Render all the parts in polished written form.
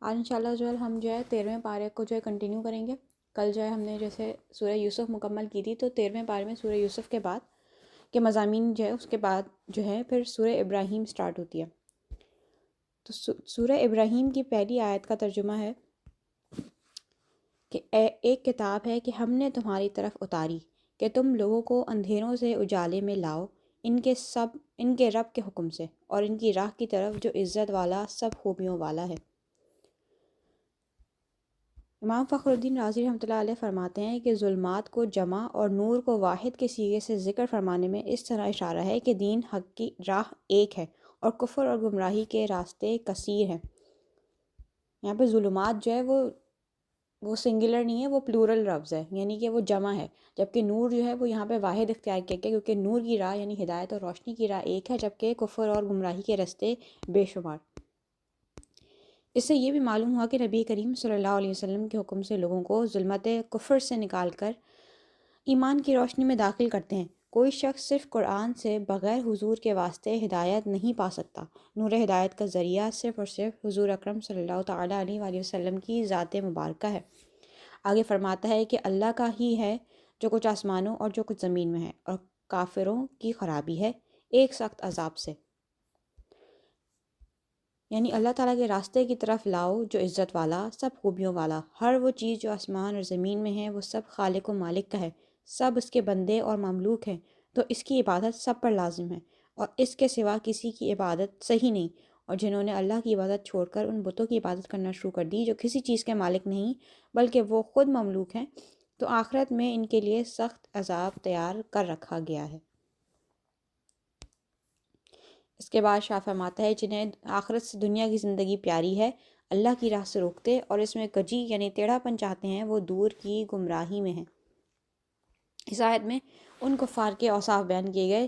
آج انشاءاللہ جو ہے ہم جو ہے 13ویں پارے کو جو ہے کنٹینیو کریں گے۔ کل جو ہے ہم نے جیسے سورہ یوسف مکمل کی تھی، تو 13ویں پارے میں سورہ یوسف کے بعد کے مضامین جو ہے اس کے بعد جو ہے پھر سورہ ابراہیم سٹارٹ ہوتی ہے۔ تو سورہ ابراہیم کی پہلی آیت کا ترجمہ ہے کہ ایک کتاب ہے کہ ہم نے تمہاری طرف اتاری کہ تم لوگوں کو اندھیروں سے اجالے میں لاؤ ان کے رب کے حکم سے، اور ان کی راہ کی طرف جو عزت والا سب خوبیوں والا ہے۔ امام فخر الدین رازی رحمۃ اللہ علیہ فرماتے ہیں کہ ظلمات کو جمع اور نور کو واحد کے صیغے سے ذکر فرمانے میں اس طرح اشارہ ہے کہ دین حق کی راہ ایک ہے اور کفر اور گمراہی کے راستے کثیر ہیں۔ یہاں پہ ظلمات جو ہے وہ سنگولر نہیں ہے، وہ پلورل لفظ ہے، یعنی کہ وہ جمع ہے، جبکہ نور جو ہے وہ یہاں پہ واحد اختیار کیا گیا کیونکہ نور کی راہ یعنی ہدایت اور روشنی کی راہ ایک ہے، جبکہ کفر اور گمراہی کے راستے بے شمار۔ اس سے یہ بھی معلوم ہوا کہ نبی کریم صلی اللہ علیہ وسلم کے حکم سے لوگوں کو ظلمت کفر سے نکال کر ایمان کی روشنی میں داخل کرتے ہیں۔ کوئی شخص صرف قرآن سے بغیر حضور کے واسطے ہدایت نہیں پا سکتا۔ نور ہدایت کا ذریعہ صرف اور صرف حضور اکرم صلی اللہ تعالیٰ علیہ وآلہ وسلم کی ذات مبارکہ ہے۔ آگے فرماتا ہے کہ اللہ کا ہی ہے جو کچھ آسمانوں اور جو کچھ زمین میں ہے، اور کافروں کی خرابی ہے ایک سخت عذاب سے۔ یعنی اللہ تعالیٰ کے راستے کی طرف لاؤ جو عزت والا سب خوبیوں والا۔ ہر وہ چیز جو آسمان اور زمین میں ہے وہ سب خالق و مالک کا ہے، سب اس کے بندے اور مملوک ہیں، تو اس کی عبادت سب پر لازم ہے، اور اس کے سوا کسی کی عبادت صحیح نہیں۔ اور جنہوں نے اللہ کی عبادت چھوڑ کر ان بتوں کی عبادت کرنا شروع کر دی جو کسی چیز کے مالک نہیں بلکہ وہ خود مملوک ہیں، تو آخرت میں ان کے لیے سخت عذاب تیار کر رکھا گیا ہے۔ اس کے بعد شاہ فرماتا ہے جنہیں آخرت سے دنیا کی زندگی پیاری ہے، اللہ کی راہ سے روکتے اور اس میں کجی یعنی ٹیڑھا پن چاہتے ہیں، وہ دور کی گمراہی میں ہیں۔ اس آیت میں ان کفار کے اوصاف بیان کیے گئے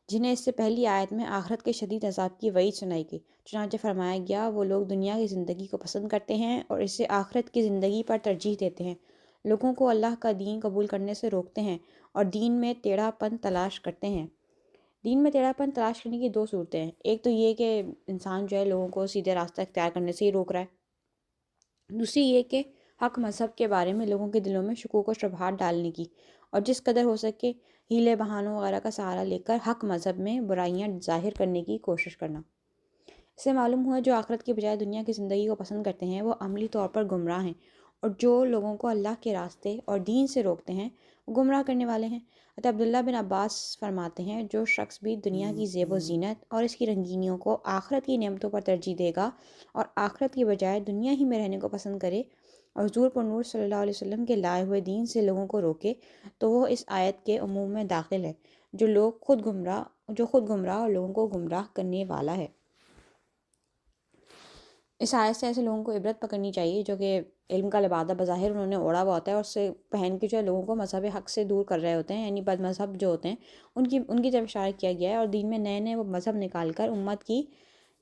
جنہیں اس سے پہلی آیت میں آخرت کے شدید عذاب کی وعید سنائی گئی۔ چنانچہ فرمایا گیا وہ لوگ دنیا کی زندگی کو پسند کرتے ہیں اور اسے آخرت کی زندگی پر ترجیح دیتے ہیں، لوگوں کو اللہ کا دین قبول کرنے سے روکتے ہیں اور دین میں ٹیڑھا پن تلاش کرتے ہیں۔ دین میں ٹیڑھا پن تلاش کرنے کی دو صورتیں ہیں، ایک تو یہ کہ انسان جو ہے لوگوں کو سیدھے راستہ اختیار کرنے سے ہی روک رہا ہے، دوسری یہ کہ حق مذہب کے بارے میں لوگوں کے دلوں میں شکوک و شبہات ڈالنے کی، اور جس قدر ہو سکے ہیلے بہانوں وغیرہ کا سہارا لے کر حق مذہب میں برائیاں ظاہر کرنے کی کوشش کرنا۔ اس سے معلوم ہوا جو آخرت کی بجائے دنیا کی زندگی کو پسند کرتے ہیں وہ عملی طور پر گمراہ ہیں، اور جو لوگوں کو اللہ کے راستے اور دین سے روکتے ہیں وہ گمراہ کرنے والے ہیں۔ حضرت عبداللہ بن عباس فرماتے ہیں جو شخص بھی دنیا کی زیب و زینت اور اس کی رنگینیوں کو آخرت کی نعمتوں پر ترجیح دے گا اور آخرت کی بجائے دنیا ہی میں رہنے کو پسند کرے اور حضور پر نور صلی اللہ علیہ وسلم کے لائے ہوئے دین سے لوگوں کو روکے، تو وہ اس آیت کے عموم میں داخل ہے جو خود گمراہ اور لوگوں کو گمراہ کرنے والا ہے۔ اس آیت سے ایسے لوگوں کو عبرت پکڑنی چاہیے جو کہ علم کا لبادہ بظاہر انہوں نے اوڑھا ہوا ہوتا ہے اور اس سے پہن کے جو ہے لوگوں کو مذہب حق سے دور کر رہے ہوتے ہیں، یعنی بد مذہب جو ہوتے ہیں ان کی طرف اشارہ کیا گیا ہے، اور دین میں نئے وہ مذہب نکال کر امت کی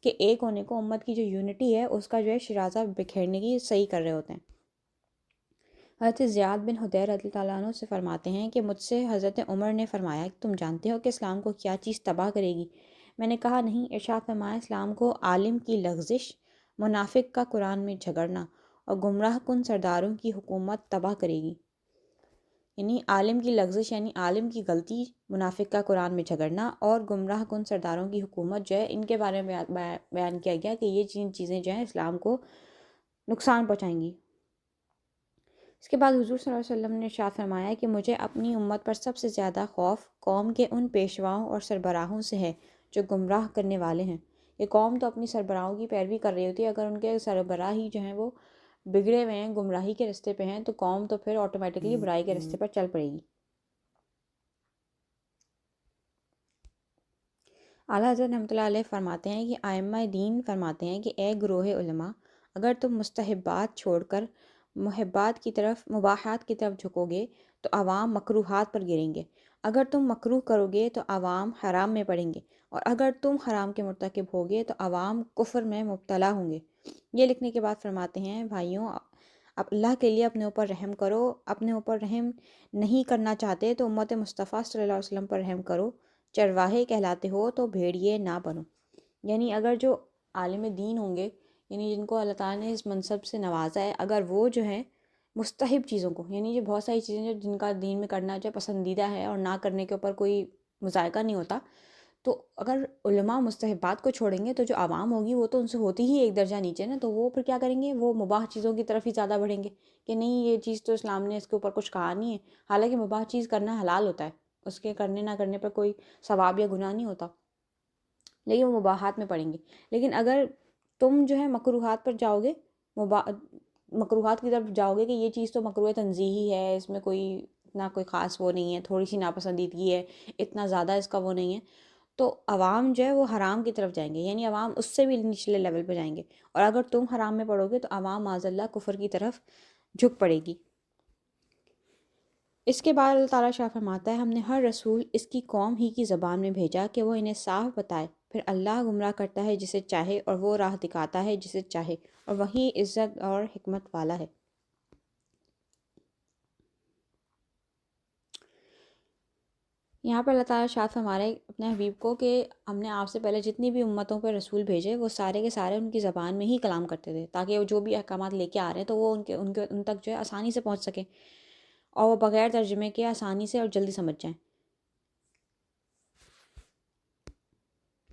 کہ ایک ہونے کو، امت کی جو یونٹی ہے اس کا جو ہے شرازہ بکھیرنے کی صحیح کر رہے ہوتے ہیں۔ حضرت زیاد بن حدیر رضی اللہ عنہ سے فرماتے ہیں کہ مجھ سے حضرت عمر نے فرمایا کہ تم جانتے ہو کہ اسلام کو کیا چیز تباہ کرے گی؟ میں نے کہا نہیں۔ ارشاد فرمایا اسلام کو عالم کی لغزش، منافق کا قرآن میں جھگڑنا اور گمراہ کن سرداروں کی حکومت تباہ کرے گی۔ یعنی عالم کی لغزش یعنی عالم کی غلطی، منافق کا قرآن میں جھگڑنا اور گمراہ کن سرداروں کی حکومت جو ہے ان کے بارے میں بیان کیا گیا کہ یہ چیزیں جو ہیں اسلام کو نقصان پہنچائیں گی۔ اس کے بعد حضور صلی اللہ علیہ وسلم نے ارشاد فرمایا کہ مجھے اپنی امت پر سب سے زیادہ خوف قوم کے ان پیشواؤں اور سربراہوں سے ہے جو گمراہ کرنے والے ہیں۔ یہ قوم تو اپنی سربراہوں کی پیروی کر رہی ہوتی ہے، اگر ان کے سربراہ ہی جو ہیں وہ بگڑے ہوئے ہیں، گمراہی کے راستے پہ ہیں، تو قوم تو پھر آٹومیٹکلی برائی کے راستے پر چل پڑے گی۔ اعلیٰ حضرت رحمۃ اللہ علیہ فرماتے ہیں کہ ائمہ دین فرماتے ہیں کہ اے گروہ علماء، اگر تم مستحبات چھوڑ کر مباحات کی طرف جھکو گے تو عوام مکروہات پر گریں گے، اگر تم مکروہ کرو گے تو عوام حرام میں پڑیں گے، اور اگر تم حرام کے مرتکب ہوگے تو عوام کفر میں مبتلا ہوں گے۔ یہ لکھنے کے بعد فرماتے ہیں بھائیوں، اب اللہ کے لیے اپنے اوپر رحم کرو، اپنے اوپر رحم نہیں کرنا چاہتے تو امت مصطفیٰ صلی اللہ علیہ وسلم پر رحم کرو، چرواہے کہلاتے ہو تو بھیڑیے نہ بنو۔ یعنی اگر جو عالم دین ہوں گے، یعنی جن کو اللہ تعالیٰ نے اس منصب سے نوازا ہے، اگر وہ جو ہے مستحب چیزوں کو، یعنی جو بہت ساری چیزیں جو جن کا دین میں کرنا جو پسندیدہ ہے اور نہ کرنے کے اوپر کوئی مذائقہ نہیں ہوتا، تو اگر علماء مستحبات کو چھوڑیں گے تو جو عوام ہوگی وہ تو ان سے ہوتی ہی ایک درجہ نیچے نا، تو وہ پھر کیا کریں گے، وہ مباح چیزوں کی طرف ہی زیادہ بڑھیں گے کہ نہیں یہ چیز تو اسلام نے اس کے اوپر کچھ کہا نہیں ہے، حالانکہ مباح چیز کرنا حلال ہوتا ہے، اس کے کرنے نہ کرنے پر کوئی ثواب یا گناہ نہیں ہوتا، لیکن وہ مباحات میں پڑیں گے۔ لیکن اگر تم جو ہے مکروہات پر جاؤ گے، مکروہات کی طرف جاؤ گے کہ یہ چیز تو مکروہ تنزیہی ہے، اس میں کوئی اتنا کوئی خاص وہ نہیں ہے، تھوڑی سی ناپسندیدگی ہے، اتنا زیادہ اس کا وہ نہیں ہے، تو عوام جو ہے وہ حرام کی طرف جائیں گے، یعنی عوام اس سے بھی نچلے لیول پہ جائیں گے، اور اگر تم حرام میں پڑو گے تو عوام معاذ اللہ کفر کی طرف جھک پڑے گی۔ اس کے بعد اللہ تعالیٰ شاہ فرماتا ہے، ہم نے ہر رسول اس کی قوم ہی کی زبان میں بھیجا کہ وہ انہیں صاف بتائے، پھر اللہ گمراہ کرتا ہے جسے چاہے اور وہ راہ دکھاتا ہے جسے چاہے، اور وہی عزت اور حکمت والا ہے۔ یہاں پر اللہ تعالیٰ ارشاد فرما رہے اپنے حبیب کو کہ ہم نے آپ سے پہلے جتنی بھی امتوں پہ رسول بھیجے وہ سارے کے سارے ان کی زبان میں ہی کلام کرتے تھے، تاکہ وہ جو بھی احکامات لے کے آ رہے ہیں تو وہ ان تک جو ہے آسانی سے پہنچ سکیں، اور وہ بغیر ترجمے کے آسانی سے اور جلدی سمجھ جائیں۔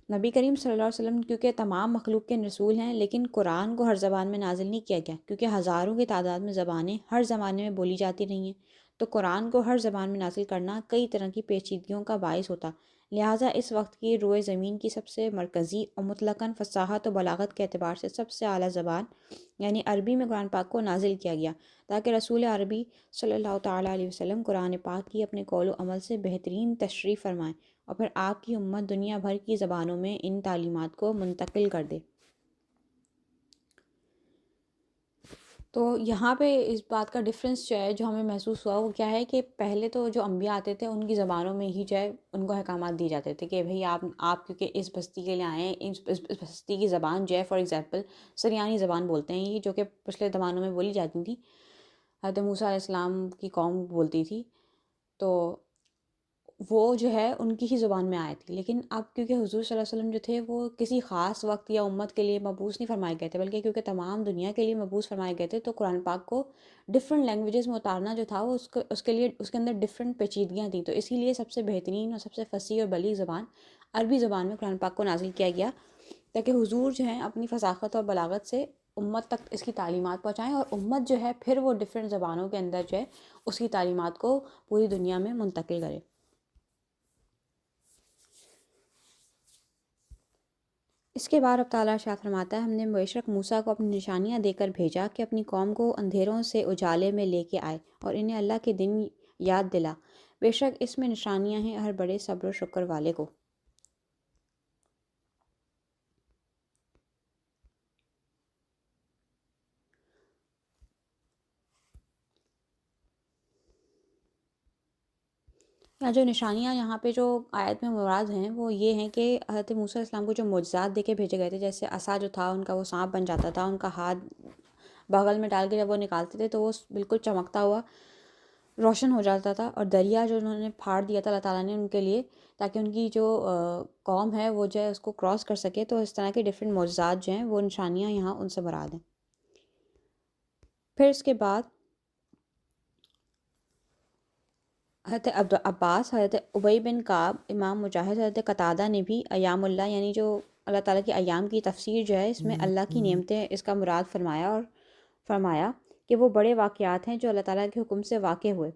نبی کریم صلی اللہ علیہ وسلم کیونکہ تمام مخلوق کے رسول ہیں، لیکن قرآن کو ہر زبان میں نازل نہیں کیا گیا، کیونکہ ہزاروں کی تعداد میں زبانیں ہر زمانے میں بولی جاتی رہی ہیں، تو قرآن کو ہر زبان میں نازل کرنا کئی طرح کی پیچیدگیوں کا باعث ہوتا، لہٰذا اس وقت کی روئے زمین کی سب سے مرکزی اور مطلقاً فصاحت و بلاغت کے اعتبار سے سب سے اعلیٰ زبان یعنی عربی میں قرآن پاک کو نازل کیا گیا، تاکہ رسول عربی صلی اللہ تعالیٰ علیہ وسلم قرآن پاک کی اپنے قول و عمل سے بہترین تشریح فرمائیں، اور پھر آپ کی امت دنیا بھر کی زبانوں میں ان تعلیمات کو منتقل کر دے۔ تو یہاں پہ اس بات کا ڈفرینس جو ہے جو ہمیں محسوس ہوا وہ کیا ہے کہ پہلے تو جو انبیاء آتے تھے ان کی زبانوں میں ہی جو ہے ان کو احکامات دیے جاتے تھے کہ بھئی آپ کیونکہ اس بستی کے لیے آئے ہیں، اس بستی کی زبان جو ہے فار ایگزامپل سریانی زبان بولتے ہیں، یہ جو کہ پچھلے زمانوں میں بولی جاتی تھی، حضرت موسیٰ علیہ السلام کی قوم بولتی تھی، تو وہ جو ہے ان کی ہی زبان میں آئے تھی، لیکن اب کیونکہ حضور صلی اللہ علیہ وسلم جو تھے وہ کسی خاص وقت یا امت کے لیے مبعوث نہیں فرمائے گئے تھے، بلکہ کیونکہ تمام دنیا کے لیے مبعوث فرمائے گئے تھے، تو قرآن پاک کو ڈفرینٹ لینگویجز میں اتارنا جو تھا وہ اس کے لیے اس کے اندر ڈفرینٹ پیچیدگیاں تھیں، تو اسی لیے سب سے بہترین اور سب سے فصیح اور بلیغ زبان عربی زبان میں قرآن پاک کو نازل کیا گیا، تاکہ حضور جو ہیں اپنی فصاحت اور بلاغت سے امت تک اس کی تعلیمات پہنچائیں، اور امت جو ہے پھر وہ ڈفرینٹ زبانوں کے اندر جو ہے اس کی تعلیمات کو پوری دنیا میں منتقل کرے۔ اس کے بعد اب تعالیٰ ارشاد فرماتا ہے، ہم نے بے شک موسیٰ کو اپنی نشانیاں دے کر بھیجا کہ اپنی قوم کو اندھیروں سے اجالے میں لے کے آئے اور انہیں اللہ کے دن یاد دلا، بے شک اس میں نشانیاں ہیں ہر بڑے صبر و شکر والے کو۔ جو نشانیاں یہاں پہ جو آیت میں مراد ہیں وہ یہ ہیں کہ حضرت موسیٰ علیہ السلام کو جو معجزات دے کے بھیجے گئے تھے، جیسے عصا جو تھا ان کا وہ سانپ بن جاتا تھا، ان کا ہاتھ بغل میں ڈال کے جب وہ نکالتے تھے تو وہ بالکل چمکتا ہوا روشن ہو جاتا تھا، اور دریا جو انہوں نے پھاڑ دیا تھا اللہ تعالیٰ نے ان کے لیے تاکہ ان کی جو قوم ہے وہ جو ہے اس کو کراس کر سکے، تو اس طرح کے ڈفرینٹ معجزات جو ہیں وہ نشانیاں یہاں ان سے مراد ہیں۔ پھر اس کے بعد حضرت عباس، حضرت ابی بن کعب، امام مجاہد، حضرت قتادہ نے بھی ایام اللہ یعنی جو اللہ تعالیٰ کی ایام کی تفسیر جو ہے اس میں اللہ کی نعمتیں اس کا مراد فرمایا، اور فرمایا کہ وہ بڑے واقعات ہیں جو اللہ تعالیٰ کے حکم سے واقع ہوئے۔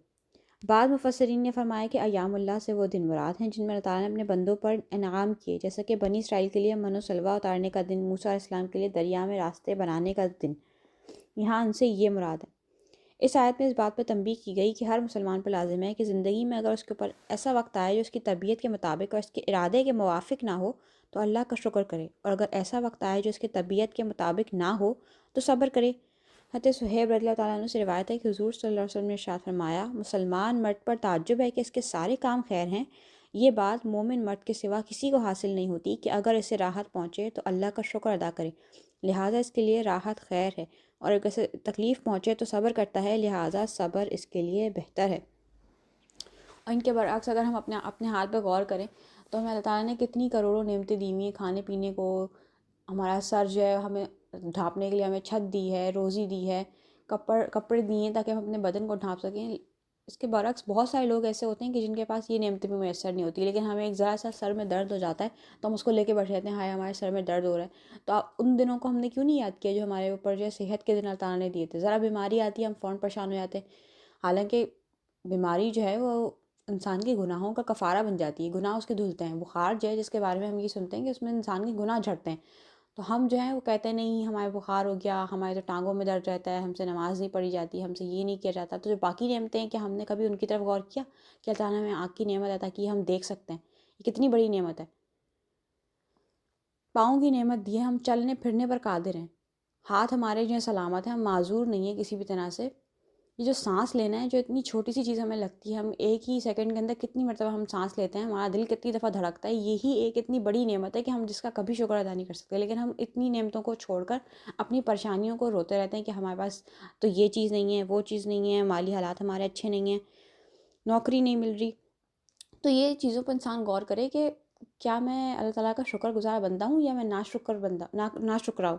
بعض مفسرین نے فرمایا کہ ایام اللہ سے وہ دن مراد ہیں جن میں اللہ تعالیٰ نے اپنے بندوں پر انعام کیے، جیسا کہ بنی اسرائیل کے لیے من و سلوہ اتارنے کا دن، موسیٰ علیہ السلام کے لیے دریا میں راستے بنانے کا دن، یہاں ان سے یہ مراد ہے۔ اس آیت میں اس بات پر تنبیہ کی گئی کہ ہر مسلمان پر لازم ہے کہ زندگی میں اگر اس کے اوپر ایسا وقت آئے جو اس کی طبیعت کے مطابق اور اس کے ارادے کے موافق نہ ہو تو اللہ کا شکر کرے، اور اگر ایسا وقت آئے جو اس کی طبیعت کے مطابق نہ ہو تو صبر کرے۔ حضرت صہیب رضی اللہ تعالیٰ عنہ سے روایت ہے کہ حضور صلی اللہ علیہ وسلم نے ارشاد فرمایا، مسلمان مرد پر تعجب ہے کہ اس کے سارے کام خیر ہیں، یہ بات مومن مرد کے سوا کسی کو حاصل نہیں ہوتی کہ اگر اسے راحت پہنچے تو اللہ کا شکر ادا کرے، لہٰذا اس کے لیے راحت خیر ہے، اور اگر اسے تکلیف پہنچے تو صبر کرتا ہے، لہٰذا صبر اس کے لیے بہتر ہے۔ اور ان کے برعکس اگر ہم اپنے حال پہ غور کریں تو ہمیں اللہ تعالیٰ نے کتنی کروڑوں نعمتیں دی ہوئی ہیں، کھانے پینے کو، ہمارا سر جو ہے ہمیں ڈھانپنے کے لیے ہمیں چھت دی ہے، روزی دی ہے، کپڑے دیے ہیں تاکہ ہم اپنے بدن کو ڈھانپ سکیں. اس کے برعکس بہت سارے لوگ ایسے ہوتے ہیں کہ جن کے پاس یہ نعمتیں بھی میسر نہیں ہوتی، لیکن ہمیں ایک ذرا سا سر میں درد ہو جاتا ہے تو ہم اس کو لے کے بیٹھ جاتے ہیں، ہائے ہمارے سر میں درد ہو رہا ہے. تو ان دنوں کو ہم نے کیوں نہیں یاد کیا جو ہمارے اوپر جو ہے صحت کے دن اللہ تعالیٰ نے دیے تھے. ذرا بیماری آتی ہے ہم فوراً پریشان ہو جاتے ہیں، حالانکہ بیماری جو ہے وہ انسان کے گناہوں کا کفارہ بن جاتی ہے، گناہ اس کے دھلتے ہیں. بخار جو ہے جس کے بارے میں ہم یہ سنتے ہیں کہ اس میں انسان کے گناہ جھڑتے ہیں، تو ہم جو ہیں وہ کہتے ہیں نہیں ہمارے بخار ہو گیا، ہمارے تو ٹانگوں میں درد رہتا ہے، ہم سے نماز نہیں پڑھی جاتی، ہم سے یہ نہیں کیا جاتا. تو جو باقی نعمتیں ہیں کہ ہم نے کبھی ان کی طرف غور کیا کہ اللہ تعالیٰ نے ہمیں آنکھ کی نعمت عطا کی، ہم دیکھ سکتے ہیں، یہ کتنی بڑی نعمت ہے. پاؤں کی نعمت دی ہے، ہم چلنے پھرنے پر قادر ہیں. ہاتھ ہمارے جو ہیں سلامت ہیں، ہم معذور نہیں ہیں کسی بھی طرح سے. یہ جو سانس لینا ہے، جو اتنی چھوٹی سی چیز ہمیں لگتی ہے، ہم ایک ہی سیکنڈ کے اندر کتنی مرتبہ ہم سانس لیتے ہیں، ہمارا دل کتنی دفعہ دھڑکتا ہے، یہی ایک اتنی بڑی نعمت ہے کہ ہم جس کا کبھی شکر ادا نہیں کر سکتے. لیکن ہم اتنی نعمتوں کو چھوڑ کر اپنی پریشانیوں کو روتے رہتے ہیں کہ ہمارے پاس تو یہ چیز نہیں ہے، وہ چیز نہیں ہے، مالی حالات ہمارے اچھے نہیں ہیں، نوکری نہیں مل رہی. تو یہ چیزوں پر انسان غور کرے کہ کیا میں اللہ تعالیٰ کا شکر گزار بندہ ہوں یا میں ناشکرا ہوں.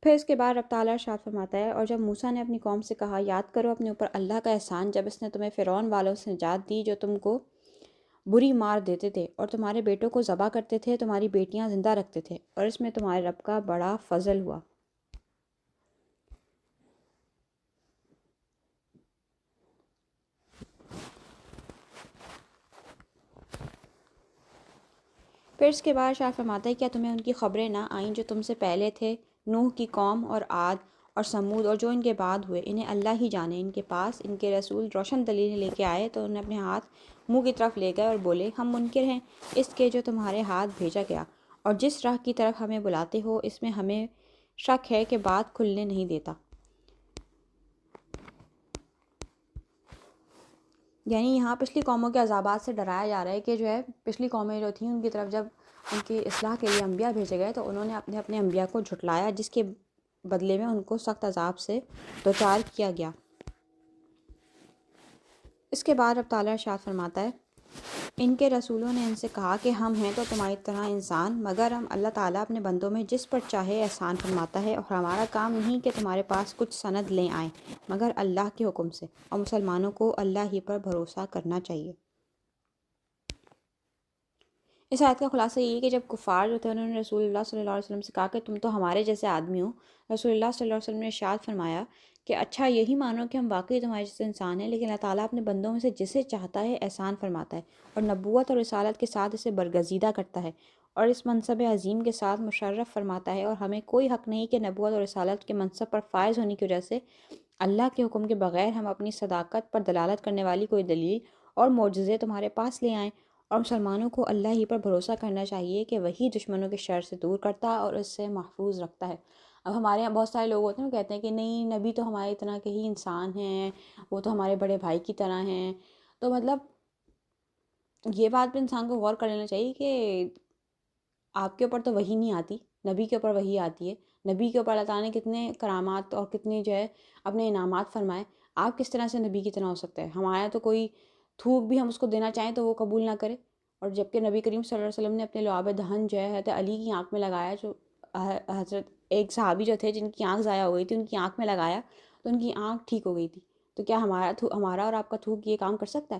پھر اس کے بعد رب تعالیٰ ارشاد فرماتا ہے، اور جب موسیٰ نے اپنی قوم سے کہا یاد کرو اپنے اوپر اللہ کا احسان جب اس نے تمہیں فرعون والوں سے نجات دی جو تم کو بری مار دیتے تھے اور تمہارے بیٹوں کو ذبح کرتے تھے، تمہاری بیٹیاں زندہ رکھتے تھے، اور اس میں تمہارے رب کا بڑا فضل ہوا. پھر اس کے بعد شاہ فرماتا ہے کیا تمہیں ان کی خبریں نہ آئیں جو تم سے پہلے تھے، نوح کی قوم اور عاد اور سمود اور جو ان کے بعد ہوئے. انہیں اللہ ہی جانے. ان کے پاس ان کے رسول روشن دلیلیں لے کے آئے تو انہیں اپنے ہاتھ منہ کی طرف لے گئے اور بولے ہم منکر ہیں اس کے جو تمہارے ہاتھ بھیجا گیا، اور جس راہ کی طرف ہمیں بلاتے ہو اس میں ہمیں شک ہے کہ بات کھلنے نہیں دیتا. یعنی یہاں پچھلی قوموں کے عذابات سے ڈرایا جا رہا ہے کہ جو ہے پچھلی قومیں جو تھیں ان کی طرف جب ان کی اصلاح کے لیے انبیاء بھیجے گئے تو انہوں نے اپنے انبیاء کو جھٹلایا، جس کے بدلے میں ان کو سخت عذاب سے دوچار کیا گیا. اس کے بعد اب تعالیٰ ارشاد فرماتا ہے ان کے رسولوں نے ان سے کہا کہ ہم ہیں تو تمہاری طرح انسان، مگر ہم اللہ تعالیٰ اپنے بندوں میں جس پر چاہے احسان فرماتا ہے، اور ہمارا کام نہیں کہ تمہارے پاس کچھ سند لیں آئیں مگر اللہ کے حکم سے، اور مسلمانوں کو اللہ ہی پر بھروسہ کرنا چاہیے. اس آیت کا خلاصہ یہ ہے کہ جب کفار جو تھے انہوں نے رسول اللہ صلی اللہ علیہ وسلم سے کہا کہ تم تو ہمارے جیسے آدمی ہو، رسول اللہ صلی اللہ علیہ وسلم نے ارشاد فرمایا کہ اچھا یہی مانو کہ ہم واقعی تمہارے جیسے انسان ہیں، لیکن اللہ تعالیٰ اپنے بندوں میں سے جسے چاہتا ہے احسان فرماتا ہے اور نبوت اور رسالت کے ساتھ اسے برگزیدہ کرتا ہے اور اس منصب عظیم کے ساتھ مشرف فرماتا ہے. اور ہمیں کوئی حق نہیں کہ نبوت اور رسالت کے منصب پر فائز ہونے کی وجہ سے اللہ کے حکم کے بغیر ہم اپنی صداقت پر دلالت کرنے والی کوئی دلیل اور معجزے تمہارے پاس لے آئیں. اور مسلمانوں کو اللہ ہی پر بھروسہ کرنا چاہیے کہ وہی دشمنوں کے شر سے دور کرتا اور اس سے محفوظ رکھتا ہے. اب ہمارے یہاں بہت سارے لوگ ہوتے ہیں وہ کہتے ہیں کہ نہیں نبی تو ہمارے اتنا کے ہی انسان ہیں، وہ تو ہمارے بڑے بھائی کی طرح ہیں. تو مطلب یہ بات پہ انسان کو غور کر لینا چاہیے کہ آپ کے اوپر تو وحی نہیں آتی، نبی کے اوپر وحی آتی ہے. نبی کے اوپر اللہ تعالیٰ نے کتنے کرامات اور کتنے جو ہے اپنے انعامات فرمائے، آپ کس طرح سے نبی کی طرح ہو سکتا ہے؟ ہمارا تو کوئی تھوک بھی ہم اس کو دینا چاہیں تو وہ قبول نہ کرے. اور جبکہ نبی کریم صلی اللہ علیہ وسلم نے اپنے لعاب دہن جو ہے حضرت علی کی آنکھ میں لگایا، جو حضرت ایک صحابی جو تھے جن کی آنکھ ضائع ہو گئی تھی ان کی آنکھ میں لگایا تو ان کی آنکھ ٹھیک ہو گئی تھی. تو کیا ہمارا اور آپ کا تھوک یہ کام کر سکتا ہے؟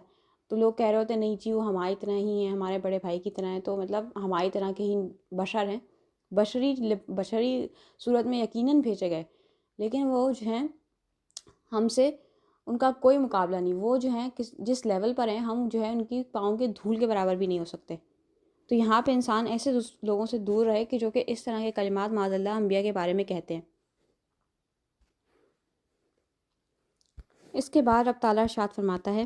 تو لوگ کہہ رہے ہوتے ہیں نہیں جی وہ ہماری طرح ہی ہیں، ہمارے بڑے بھائی کی طرح ہیں. تو مطلب ہماری طرح کے ہی بشر ہیں، بشری صورت میں یقیناً بھیجے گئے، لیکن وہ جو ہیں ہم سے ان کا کوئی مقابلہ نہیں. وہ جو ہیں جس لیول پر ہیں ہم جو ہے ان کی پاؤں کے دھول کے برابر بھی نہیں ہو سکتے. تو یہاں پہ انسان ایسے لوگوں سے دور رہے کہ جو کہ اس طرح کے کلمات معاذ اللہ انبیاء کے بارے میں کہتے ہیں. اس کے بعد اب تعالیٰ ارشاد فرماتا ہے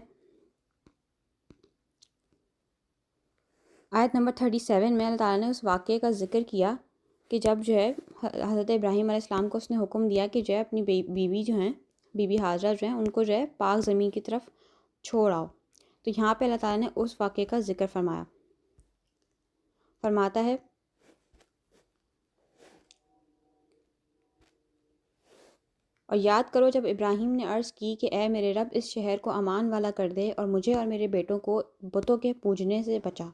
آیت نمبر 37 میں اللہ تعالیٰ نے اس واقعے کا ذکر کیا کہ جب جو ہے حضرت ابراہیم علیہ السلام کو اس نے حکم دیا کہ جو ہے اپنی بیوی جو ہیں بی بی ہاجرہ جو ہیں ان کو جو ہے پاک زمین کی طرف چھوڑ آؤ. تو یہاں پہ اللہ تعالیٰ نے اس واقعے کا ذکر فرماتا ہے اور یاد کرو جب ابراہیم نے عرض کی کہ اے میرے رب اس شہر کو امان والا کر دے اور مجھے اور میرے بیٹوں کو بتوں کے پوجنے سے بچا.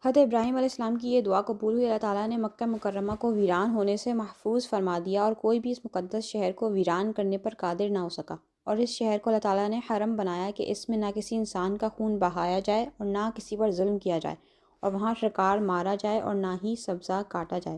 حضرت ابراہیم علیہ السلام کی یہ دعا قبول ہوئی، اللہ تعالیٰ نے مکہ مکرمہ کو ویران ہونے سے محفوظ فرما دیا اور کوئی بھی اس مقدس شہر کو ویران کرنے پر قادر نہ ہو سکا، اور اس شہر کو اللہ تعالیٰ نے حرم بنایا کہ اس میں نہ کسی انسان کا خون بہایا جائے اور نہ کسی پر ظلم کیا جائے، اور وہاں شکار مارا جائے اور نہ ہی سبزہ کاٹا جائے۔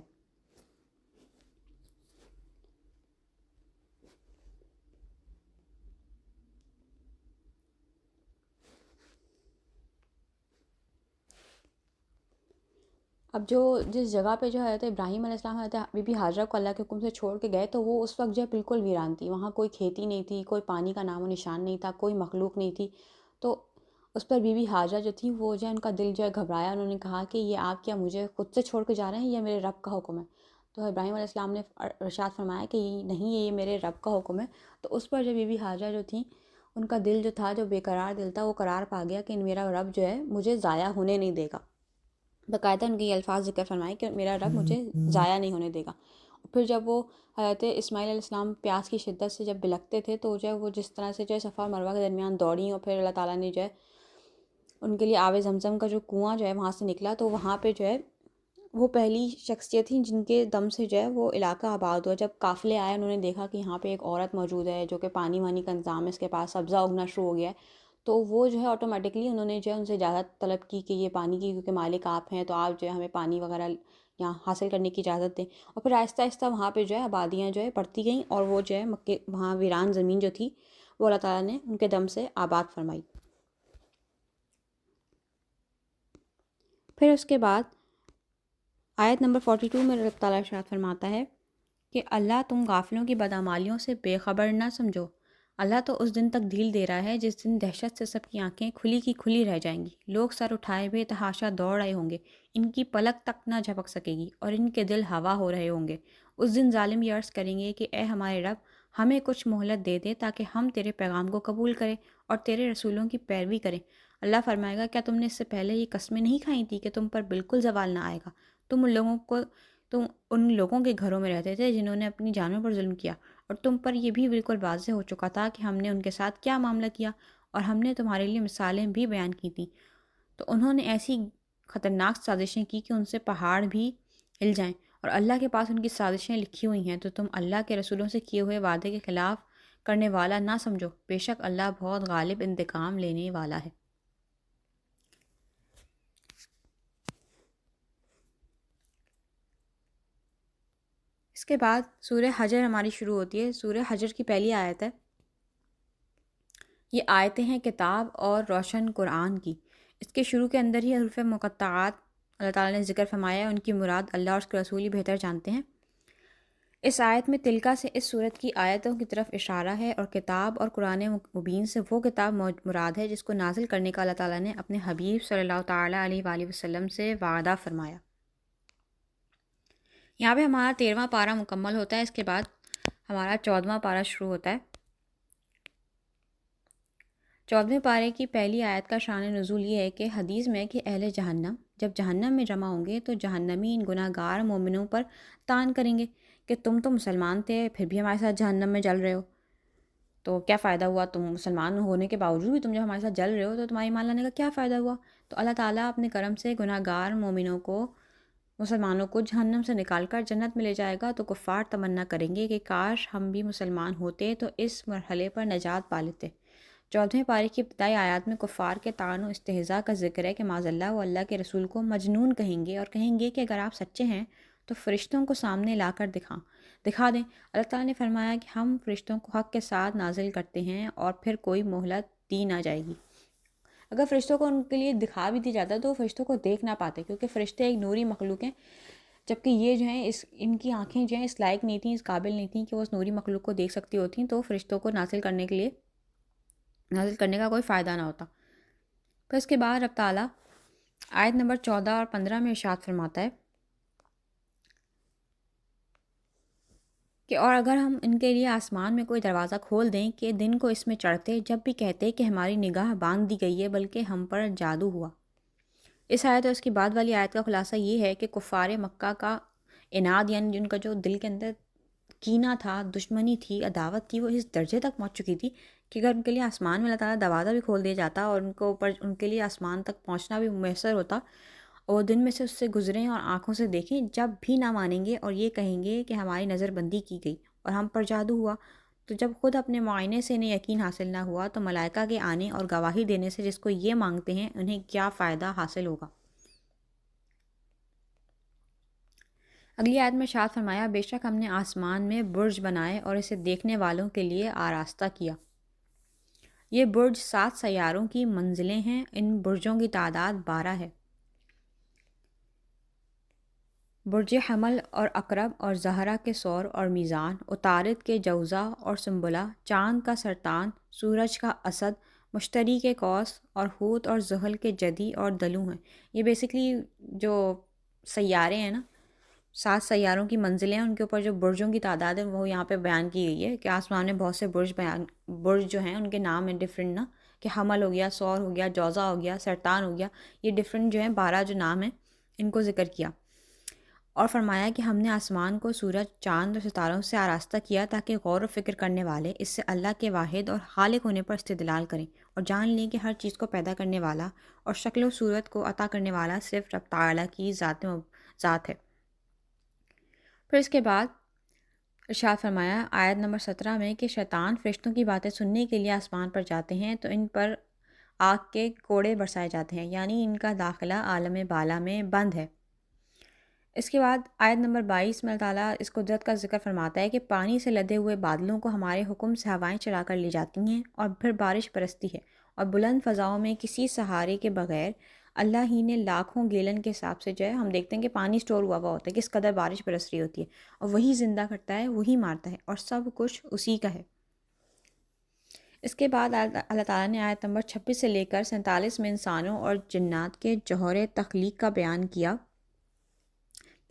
اب جس جگہ پہ جو حضرت ابراہیم علیہ السلام حضرت بی بی ہاجرہ کو اللہ کے حکم سے چھوڑ کے گئے، تو وہ اس وقت جو ہے بالکل ویران تھی، وہاں کوئی کھیتی نہیں تھی، کوئی پانی کا نام و نشان نہیں تھا، کوئی مخلوق نہیں تھی۔ تو اس پر بی بی ہاجرہ جو تھی وہ جو ہے ان کا دل جو ہے گھبرایا، انہوں نے کہا کہ یہ آپ کیا مجھے خود سے چھوڑ کے جا رہے ہیں، یہ میرے رب کا حکم ہے؟ تو ابراہیم علیہ السلام نے ارشاد فرمایا کہ نہیں، یہ میرے رب کا حکم ہے۔ تو اس پر جو بی بی ہاجرہ جو تھیں، ان کا دل جو تھا، جو بے قرار دل تھا، وہ قرار پا گیا کہ میرا رب جو ہے مجھے ضائع ہونے نہیں دے گا۔ باقاعدہ ان کے یہ الفاظ ذکر فرمائے کہ میرا رب مجھے ضائع نہیں ہونے دے گا۔ پھر جب وہ حضرت اسماعیل علیہ السلام پیاس کی شدت سے جب بلکتے تھے، تو جو ہے وہ جس طرح سے جو ہے صفا اور مروہ کے درمیان دوڑیں، اور پھر اللہ تعالیٰ نے جو ہے ان کے لیے آب زمزم کا جو کنواں جو ہے وہاں سے نکلا، تو وہاں پہ جو ہے وہ پہلی شخصیت تھیں جن کے دم سے جو ہے وہ علاقہ آباد ہوا۔ جب قافلے آئے، انہوں نے دیکھا کہ یہاں پہ ایک عورت موجود ہے جو کہ پانی وانی کا انتظام ہے، اس کے پاس سبزہ اگنا شروع ہو گیا ہے، تو وہ جو ہے آٹومیٹکلی انہوں نے جو ہے ان سے اجازت طلب کی کہ یہ پانی کی، کیونکہ مالک آپ ہیں تو آپ جو ہے ہمیں پانی وغیرہ یہاں حاصل کرنے کی اجازت دیں۔ اور پھر آہستہ آہستہ وہاں پہ جو ہے آبادیاں جو ہے بڑھتی گئیں، اور وہ جو ہے مکے وہاں ویران زمین جو تھی وہ اللہ تعالیٰ نے ان کے دم سے آباد فرمائی۔ پھر اس کے بعد آیت نمبر 42 میں اللہ تعالیٰ ارشاد فرماتا ہے کہ اللہ تم غافلوں کی بدعمالیوں سے بے خبر نہ سمجھو، اللہ تو اس دن تک ڈھیل دے رہا ہے جس دن دہشت سے سب کی آنکھیں کھلی کی کھلی رہ جائیں گی، لوگ سر اٹھائے بے تحاشا دوڑ آئے ہوں گے، ان کی پلک تک نہ جھپک سکے گی اور ان کے دل ہوا ہو رہے ہوں گے۔ اس دن ظالم یہ عرض کریں گے کہ اے ہمارے رب، ہمیں کچھ مہلت دے دے تاکہ ہم تیرے پیغام کو قبول کریں اور تیرے رسولوں کی پیروی کریں۔ اللہ فرمائے گا، کیا تم نے اس سے پہلے یہ قسمیں نہیں کھائی تھی کہ تم پر بالکل زوال نہ آئے گا؟ تم ان لوگوں کے گھروں میں رہتے تھے جنہوں نے اپنی جانوں پر ظلم کیا، اور تم پر یہ بھی بالکل واضح ہو چکا تھا کہ ہم نے ان کے ساتھ کیا معاملہ کیا، اور ہم نے تمہارے لیے مثالیں بھی بیان کی تھیں۔ تو انہوں نے ایسی خطرناک سازشیں کی کہ ان سے پہاڑ بھی ہل جائیں، اور اللہ کے پاس ان کی سازشیں لکھی ہوئی ہیں، تو تم اللہ کے رسولوں سے کیے ہوئے وعدے کے خلاف کرنے والا نہ سمجھو، بے شک اللہ بہت غالب انتقام لینے والا ہے۔ اس کے بعد سورہ حجر ہماری شروع ہوتی ہے۔ سورہ حجر کی پہلی آیت ہے، یہ آیتیں ہیں کتاب اور روشن قرآن کی۔ اس کے شروع کے اندر ہی حروف مقطعات اللہ تعالیٰ نے ذکر فرمایا ہے، ان کی مراد اللہ اور اس کے رسول ہی بہتر جانتے ہیں۔ اس آیت میں تلکا سے اس صورت کی آیتوں کی طرف اشارہ ہے، اور کتاب اور قرآن مبین سے وہ کتاب مراد ہے جس کو نازل کرنے کا اللہ تعالیٰ نے اپنے حبیب صلی اللہ تعالیٰ علیہ وآلہ وسلم سے وعدہ فرمایا۔ یہاں پہ ہمارا 13واں پارہ مکمل ہوتا ہے، اس کے بعد ہمارا 14واں پارہ شروع ہوتا ہے۔ 14ویں پارے کی پہلی آیت کا شان نزول یہ ہے کہ حدیث میں کہ اہل جہنم جب جہنم میں جمع ہوں گے تو جہنمی ان گناہ گار مومنوں پر طعن کریں گے کہ تم تو مسلمان تھے، پھر بھی ہمارے ساتھ جہنم میں جل رہے ہو، تو کیا فائدہ ہوا؟ تم مسلمان ہونے کے باوجود بھی تم جب ہمارے ساتھ جل رہے ہو تو تمہاری ایمان لانے کا کیا فائدہ ہوا؟ تو اللہ تعالیٰ اپنے کرم سے گناہ گار مومنوں کو، مسلمانوں کو جہنم سے نکال کر جنت میں لے جائے گا، تو کفار تمنا کریں گے کہ کاش ہم بھی مسلمان ہوتے تو اس مرحلے پر نجات پا لیتے۔ 14ویں پارے کی ابتدائی آیات میں کفار کے طعن و استہزاء کا ذکر ہے کہ معاذ اللہ وہ اللہ کے رسول کو مجنون کہیں گے، اور کہیں گے کہ اگر آپ سچے ہیں تو فرشتوں کو سامنے لا کر دکھا دیں۔ اللہ تعالیٰ نے فرمایا کہ ہم فرشتوں کو حق کے ساتھ نازل کرتے ہیں اور پھر کوئی مہلت دی نہ جائے گی۔ اگر فرشتوں کو ان کے لیے دکھا بھی دی جاتا تو فرشتوں کو دیکھ نہ پاتے، کیونکہ فرشتے ایک نوری مخلوق ہیں، جبکہ یہ جو ہیں ان کی آنکھیں جو ہیں اس لائق نہیں تھیں، اس قابل نہیں تھیں کہ وہ اس نوری مخلوق کو دیکھ سکتی ہوتیں، تو فرشتوں کو نازل کرنے کا کوئی فائدہ نہ ہوتا۔ پھر اس کے بعد رب تعالیٰ آیت نمبر 14 اور 15 میں ارشاد فرماتا ہے کہ اور اگر ہم ان کے لیے آسمان میں کوئی دروازہ کھول دیں کہ دن کو اس میں چڑھتے، جب بھی کہتے کہ ہماری نگاہ باندھ دی گئی ہے بلکہ ہم پر جادو ہوا۔ اس آیت اور اس کی بعد والی آیت کا خلاصہ یہ ہے کہ کفار مکہ کا عناد، یعنی جن کا جو دل کے اندر کینہ تھا، دشمنی تھی، عداوت تھی، وہ اس درجے تک پہنچ چکی تھی کہ اگر ان کے لیے آسمان میں اللہ تعالیٰ دروازہ بھی کھول دیا جاتا اور ان کے لیے آسمان تک پہنچنا بھی میسر ہوتا، اور دن میں سے اس سے گزریں اور آنکھوں سے دیکھیں، جب بھی نہ مانیں گے اور یہ کہیں گے کہ ہماری نظر بندی کی گئی اور ہم پر جادو ہوا، تو جب خود اپنے معائنے سے انہیں یقین حاصل نہ ہوا تو ملائکہ کے آنے اور گواہی دینے سے جس کو یہ مانگتے ہیں انہیں کیا فائدہ حاصل ہوگا۔ اگلی آیت میں ارشاد فرمایا، بے شک ہم نے آسمان میں برج بنائے اور اسے دیکھنے والوں کے لیے آراستہ کیا۔ یہ برج 7 سیاروں کی منزلیں ہیں، ان برجوں کی تعداد 12 ہے۔ برج حمل اور عقرب اور زہرہ کے سور اور میزان، عطارد کے جوزہ اور سنبلہ، چاند کا سرطان، سورج کا اسد، مشتری کے قوس اور حوت اور زحل کے جدی اور دلو ہیں۔ یہ بیسکلی جو سیارے ہیں نا، 7 سیاروں کی منزلیں ہیں، ان کے اوپر جو برجوں کی تعداد ہے وہ یہاں پہ بیان کی گئی ہے کہ آسمان میں بہت سے برج جو ہیں ان کے نام ہیں ڈفرینٹ نا، کہ حمل ہو گیا، سور ہو گیا، جوزہ ہو گیا، سرطان ہو گیا، یہ ڈفرینٹ جو ہیں 12 جو نام ہیں ان کو ذکر کیا۔ اور فرمایا کہ ہم نے آسمان کو سورج، چاند اور ستاروں سے آراستہ کیا تاکہ غور و فکر کرنے والے اس سے اللہ کے واحد اور خالق ہونے پر استدلال کریں اور جان لیں کہ ہر چیز کو پیدا کرنے والا اور شکل و صورت کو عطا کرنے والا صرف رب تعالیٰ کی ذات ہے۔ پھر اس کے بعد ارشاد فرمایا آیت نمبر 17 میں کہ شیطان فرشتوں کی باتیں سننے کے لیے آسمان پر جاتے ہیں تو ان پر آگ کے کوڑے برسائے جاتے ہیں، یعنی ان کا داخلہ عالم بالا میں بند ہے۔ اس کے بعد آیت نمبر 22 میں اللہ تعالیٰ اس قدرت کا ذکر فرماتا ہے کہ پانی سے لدے ہوئے بادلوں کو ہمارے حکم سے ہوائیں چلا کر لی جاتی ہیں اور پھر بارش برستی ہے، اور بلند فضاؤں میں کسی سہارے کے بغیر اللہ ہی نے لاکھوں گیلن کے حساب سے جو ہے ہم دیکھتے ہیں کہ پانی سٹور ہوا ہوا ہوتا ہے، کس قدر بارش برس رہی ہوتی ہے، اور وہی زندہ کرتا ہے، وہی مارتا ہے، اور سب کچھ اسی کا ہے۔ اس کے بعد اللہ تعالیٰ نے آیت نمبر 26 سے لے کر 47 میں انسانوں اور جنات کے جوہر تخلیق کا بیان کیا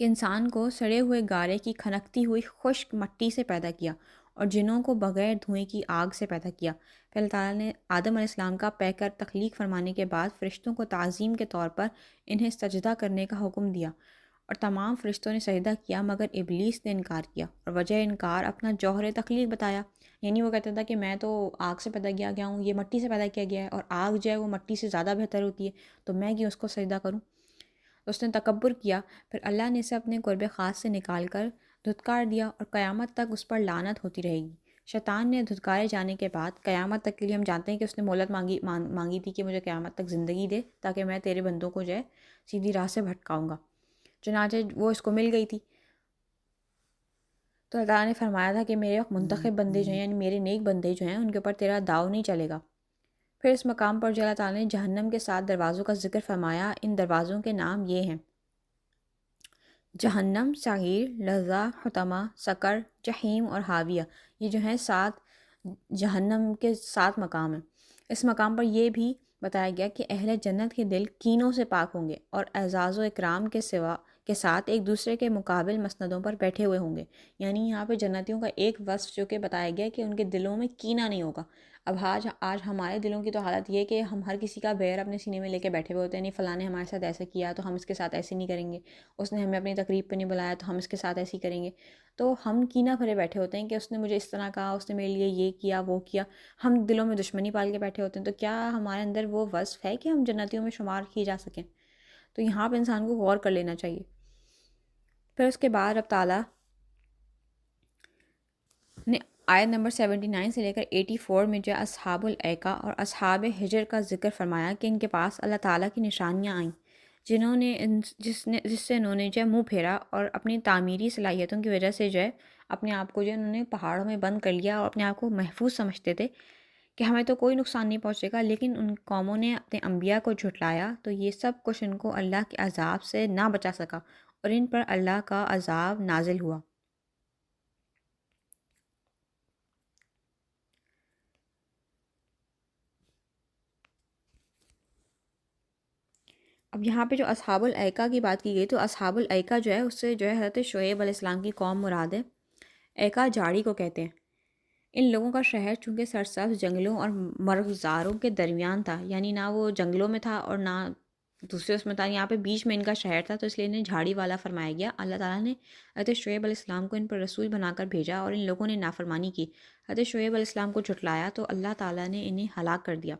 کہ انسان کو سڑے ہوئے گارے کی کھنکتی ہوئی خشک مٹی سے پیدا کیا اور جنوں کو بغیر دھوئیں کی آگ سے پیدا کیا۔ پھر اللہ تعالیٰ نے آدم علیہ السلام کا پے کر تخلیق فرمانے کے بعد فرشتوں کو تعظیم کے طور پر انہیں سجدہ کرنے کا حکم دیا، اور تمام فرشتوں نے سجدہ کیا مگر ابلیس نے انکار کیا، اور وجہ انکار اپنا جوہر تخلیق بتایا، یعنی وہ کہتا تھا کہ میں تو آگ سے پیدا کیا گیا ہوں، یہ مٹی سے پیدا کیا گیا ہے، اور آگ جو ہے وہ مٹی سے زیادہ بہتر ہوتی ہے، تو میں کیوں اس کو سجدہ کروں؟ اس نے تکبر کیا، پھر اللہ نے اسے اپنے قرب خاص سے نکال کر دھتکار دیا اور قیامت تک اس پر لعنت ہوتی رہے گی۔ شیطان نے دھتکارے جانے کے بعد قیامت تک کے لیے ہم جانتے ہیں کہ اس نے مہلت مانگی تھی کہ مجھے قیامت تک زندگی دے تاکہ میں تیرے بندوں کو جو ہے سیدھی راہ سے بھٹکاؤں گا، چنانچہ وہ اس کو مل گئی تھی۔ تو اللہ تعالیٰ نے فرمایا تھا کہ میرے منتخب بندے جو ہیں، یعنی میرے نیک بندے جو ہیں، ان کے اوپر تیرا داؤ نہیں چلے گا۔ پھر اس مقام پر جو اللہ تعالیٰ نے جہنم کے 7 دروازوں کا ذکر فرمایا، ان دروازوں کے نام یہ ہیں: جہنم، سعیر، لظہ، حطمہ، سقر، جحیم اور حاویہ۔ یہ جو ہیں 7 جہنم کے 7 مقام ہیں۔ اس مقام پر یہ بھی بتایا گیا کہ اہل جنت کے دل کینوں سے پاک ہوں گے اور اعزاز و اکرام کے ساتھ ایک دوسرے کے مقابل مسندوں پر بیٹھے ہوئے ہوں گے، یعنی یہاں پہ جنتیوں کا ایک وصف جو کہ بتایا گیا کہ ان کے دلوں میں کینہ نہیں ہوگا۔ اب آج ہمارے دلوں کی تو حالت یہ کہ ہم ہر کسی کا بیر اپنے سینے میں لے کے بیٹھے ہوئے ہوتے ہیں، نہیں فلاں نے ہمارے ساتھ ایسا کیا تو ہم اس کے ساتھ ایسے نہیں کریں گے، اس نے ہمیں اپنی تقریب پہ نہیں بلایا تو ہم اس کے ساتھ ایسے ہی کریں گے، تو ہم کینہ بھرے بیٹھے ہوتے ہیں کہ اس نے مجھے اس طرح کہا، اس نے میرے لیے یہ کیا وہ کیا، ہم دلوں میں دشمنی پال کے بیٹھے ہوتے ہیں۔ تو کیا ہمارے اندر وہ وصف ہے کہ ہم جنتیوں میں شمار کیے جا سکیں؟ تو یہاں پہ انسان کو غور کر لینا چاہیے۔ پھر اس کے بعد رب تعالیٰ نے آیت نمبر 79 سے لے کر 84 میں جو اصحاب الایکا اور اصحاب حجر کا ذکر فرمایا کہ ان کے پاس اللہ تعالیٰ کی نشانیاں آئیں، جس سے انہوں نے جو ہے منہ پھیرا اور اپنی تعمیری صلاحیتوں کی وجہ سے جو ہے اپنے آپ کو جو انہوں نے پہاڑوں میں بند کر لیا اور اپنے آپ کو محفوظ سمجھتے تھے کہ ہمیں تو کوئی نقصان نہیں پہنچے گا، لیکن ان قوموں نے اپنے انبیاء کو جھٹلایا تو یہ سب کچھ ان کو اللہ کے عذاب سے نہ بچا سکا اور ان پر اللہ کا عذاب نازل ہوا۔ اب یہاں پہ جو اصحاب الایکا کی بات کی گئی تو اصحاب الایکا جو ہے اس سے جو ہے حضرت شعیب علیہ السلام کی قوم مراد ہے۔ ایکا جھاڑی کو کہتے ہیں۔ ان لوگوں کا شہر چونکہ سرسبز جنگلوں اور مرغزاروں کے درمیان تھا، یعنی نہ وہ جنگلوں میں تھا اور نہ دوسرے اس میں تھا، یہاں پہ بیچ میں ان کا شہر تھا، تو اس لیے انہیں جھاڑی والا فرمایا گیا۔ اللہ تعالیٰ نے حضرت شعیب علیہ السلام کو ان پر رسول بنا کر بھیجا اور ان لوگوں نے نافرمانی کی، حضرت شعیب علیہ السلام کو جھٹلایا تو اللہ تعالیٰ نے انہیں ہلاک کر دیا۔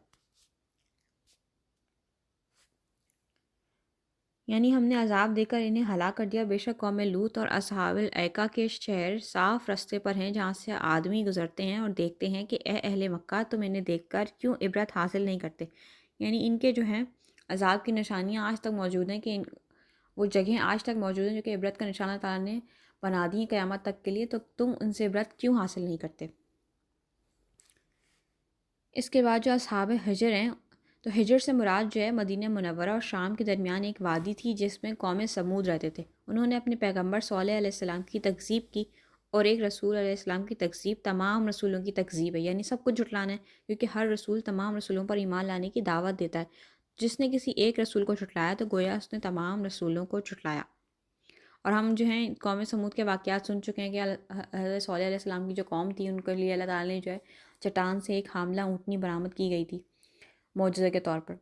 یعنی ہم نے عذاب دے کر انہیں ہلاک کر دیا، بے شک قوم لوط اور اصحاب الایکہ کے شہر صاف رستے پر ہیں جہاں سے آدمی گزرتے ہیں اور دیکھتے ہیں کہ اے اہل مکہ تم انہیں دیکھ کر کیوں عبرت حاصل نہیں کرتے۔ یعنی ان کے جو ہیں عذاب کی نشانیاں آج تک موجود ہیں، کہ وہ جگہیں آج تک موجود ہیں جو کہ عبرت کا نشانہ تعالیٰ نے بنا دی ہیں قیامت تک کے لیے، تو تم ان سے عبرت کیوں حاصل نہیں کرتے۔ اس کے بعد جو اصحاب حجر ہیں، تو حجر سے مراد جو ہے مدینہ منورہ اور شام کے درمیان ایک وادی تھی جس میں قوم سمود رہتے تھے۔ انہوں نے اپنے پیغمبر صالح علیہ السلام کی تکذیب کی، اور ایک رسول علیہ السلام کی تکذیب تمام رسولوں کی تکذیب ہے، یعنی سب کچھ جھٹلانا ہے، کیونکہ ہر رسول تمام رسولوں پر ایمان لانے کی دعوت دیتا ہے۔ جس نے کسی ایک رسول کو جھٹلایا تو گویا اس نے تمام رسولوں کو جھٹلایا۔ اور ہم جو ہیں قوم سمود کے واقعات سن چکے ہیں کہ حضرت صالح علیہ السلام کی جو قوم تھی ان کے لیے اللہ تعالیٰ نے جو ہے چٹان سے ایک حاملہ اونٹنی برآمد کی گئی تھی معجزے کے طور پر،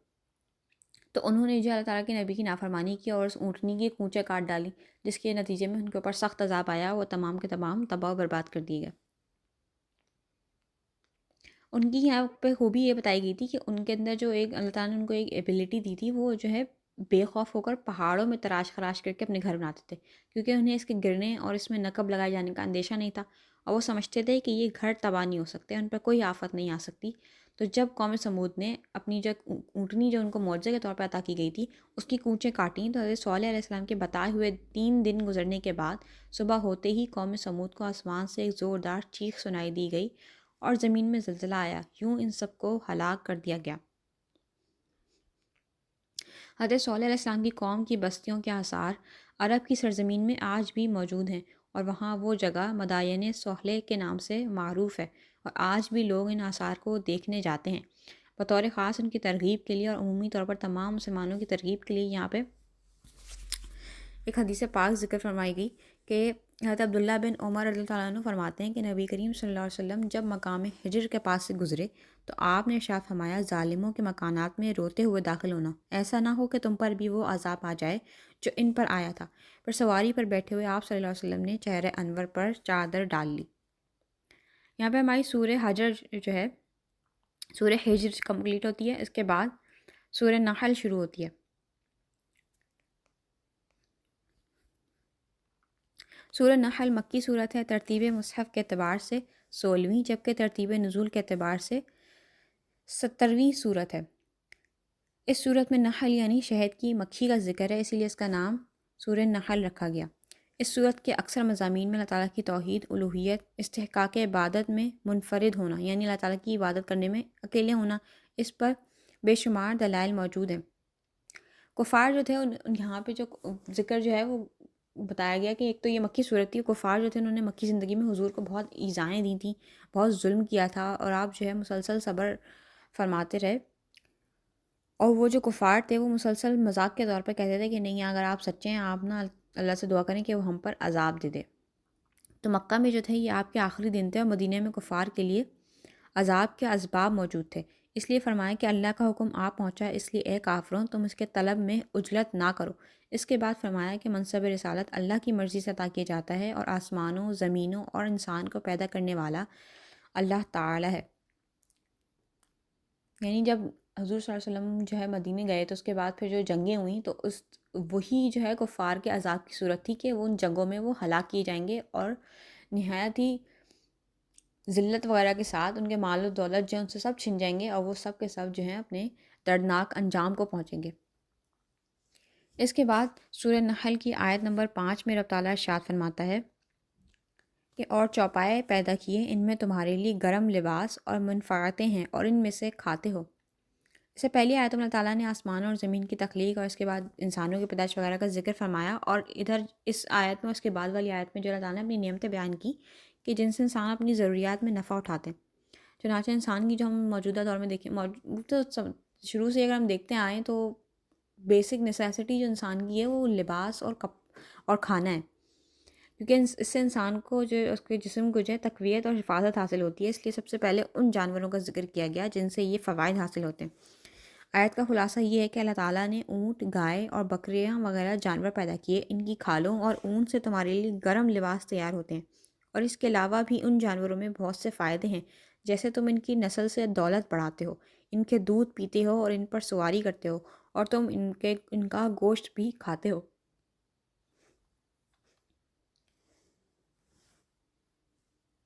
تو انہوں نے جو اللہ تعالیٰ کے نبی کی نافرمانی کی اور اس اونٹنی کی کونچیں کاٹ ڈالی، جس کے نتیجے میں ان کے اوپر سخت عذاب آیا، وہ تمام کے تمام تباہ و برباد کر دیے گئے۔ ان کی یہاں پہ خوبی یہ بتائی گئی تھی کہ ان کے اندر جو ایک اللہ تعالیٰ نے ان کو ایک ایبیلٹی دی تھی، وہ جو ہے بے خوف ہو کر پہاڑوں میں تراش خراش کر کے اپنے گھر بناتے تھے، کیونکہ انہیں اس کے گرنے اور اس میں نقب لگائے جانے کا اندیشہ نہیں تھا، اور وہ سمجھتے تھے کہ یہ گھر تباہ نہیں ہو سکتے، ان پر کوئی آفت نہیں آ سکتی۔ تو جب قوم سمود نے اپنی جو اونٹنی جو ان کو معجزے کے طور پر عطا کی گئی تھی اس کی کونچیں کاٹیں، تو حضرت صالح علیہ السلام کے بتائے ہوئے 3 دن گزرنے کے بعد صبح ہوتے ہی قوم سمود کو آسمان سے ایک زوردار چیخ سنائی دی گئی اور زمین میں زلزلہ آیا، یوں ان سب کو ہلاک کر دیا گیا۔ حضرت صالح علیہ السلام کی قوم کی بستیوں کے آثار عرب کی سرزمین میں آج بھی موجود ہیں، اور وہاں وہ جگہ مدائن صالح کے نام سے معروف ہے، اور آج بھی لوگ ان آثار کو دیکھنے جاتے ہیں۔ بطور خاص ان کی ترغیب کے لیے اور عمومی طور پر تمام مسلمانوں کی ترغیب کے لیے یہاں پہ ایک حدیث پاک ذکر فرمائی گئی کہ حضرت عبداللہ بن عمر رضی اللہ عنہ فرماتے ہیں کہ نبی کریم صلی اللہ علیہ وسلم جب مقام حجر کے پاس سے گزرے تو آپ نے ارشاد فرمایا، ظالموں کے مکانات میں روتے ہوئے داخل ہونا، ایسا نہ ہو کہ تم پر بھی وہ عذاب آ جائے جو ان پر آیا تھا۔ پھر سواری پر بیٹھے ہوئے آپ صلی اللہ علیہ وسلم نے چہرہ انور پر چادر ڈال لی۔ یہاں پہ ہماری سورہ حجر جو ہے، سورہ حجر کمپلیٹ ہوتی ہے، اس کے بعد سورہ نحل شروع ہوتی ہے۔ سورہ نحل مکی صورت ہے، ترتیب مصحف کے اعتبار سے 16ویں، جبکہ ترتیب نزول کے اعتبار سے 70ویں صورت ہے۔ اس صورت میں نحل یعنی شہد کی مکھی کا ذکر ہے، اسی لیے اس کا نام سورہ نحل رکھا گیا۔ اس صورت کے اکثر مضامین میں اللہ تعالیٰ کی توحید، الوہیت، استحقاق عبادت میں منفرد ہونا، یعنی اللہ تعالیٰ کی عبادت کرنے میں اکیلے ہونا، اس پر بے شمار دلائل موجود ہیں۔ کفار جو تھے یہاں پہ جو ذکر جو ہے وہ بتایا گیا کہ ایک تو یہ مکی صورت تھی، کفار جو تھے انہوں نے مکی زندگی میں حضور کو بہت ایذائیں دی تھیں، بہت ظلم کیا تھا، اور آپ جو ہے مسلسل صبر فرماتے رہے، اور وہ جو کفار تھے وہ مسلسل مذاق کے طور پر کہتے تھے کہ نہیں، اگر آپ سچے ہیں آپ نا اللہ سے دعا کریں کہ وہ ہم پر عذاب دے دے۔ تو مکہ میں جو تھے یہ آپ کے آخری دن تھے، اور مدینہ میں کفار کے لیے عذاب کے اسباب موجود تھے، اس لیے فرمایا کہ اللہ کا حکم آ پہنچا، اس لیے اے کافروں تم اس کے طلب میں عجلت نہ کرو۔ اس کے بعد فرمایا کہ منصب رسالت اللہ کی مرضی سے عطا کیا جاتا ہے، اور آسمانوں، زمینوں اور انسان کو پیدا کرنے والا اللہ تعالی ہے۔ یعنی جب حضور صلی اللہ علیہ وسلم جو ہے مدینے گئے تو اس کے بعد پھر جو جنگیں ہوئیں تو وہی جو ہے کفار کے عذاب کی صورت تھی کہ وہ ان جنگوں میں وہ ہلاک کیے جائیں گے، اور نہایت ہی ذلت وغیرہ کے ساتھ ان کے مال و دولت جو ان سے سب چھن جائیں گے، اور وہ سب کے سب جو ہیں اپنے دردناک انجام کو پہنچیں گے۔ اس کے بعد سورہ نحل کی آیت نمبر 5 میں رب تعالیٰ ارشاد فرماتا ہے کہ اور چوپائے پیدا کیے، ان میں تمہارے لیے گرم لباس اور منفعتیں ہیں، اور ان میں سے کھاتے ہو۔ اس سے پہلی آیت میں اللہ تعالیٰ نے آسمانوں اور زمین کی تخلیق اور اس کے بعد انسانوں کی پیدائش وغیرہ کا ذکر فرمایا، اور ادھر اس آیت میں اس کے بعد والی آیت میں جو اللہ تعالیٰ نے اپنی نعمتیں بیان کی کہ جن سے انسان اپنی ضروریات میں نفع اٹھاتے ہیں۔ چنانچہ انسان کی جو ہم موجودہ دور میں دیکھیں، تو شروع سے اگر ہم دیکھتے آئیں تو بیسک نیسیسٹی جو انسان کی ہے وہ لباس اور کھانا ہے، کیونکہ اس سے انسان کو جو اس کے جسم کو جو ہے تقویت اور حفاظت حاصل ہوتی ہے، اس لیے سب سے پہلے ان جانوروں کا ذکر کیا گیا جن سے یہ فوائد حاصل ہوتے ہیں۔ آیت کا خلاصہ یہ ہے کہ اللہ تعالیٰ نے اونٹ، گائے اور بکریاں وغیرہ جانور پیدا کیے، ان کی کھالوں اور اون سے تمہارے لیے گرم لباس تیار ہوتے ہیں، اور اس کے علاوہ بھی ان جانوروں میں بہت سے فائدے ہیں، جیسے تم ان کی نسل سے دولت بڑھاتے ہو، ان کے دودھ پیتے ہو اور ان پر سواری کرتے ہو، اور تم ان کا گوشت بھی کھاتے ہو۔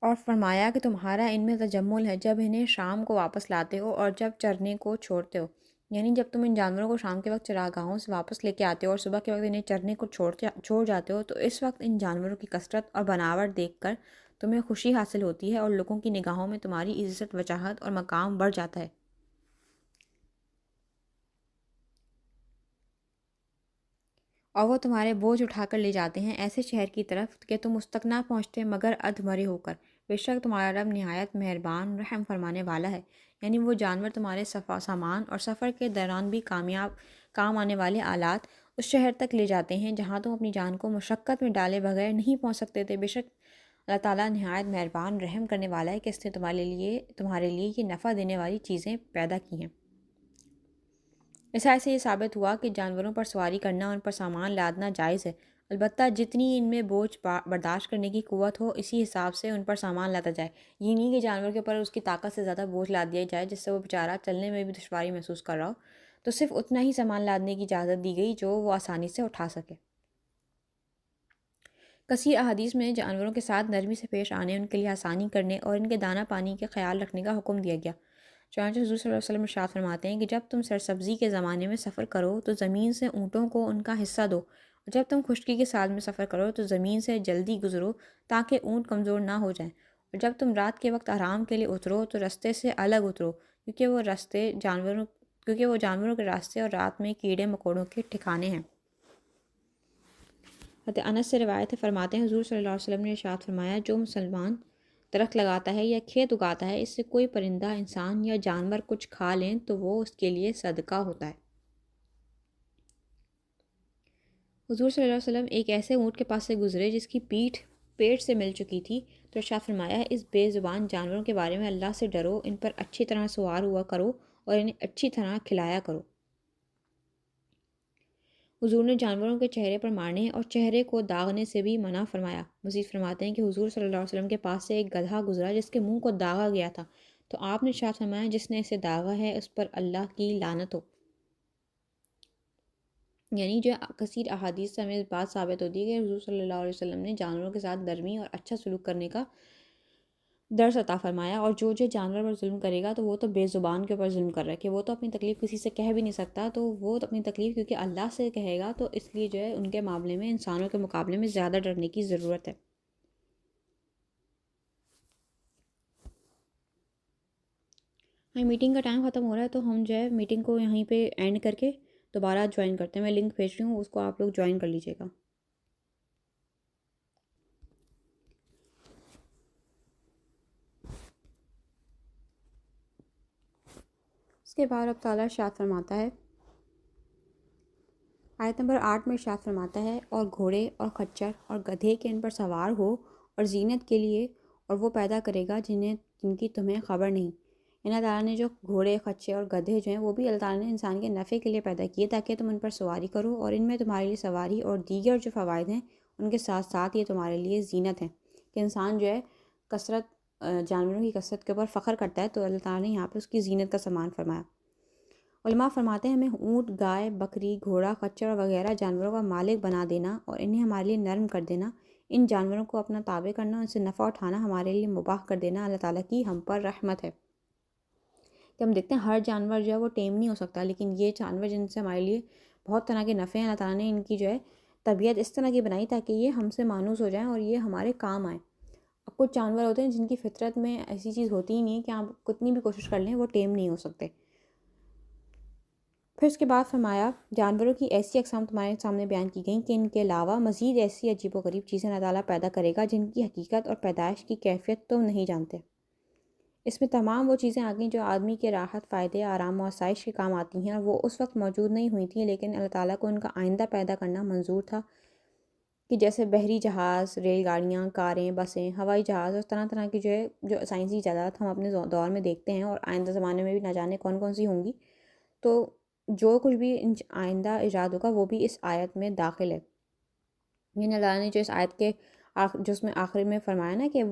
اور فرمایا کہ تمہارا ان میں تجمل ہے جب انہیں شام کو واپس لاتے ہو اور جب چرنے کو چھوڑتے ہو، یعنی جب تم ان جانوروں کو شام کے وقت چراگاہوں سے واپس لے کے آتے ہو اور صبح کے وقت انہیں چرنے کو چھوڑ جاتے ہو، تو اس وقت ان جانوروں کی کثرت اور بناوٹ دیکھ کر تمہیں خوشی حاصل ہوتی ہے اور لوگوں کی نگاہوں میں تمہاری عزت، وجاہت اور مقام بڑھ جاتا ہے۔ اور وہ تمہارے بوجھ اٹھا کر لے جاتے ہیں ایسے شہر کی طرف کہ تم اس تک نہ پہنچتے مگر ادھمرے ہو کر۔ بے شک تمہارا رب نہایت مہربان رحم فرمانے والا ہے۔ یعنی وہ جانور تمہارے سامان اور سفر کے دوران بھی کام آنے والے آلات اس شہر تک لے جاتے ہیں جہاں تم اپنی جان کو مشقت میں ڈالے بغیر نہیں پہنچ سکتے تھے۔ بے شک اللہ تعالیٰ نہایت مہربان رحم کرنے والا ہے کہ اس نے تمہارے لیے یہ نفع دینے والی چیزیں پیدا کی ہیں۔ اس آیت سے یہ ثابت ہوا کہ جانوروں پر سواری کرنا اور ان پر سامان لادنا جائز ہے، البتہ جتنی ان میں بوجھ برداشت کرنے کی قوت ہو اسی حساب سے ان پر سامان لادا جائے۔ یہ نہیں کہ جانور کے اوپر اس کی طاقت سے زیادہ بوجھ لاد دیا جائے جس سے وہ بیچارہ چلنے میں بھی دشواری محسوس کر رہا ہو، تو صرف اتنا ہی سامان لادنے کی اجازت دی گئی جو وہ آسانی سے اٹھا سکے۔ کثیر احادیث میں جانوروں کے ساتھ نرمی سے پیش آنے، ان کے لیے آسانی کرنے اور ان کے دانہ پانی کے خیال رکھنے کا حکم دیا گیا۔ چنانچہ حضور صلی اللہ علیہ وسلم ارشاد فرماتے ہیں کہ جب تم سرسبزی کے زمانے میں سفر کرو تو زمین سے اونٹوں کو ان کا حصہ دو، اور جب تم خشکی کے سال میں سفر کرو تو زمین سے جلدی گزرو تاکہ اونٹ کمزور نہ ہو جائیں، اور جب تم رات کے وقت آرام کے لیے اترو تو رستے سے الگ اترو، کیونکہ وہ جانوروں کے راستے اور رات میں کیڑے مکوڑوں کے ٹھکانے ہیں۔ حضرت انس سے روایت فرماتے ہیں حضور صلی اللہ علیہ وسلم نے ارشاد فرمایا، جو مسلمان درخت لگاتا ہے یا کھیت اگاتا ہے، اس سے کوئی پرندہ، انسان یا جانور کچھ کھا لیں تو وہ اس کے لیے صدقہ ہوتا ہے۔ حضور صلی اللہ علیہ وسلم ایک ایسے اونٹ کے پاس سے گزرے جس کی پیٹھ پیٹ سے مل چکی تھی، تو ارشاد فرمایا، اس بے زبان جانوروں کے بارے میں اللہ سے ڈرو، ان پر اچھی طرح سوار ہوا کرو اور انہیں اچھی طرح کھلایا کرو۔ حضور نے جانوروں کے چہرے پر مارنے اور چہرے کو داغنے سے بھی منع فرمایا۔ مزید فرماتے ہیں کہ حضور صلی اللہ علیہ وسلم کے پاس سے ایک گدھا گزرا جس کے منہ کو داغا گیا تھا، تو آپ نے ارشاد فرمایا، جس نے اسے داغا ہے اس پر اللہ کی لعنت ہو۔ یعنی جو کثیر احادیث سے ہمیں اس بات ثابت ہوتی ہے کہ حضور صلی اللہ علیہ وسلم نے جانوروں کے ساتھ نرمی اور اچھا سلوک کرنے کا درس عطا فرمایا، اور جو جانور پر ظلم کرے گا تو وہ تو بے زبان کے اوپر ظلم کر رہا ہے کہ وہ تو اپنی تکلیف کسی سے کہہ بھی نہیں سکتا، تو وہ تو اپنی تکلیف کیونکہ اللہ سے کہے گا، تو اس لیے جو ہے ان کے معاملے میں انسانوں کے مقابلے میں زیادہ ڈرنے کی ضرورت ہے۔ ہاں، میٹنگ کا ٹائم ختم ہو رہا ہے، تو ہم جو ہے میٹنگ کو یہیں پہ اینڈ کر کے دوبارہ جوائن کرتے ہیں۔ میں لنک بھیج رہی ہوں، اس کو آپ لوگ جوائن کر لیجیے گا۔ اس کے بعد اب تعالیٰ ارشاد فرماتا ہے، آیت نمبر 8 میں ارشاد فرماتا ہے، اور گھوڑے اور خچر اور گدھے کے ان پر سوار ہو اور زینت کے لیے، اور وہ پیدا کرے گا جن کی تمہیں خبر نہیں۔ اللہ تعالیٰ نے جو گھوڑے، خچے اور گدھے جو ہیں وہ بھی اللہ تعالیٰ نے انسان کے نفع کے لیے پیدا کیے تاکہ تم ان پر سواری کرو، اور ان میں تمہارے لیے سواری اور دیگر جو فوائد ہیں ان کے ساتھ ساتھ یہ تمہارے لیے زینت ہے کہ انسان جو ہے جانوروں کی کثرت کے اوپر فخر کرتا ہے، تو اللہ تعالیٰ نے یہاں پہ اس کی زینت کا سامان فرمایا۔ علماء فرماتے ہیں، ہمیں اونٹ، گائے، بکری، گھوڑا، خچر وغیرہ جانوروں کا مالک بنا دینا اور انہیں ہمارے لیے نرم کر دینا، ان جانوروں کو اپنا تابع کرنا، ان سے نفع اٹھانا ہمارے لیے مباح کر دینا اللہ تعالیٰ کی ہم پر رحمت ہے۔ کہ ہم دیکھتے ہیں ہر جانور جو ہے وہ ٹیم نہیں ہو سکتا، لیکن یہ جانور جن سے ہمارے لیے بہت طرح کے نفع ہیں، اللہ تعالیٰ نے ان کی جو ہے طبیعت اس طرح کی بنائی تاکہ یہ ہم سے مانوس ہو جائیں اور یہ ہمارے کام آئیں۔ اب کچھ جانور ہوتے ہیں جن کی فطرت میں ایسی چیز ہوتی ہی نہیں ہے کہ آپ کتنی بھی کوشش کر لیں وہ ٹیم نہیں ہو سکتے۔ پھر اس کے بعد فرمایا، جانوروں کی ایسی اقسام تمہارے سامنے بیان کی گئیں کہ ان کے علاوہ مزید ایسی عجیب و غریب چیزیں اللہ تعالیٰ پیدا کرے گا جن کی حقیقت اور پیدائش کی کیفیت تم نہیں جانتے۔ اس میں تمام وہ چیزیں آ گئیں جو آدمی کے راحت، فائدے، آرام و آسائش کے کام آتی ہیں، اور وہ اس وقت موجود نہیں ہوئی تھیں، لیکن اللہ تعالیٰ کو ان کا آئندہ پیدا کرنا منظور تھا، کہ جیسے بحری جہاز، ریل گاڑیاں، کاریں، بسیں، ہوائی جہاز اور طرح طرح کی جو سائنسی ایجادات ہم اپنے دور میں دیکھتے ہیں اور آئندہ زمانے میں بھی نہ جانے کون کون سی ہوں گی، تو جو کچھ بھی آئندہ ایجاد ہوگا وہ بھی اس آیت میں داخل ہے۔ یعنی اللہ نے جو اس آیت کے جو اس میں آخر میں فرمایا نا کہ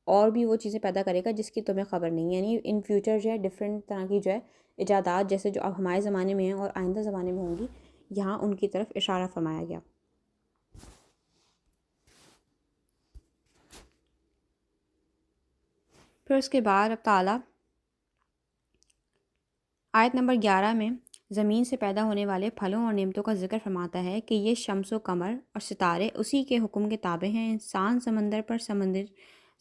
اور بھی وہ چیزیں پیدا کرے گا جس کی تمہیں خبر نہیں. یعنی ان فیوچر جو ہے ڈفرینٹ طرح کی جو ہے ایجادات جیسے جو اب ہمارے زمانے میں ہیں اور آئندہ زمانے میں ہوں گی، یہاں ان کی طرف اشارہ فرمایا گیا. پھر اس کے بعد اب تعالیٰ آیت نمبر 11 میں زمین سے پیدا ہونے والے پھلوں اور نعمتوں کا ذکر فرماتا ہے کہ یہ شمس و قمر اور ستارے اسی کے حکم کے تابع ہیں. انسان سمندر پر سمندر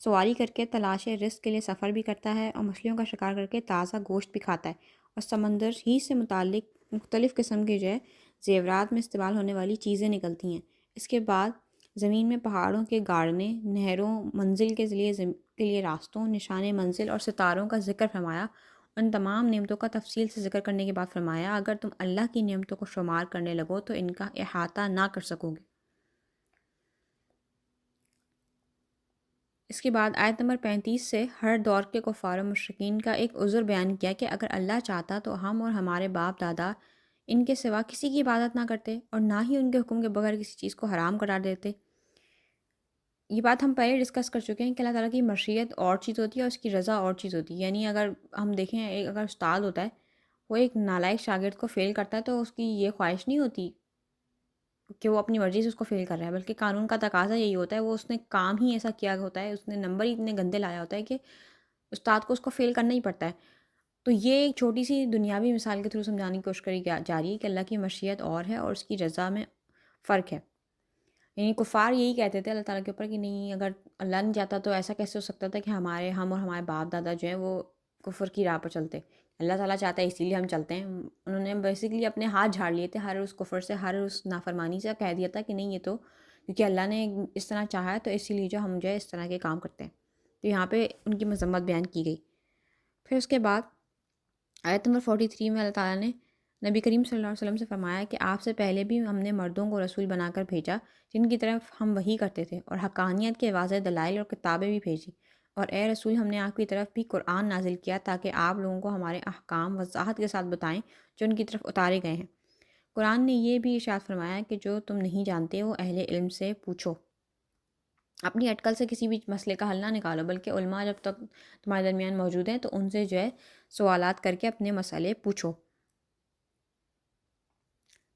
سواری کر کے تلاش رزق کے لیے سفر بھی کرتا ہے اور مچھلیوں کا شکار کر کے تازہ گوشت بھی کھاتا ہے، اور سمندر ہی سے متعلق مختلف قسم کے جو ہے زیورات میں استعمال ہونے والی چیزیں نکلتی ہیں. اس کے بعد زمین میں پہاڑوں کے گاڑنے، نہروں، منزل کے لیے راستوں، نشان منزل اور ستاروں کا ذکر فرمایا. ان تمام نعمتوں کا تفصیل سے ذکر کرنے کے بعد فرمایا اگر تم اللہ کی نعمتوں کو شمار کرنے لگو تو ان کا احاطہ نہ کر سکو گے. اس کے بعد آیت نمبر 35 سے ہر دور کے کفار و مشرکین کا ایک عذر بیان کیا کہ اگر اللہ چاہتا تو ہم اور ہمارے باپ دادا ان کے سوا کسی کی عبادت نہ کرتے اور نہ ہی ان کے حکم کے بغیر کسی چیز کو حرام قرار دیتے. یہ بات ہم پہلے ڈسکس کر چکے ہیں کہ اللہ تعالیٰ کی مشیت اور چیز ہوتی ہے اور اس کی رضا اور چیز ہوتی ہے. یعنی اگر ہم دیکھیں اگر استاد ہوتا ہے وہ ایک نالائق شاگرد کو فیل کرتا ہے تو اس کی یہ خواہش نہیں ہوتی کہ وہ اپنی مرضی سے اس کو فیل کر رہا ہے، بلکہ قانون کا تقاضا یہی ہوتا ہے، وہ اس نے کام ہی ایسا کیا ہوتا ہے، اس نے نمبر ہی اتنے گندے لایا ہوتا ہے کہ استاد کو اس کو فیل کرنا ہی پڑتا ہے. تو یہ ایک چھوٹی سی دنیاوی مثال کے تھرو سمجھانے کی کوشش کری جا رہی ہے کہ اللہ کی مشیت اور ہے اور اس کی رضا میں فرق ہے. یعنی کفار یہی کہتے تھے اللہ تعالیٰ کے اوپر کہ نہیں اگر اللہ نہیں چاہتا تو ایسا کیسے ہو سکتا تھا کہ ہم اور ہمارے باپ دادا جو ہیں وہ کفر کی راہ پر چلتے. اللہ تعالیٰ چاہتا ہے اسی لیے ہم چلتے ہیں. انہوں نے بیسیکلی اپنے ہاتھ جھاڑ لیے تھے ہر اس کفر سے، ہر اس نافرمانی سے، کہہ دیا تھا کہ نہیں یہ تو کیونکہ اللہ نے اس طرح چاہا ہے تو اسی لیے جو ہم جو ہے اس طرح کے کام کرتے ہیں. تو یہاں پہ ان کی مذمت بیان کی گئی. پھر اس کے بعد آیت نمبر 43 میں اللہ تعالیٰ نے نبی کریم صلی اللہ علیہ وسلم سے فرمایا کہ آپ سے پہلے بھی ہم نے مردوں کو رسول بنا کر بھیجا جن کی طرف ہم وحی کرتے تھے اور حقانیت کے واضح دلائل اور کتابیں بھی بھیجی، اور اے رسول ہم نے آپ کی طرف بھی قرآن نازل کیا تاکہ آپ لوگوں کو ہمارے احکام وضاحت کے ساتھ بتائیں جو ان کی طرف اتارے گئے ہیں. قرآن نے یہ بھی ارشاد فرمایا کہ جو تم نہیں جانتے وہ اہل علم سے پوچھو. اپنی اٹکل سے کسی بھی مسئلے کا حل نہ نکالو، بلکہ علماء جب تک تمہارے درمیان موجود ہیں تو ان سے جو ہے سوالات کر کے اپنے مسئلے پوچھو.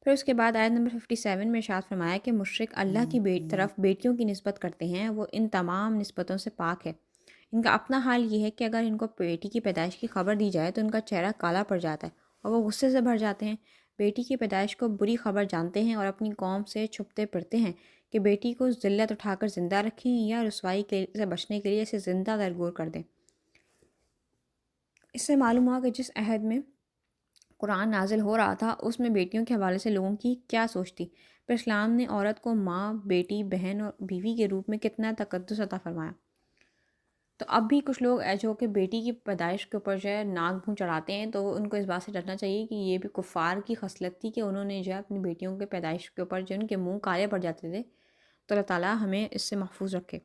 پھر اس کے بعد آیت نمبر 57 میں ارشاد فرمایا کہ مشرک اللہ کی طرف بیٹیوں کی نسبت کرتے ہیں، وہ ان تمام نسبتوں سے پاک ہے. ان کا اپنا حال یہ ہے کہ اگر ان کو بیٹی کی پیدائش کی خبر دی جائے تو ان کا چہرہ کالا پڑ جاتا ہے اور وہ غصے سے بھر جاتے ہیں. بیٹی کی پیدائش کو بری خبر جانتے ہیں اور اپنی قوم سے چھپتے پھرتے ہیں کہ بیٹی کو ذلت اٹھا کر زندہ رکھیں یا رسوائی سے بچنے کے لیے اسے زندہ درگور کر دیں. اس سے معلوم ہوا کہ جس عہد میں قرآن نازل ہو رہا تھا اس میں بیٹیوں کے حوالے سے لوگوں کی کیا سوچ تھی. پھر اسلام نے عورت کو ماں، بیٹی، بہن اور بیوی کے روپ میں کتنا تقدس عطا فرمایا. تو اب بھی کچھ لوگ جو کہ بیٹی کی پیدائش کے اوپر جو ہے ناک بھون چڑھاتے ہیں تو ان کو اس بات سے ڈرنا چاہیے کہ یہ بھی کفار کی خصلت تھی کہ انہوں نے جو ہے اپنی بیٹیوں کے پیدائش کے اوپر جو ان کے منہ کالے پڑ جاتے تھے. تو اللہ تعالیٰ ہمیں اس سے محفوظ رکھے.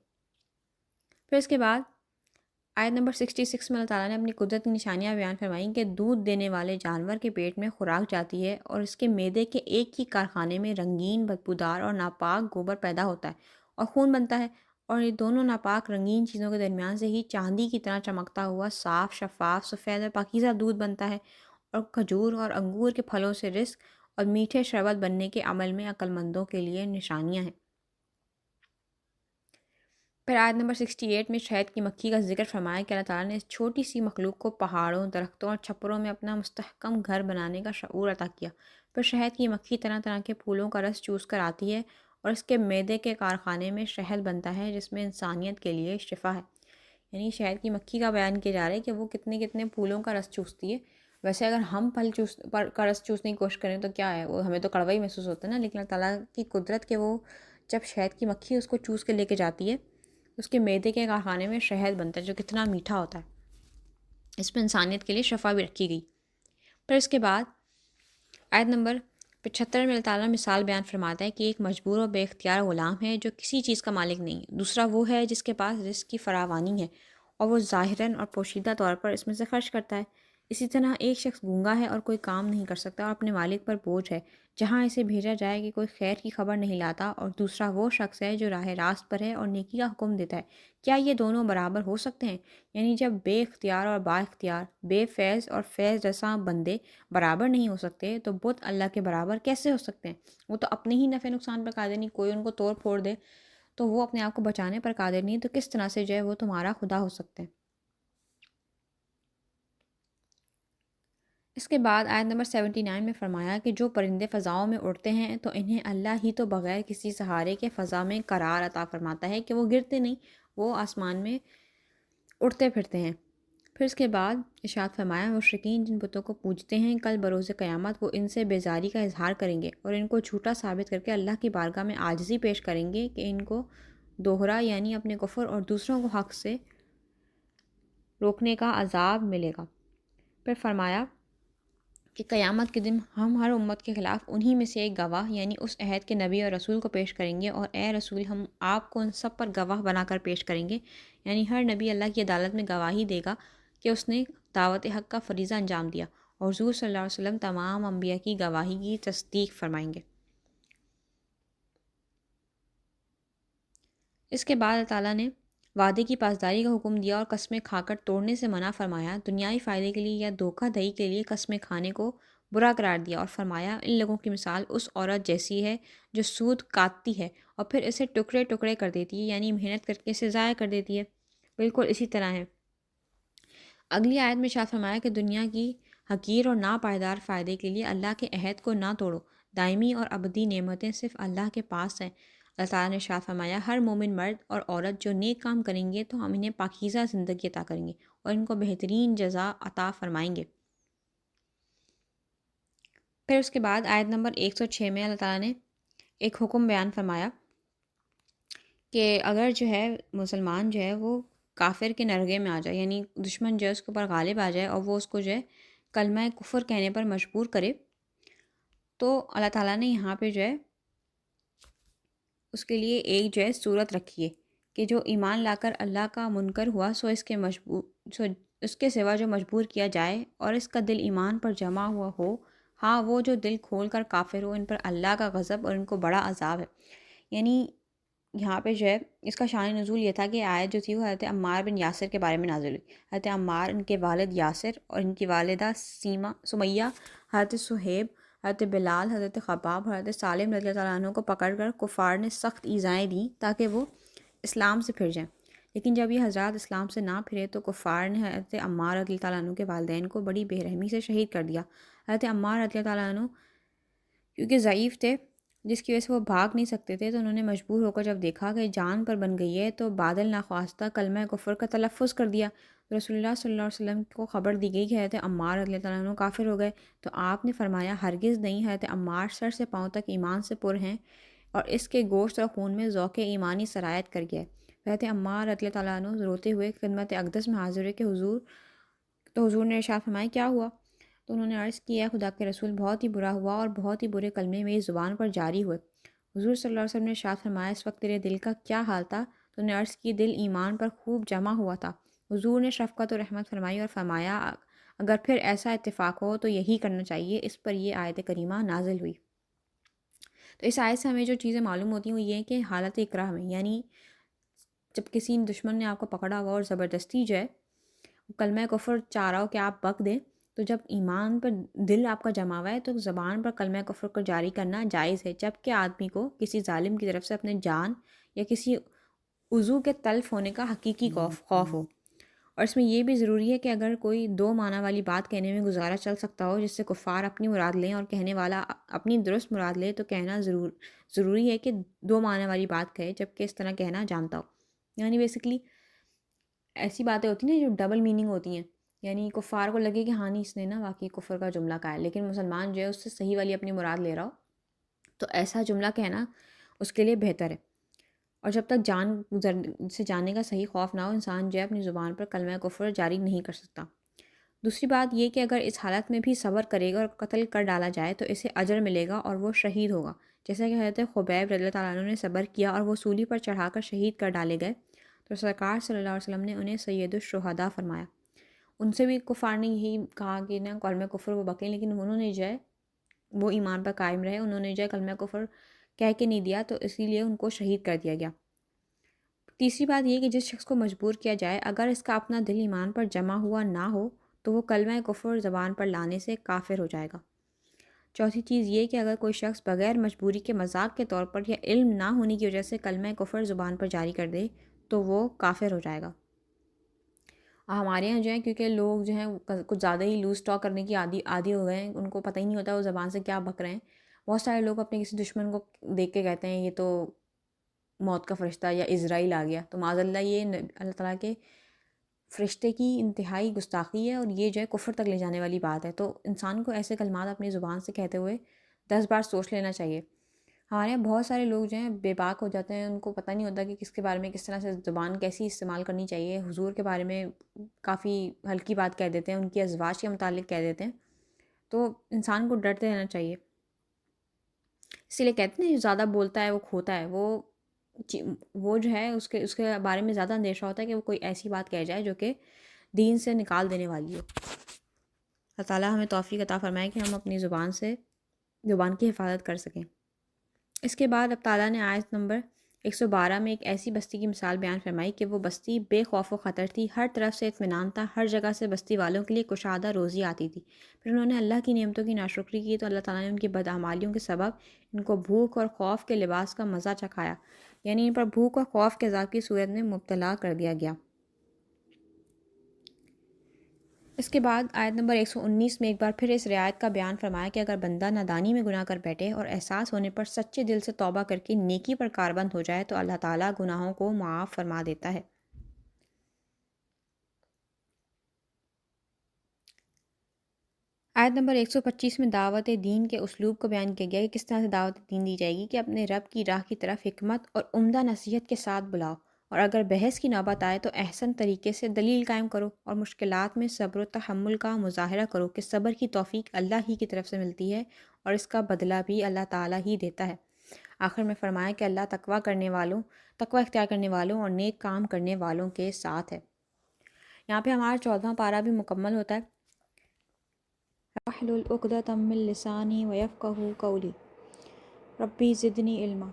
پھر اس کے بعد آیت نمبر 66 میں اللہ تعالیٰ نے اپنی قدرت کی نشانیاں بیان فرمائیں کہ دودھ دینے والے جانور کے پیٹ میں خوراک جاتی ہے اور اس کے معدے کے ایک ہی کارخانے میں رنگین، بدبودار اور ناپاک گوبر پیدا ہوتا ہے اور خون بنتا ہے، اور یہ دونوں ناپاک رنگین چیزوں کے درمیان سے ہی چاندی کی طرح چمکتا ہوا صاف، شفاف، سفید اور پاکیزہ دودھ بنتا ہے، اور کھجور اور انگور کے پھلوں سے رزق اور میٹھے شربت بننے کے عمل میں عقل مندوں کے لیے نشانیاں ہیں. پھر آیت نمبر 68 میں شہد کی مکھی کا ذکر فرمایا کہ اللہ تعالیٰ نے اس چھوٹی سی مخلوق کو پہاڑوں، درختوں اور چھپروں میں اپنا مستحکم گھر بنانے کا شعور عطا کیا. پھر شہد کی مکھی طرح طرح کے پھولوں کا رس چوس کر آتی ہے اور اس کے معدے کے کارخانے میں شہد بنتا ہے جس میں انسانیت کے لیے شفا ہے. یعنی شہد کی مکھی کا بیان کیا جا رہا ہے کہ وہ کتنے کتنے پھولوں کا رس چوستی ہے. ویسے اگر ہم پھل کا رس چوسنے کی کوشش کریں تو کیا ہے، وہ ہمیں تو کڑوا ہی محسوس ہوتا ہے نا، لیکن اللہ تعالیٰ کی قدرت کہ وہ جب شہد کی مکھی اس کو چوس کے لے کے جاتی ہے اس کے معدے کے کارخانے میں شہد بنتا ہے جو کتنا میٹھا ہوتا ہے. اس میں انسانیت کے لیے شفا بھی رکھی گئی. پھر اس کے بعد آیت نمبر 75 میں اللہ تعالیٰ مثال بیان فرماتا ہے کہ ایک مجبور و بے اختیار غلام ہے جو کسی چیز کا مالک نہیں ہے. دوسرا وہ ہے جس کے پاس رزق کی فراوانی ہے اور وہ ظاہراً اور پوشیدہ طور پر اس میں سے خرچ کرتا ہے. اسی طرح ایک شخص گونگا ہے اور کوئی کام نہیں کر سکتا اور اپنے مالک پر بوجھ ہے، جہاں اسے بھیجا جائے کہ کوئی خیر کی خبر نہیں لاتا، اور دوسرا وہ شخص ہے جو راہ راست پر ہے اور نیکی کا حکم دیتا ہے، کیا یہ دونوں برابر ہو سکتے ہیں؟ یعنی جب بے اختیار اور با اختیار، بے فیض اور فیض رساں بندے برابر نہیں ہو سکتے تو بت اللہ کے برابر کیسے ہو سکتے ہیں؟ وہ تو اپنے ہی نفع نقصان پر قادر نہیں، کوئی ان کو توڑ پھوڑ دے تو وہ اپنے آپ کو بچانے پر قادر نہیں، تو کس طرح سے جو ہے وہ تمہارا خدا ہو سکتے ہیں؟ اس کے بعد آیت نمبر 79 میں فرمایا کہ جو پرندے فضاؤں میں اڑتے ہیں تو انہیں اللہ ہی تو بغیر کسی سہارے کے فضا میں قرار عطا فرماتا ہے کہ وہ گرتے نہیں، وہ آسمان میں اڑتے پھرتے ہیں۔ پھر اس کے بعد ارشاد فرمایا مشرکین جن بتوں کو پوجتے ہیں کل بروز قیامت وہ ان سے بیزاری کا اظہار کریں گے اور ان کو جھوٹا ثابت کر کے اللہ کی بارگاہ میں عاجزی پیش کریں گے کہ ان کو دوہرا یعنی اپنے کفر اور دوسروں کو حق سے روکنے کا عذاب ملے گا۔ پھر فرمایا کہ قیامت کے دن ہم ہر امت کے خلاف انہی میں سے ایک گواہ یعنی اس عہد کے نبی اور رسول کو پیش کریں گے، اور اے رسول ہم آپ کو ان سب پر گواہ بنا کر پیش کریں گے، یعنی ہر نبی اللہ کی عدالت میں گواہی دے گا کہ اس نے دعوت حق کا فریضہ انجام دیا، اور حضور صلی اللہ علیہ وسلم تمام انبیاء کی گواہی کی تصدیق فرمائیں گے۔ اس کے بعد اللہ تعالیٰ نے وعدے کی پاسداری کا حکم دیا اور قسمیں کھا کر توڑنے سے منع فرمایا، دنیائی فائدے کے لیے یا دھوکہ دہی کے لیے قسمیں کھانے کو برا قرار دیا، اور فرمایا ان لوگوں کی مثال اس عورت جیسی ہے جو سود کاٹتی ہے اور پھر اسے ٹکڑے ٹکڑے کر دیتی ہے، یعنی محنت کر کے اسے ضائع کر دیتی ہے، بالکل اسی طرح ہے۔ اگلی آیت میں ارشاد فرمایا کہ دنیا کی حقیر اور ناپائیدار فائدے کے لیے اللہ کے عہد کو نہ توڑو، دائمی اور ابدی نعمتیں صرف اللہ کے پاس ہیں۔ اللہ تعالیٰ نے ارشاد فرمایا ہر مومن مرد اور عورت جو نیک کام کریں گے تو ہم انہیں پاکیزہ زندگی عطا کریں گے اور ان کو بہترین جزا عطا فرمائیں گے۔ پھر اس کے بعد آیت نمبر 106 میں اللہ تعالیٰ نے ایک حکم بیان فرمایا کہ اگر جو ہے مسلمان جو ہے وہ کافر کے نرغے میں آ جائے، یعنی دشمن جو ہے اس کے اوپر غالب آ جائے اور وہ اس کو جو ہے کلمہ کفر کہنے پر مجبور کرے، تو اللہ تعالیٰ نے یہاں پہ جو ہے اس کے لیے ایک جو ہے صورت رکھی ہے کہ جو ایمان لا کر اللہ کا منکر ہوا سو اس کے سوا جو مجبور کیا جائے اور اس کا دل ایمان پر جمع ہوا ہو، ہاں وہ جو دل کھول کر کافر ہو، ان پر اللہ کا غضب اور ان کو بڑا عذاب ہے۔ یعنی یہاں پہ جو ہے اس کا شان نزول یہ تھا کہ آیت جو تھی وہ حضرت عمار بن یاسر کے بارے میں نازل ہوئی۔ حضرت عمار، ان کے والد یاسر اور ان کی والدہ سمیہ، حضرت صہیب، حضرت بلال، حضرت خباب، حضرت سالم رضی اللہ عنہ کو پکڑ کر کفار نے سخت ایذائیں دیں تاکہ وہ اسلام سے پھر جائیں، لیکن جب یہ حضرات اسلام سے نہ پھرے تو کفار نے حضرت عمار رضی اللہ عنہ کے والدین کو بڑی بے رحمی سے شہید کر دیا۔ حضرت عمار رضی اللہ عنہ کیونکہ ضعیف تھے جس کی وجہ سے وہ بھاگ نہیں سکتے تھے، تو انہوں نے مجبور ہو کر جب دیکھا کہ جان پر بن گئی ہے تو بادل ناخواستہ کلمہ کفر کا تلفظ کر دیا۔ رسول اللہ صلی اللہ علیہ وسلم کو خبر دی گئی کہ حضرت عمار رضی اللہ عنہ کافر ہو گئے، تو آپ نے فرمایا ہرگز نہیں، حضرت عمار سر سے پاؤں تک ایمان سے پر ہیں اور اس کے گوشت اور خون میں ذوق ایمانی سرایت کر گیا ہے۔ حضرت عمار رضی اللہ عنہ روتے ہوئے خدمت اقدس میں حاضر ہے کہ حضور نے ارشاد فرمایا کیا ہوا؟ تو انہوں نے عرض کیا خدا کے رسول بہت ہی برا ہوا اور بہت ہی برے کلمے میری زبان پر جاری ہوئے۔ حضور صلی اللہ علیہ وسلم نے ارشاد فرمایا اس وقت تیرے دل کا کیا حال تھا؟ تو انہوں نے عرض کی دل ایمان پر خوب جمع ہوا تھا۔ حضور نے شفقت و رحمت فرمائی اور فرمایا اگر پھر ایسا اتفاق ہو تو یہی کرنا چاہیے۔ اس پر یہ آیت کریمہ نازل ہوئی۔ تو اس آیت سے ہمیں جو چیزیں معلوم ہوتی ہیں وہ یہ ہیں کہ حالت اکراہ میں، یعنی جب کسی دشمن نے آپ کو پکڑا ہوا اور زبردستی جو ہے کلمہ کفر چاہ رہا ہو کہ آپ بک دیں، تو جب ایمان پر دل آپ کا جمع ہوا ہے تو زبان پر کلمہ کفر کو جاری کرنا جائز ہے، جبکہ آدمی کو کسی ظالم کی طرف سے اپنے جان یا کسی عضو کے تلف ہونے کا حقیقی خوف ہو۔ اور اس میں یہ بھی ضروری ہے کہ اگر کوئی دو معنی والی بات کہنے میں گزارا چل سکتا ہو جس سے کفار اپنی مراد لیں اور کہنے والا اپنی درست مراد لے، تو کہنا ضروری ہے کہ دو معنی والی بات کہے جبکہ اس طرح کہنا جانتا ہو۔ یعنی بیسکلی ایسی باتیں ہوتی ہیں جو ڈبل میننگ ہوتی ہیں، یعنی کفار کو لگے کہ ہاں نہیں اس نے نا واقعی کفر کا جملہ کہا ہے، لیکن مسلمان جو ہے اس سے صحیح والی اپنی مراد لے رہا ہو تو ایسا جملہ کہنا اس کے لیے بہتر ہے۔ اور جب تک جان سے جانے کا صحیح خوف نہ ہو، انسان جو ہے اپنی زبان پر کلمہ کفر جاری نہیں کر سکتا۔ دوسری بات یہ کہ اگر اس حالت میں بھی صبر کرے گا اور قتل کر ڈالا جائے تو اسے اجر ملے گا اور وہ شہید ہوگا، جیسا کہ حضرت خبیب رضی اللہ عنہ نے صبر کیا اور وہ سولی پر چڑھا کر شہید کر ڈالے گئے، تو سرکار صلی اللہ علیہ وسلم نے انہیں سید الشہداء فرمایا۔ ان سے بھی کفار نے یہی کہا کہ نا کلمہ کفر وہ بکیں، لیکن انہوں نے جو ہے وہ ایمان پر قائم رہے، انہوں نے جو ہے کلمہ کفر کہہ کے نہیں دیا، تو اسی لیے ان کو شہید کر دیا گیا۔ تیسری بات یہ کہ جس شخص کو مجبور کیا جائے، اگر اس کا اپنا دل ایمان پر جمع ہوا نہ ہو تو وہ کلمہ کفر زبان پر لانے سے کافر ہو جائے گا۔ چوتھی چیز یہ کہ اگر کوئی شخص بغیر مجبوری کے مذاق کے طور پر یا علم نہ ہونے کی وجہ سے کلمہ کفر زبان پر جاری کر دے تو وہ کافر ہو جائے گا۔ ہمارے یہاں جو ہے کیونکہ لوگ جو ہیں کچھ زیادہ ہی لوز ٹاک کرنے کی عادی ہو گئے ہیں، ان کو پتہ ہی نہیں ہوتا وہ زبان سے کیا بک رہے ہیں۔ بہت سارے لوگ اپنے کسی دشمن کو دیکھ کے کہتے ہیں یہ تو موت کا فرشتہ یا اسرائیل آ گیا، تو معاذ اللہ یہ اللہ تعالیٰ کے فرشتے کی انتہائی گستاخی ہے، اور یہ جو ہے کفر تک لے جانے والی بات ہے۔ تو انسان کو ایسے کلمات اپنی زبان سے کہتے ہوئے 10 بار سوچ لینا چاہیے۔ ہمارے یہاں بہت سارے لوگ جو ہیں بے باک ہو جاتے ہیں، ان کو پتہ نہیں ہوتا کہ کس کے بارے میں کس طرح سے زبان کیسی استعمال کرنی چاہیے۔ حضور کے بارے میں کافی ہلکی بات کہہ دیتے ہیں، ان کی ازواج کے متعلق کہہ دیتے ہیں، تو انسان کو ڈرتے رہنا چاہیے۔ اسی لیے کہتے ہیں جو زیادہ بولتا ہے وہ کھوتا ہے، وہ جو ہے اس کے بارے میں زیادہ اندیشہ ہوتا ہے کہ وہ کوئی ایسی بات کہہ جائے جو کہ دین سے نکال دینے والی ہو۔ اللہ تعالیٰ ہمیں توفیق عطا فرمائے کہ ہم اپنی زبان کی حفاظت کر سکیں۔ اس کے بعد اب تعالیٰ نے آیت نمبر 112 میں ایک ایسی بستی کی مثال بیان فرمائی کہ وہ بستی بے خوف و خطر تھی، ہر طرف سے اطمینان تھا، ہر جگہ سے بستی والوں کے لیے کشادہ روزی آتی تھی۔ پھر انہوں نے اللہ کی نعمتوں کی ناشکری کی تو اللہ تعالیٰ نے ان کی بدعمالیوں کے سبب ان کو بھوک اور خوف کے لباس کا مزہ چکھایا، یعنی ان پر بھوک اور خوف کے عذاب کی صورت میں مبتلا کر دیا گیا۔ اس کے بعد آیت نمبر 119 میں ایک بار پھر اس رعایت کا بیان فرمایا کہ اگر بندہ نادانی میں گناہ کر بیٹھے اور احساس ہونے پر سچے دل سے توبہ کر کے نیکی پر کاربند ہو جائے تو اللہ تعالیٰ گناہوں کو معاف فرما دیتا ہے۔ آیت نمبر 125 میں دعوت دین کے اسلوب کو بیان کیا گیا کہ کس طرح سے دعوت دین دی جائے گی کہ اپنے رب کی راہ کی طرف حکمت اور عمدہ نصیحت کے ساتھ بلاؤ، اور اگر بحث کی نوبت آئے تو احسن طریقے سے دلیل قائم کرو، اور مشکلات میں صبر و تحمل کا مظاہرہ کرو کہ صبر کی توفیق اللہ ہی کی طرف سے ملتی ہے اور اس کا بدلہ بھی اللہ تعالیٰ ہی دیتا ہے۔ آخر میں فرمایا کہ اللہ تقوی اختیار کرنے والوں اور نیک کام کرنے والوں کے ساتھ ہے۔ یہاں پہ ہمارا 14واں پارہ بھی مکمل ہوتا ہے۔ واحلل عقدۃ من لسانی ویفقہوا قولی ربی زدنی علما۔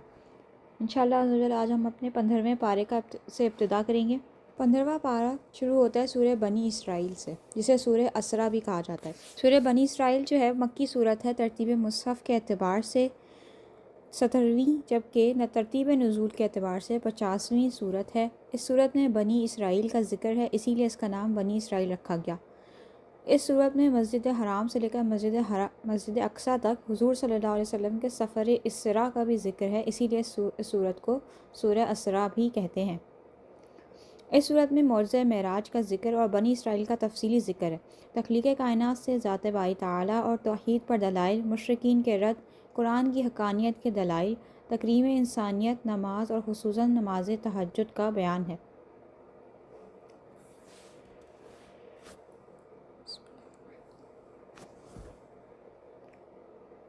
انشاءاللہ عز و جل آج ہم اپنے 15ویں پارے سے ابتدا کریں گے۔ 15واں پارہ شروع ہوتا ہے سورہ بنی اسرائیل سے، جسے سورہ اسرا بھی کہا جاتا ہے۔ سورہ بنی اسرائیل جو ہے مکی صورت ہے، ترتیب مصحف کے اعتبار سے 17ویں، جبکہ ترتیب نزول کے اعتبار سے 50ویں صورت ہے۔ اس صورت میں بنی اسرائیل کا ذکر ہے، اسی لیے اس کا نام بنی اسرائیل رکھا گیا۔ اس صورت میں مسجد حرام سے لے کر مسجد اقصیٰ تک حضور صلی اللہ علیہ وسلم کے سفر اسرا کا بھی ذکر ہے، اسی لیے اس صورت کو سورہ اسرا بھی کہتے ہیں۔ اس صورت میں معجزہ معراج کا ذکر اور بنی اسرائیل کا تفصیلی ذکر ہے۔ تخلیق کائنات سے ذات باری تعالیٰ اور توحید پر دلائل، مشرکین کے رد، قرآن کی حقانیت کے دلائل، تکریم انسانیت، نماز اور خصوصاً نماز تہجد کا بیان ہے۔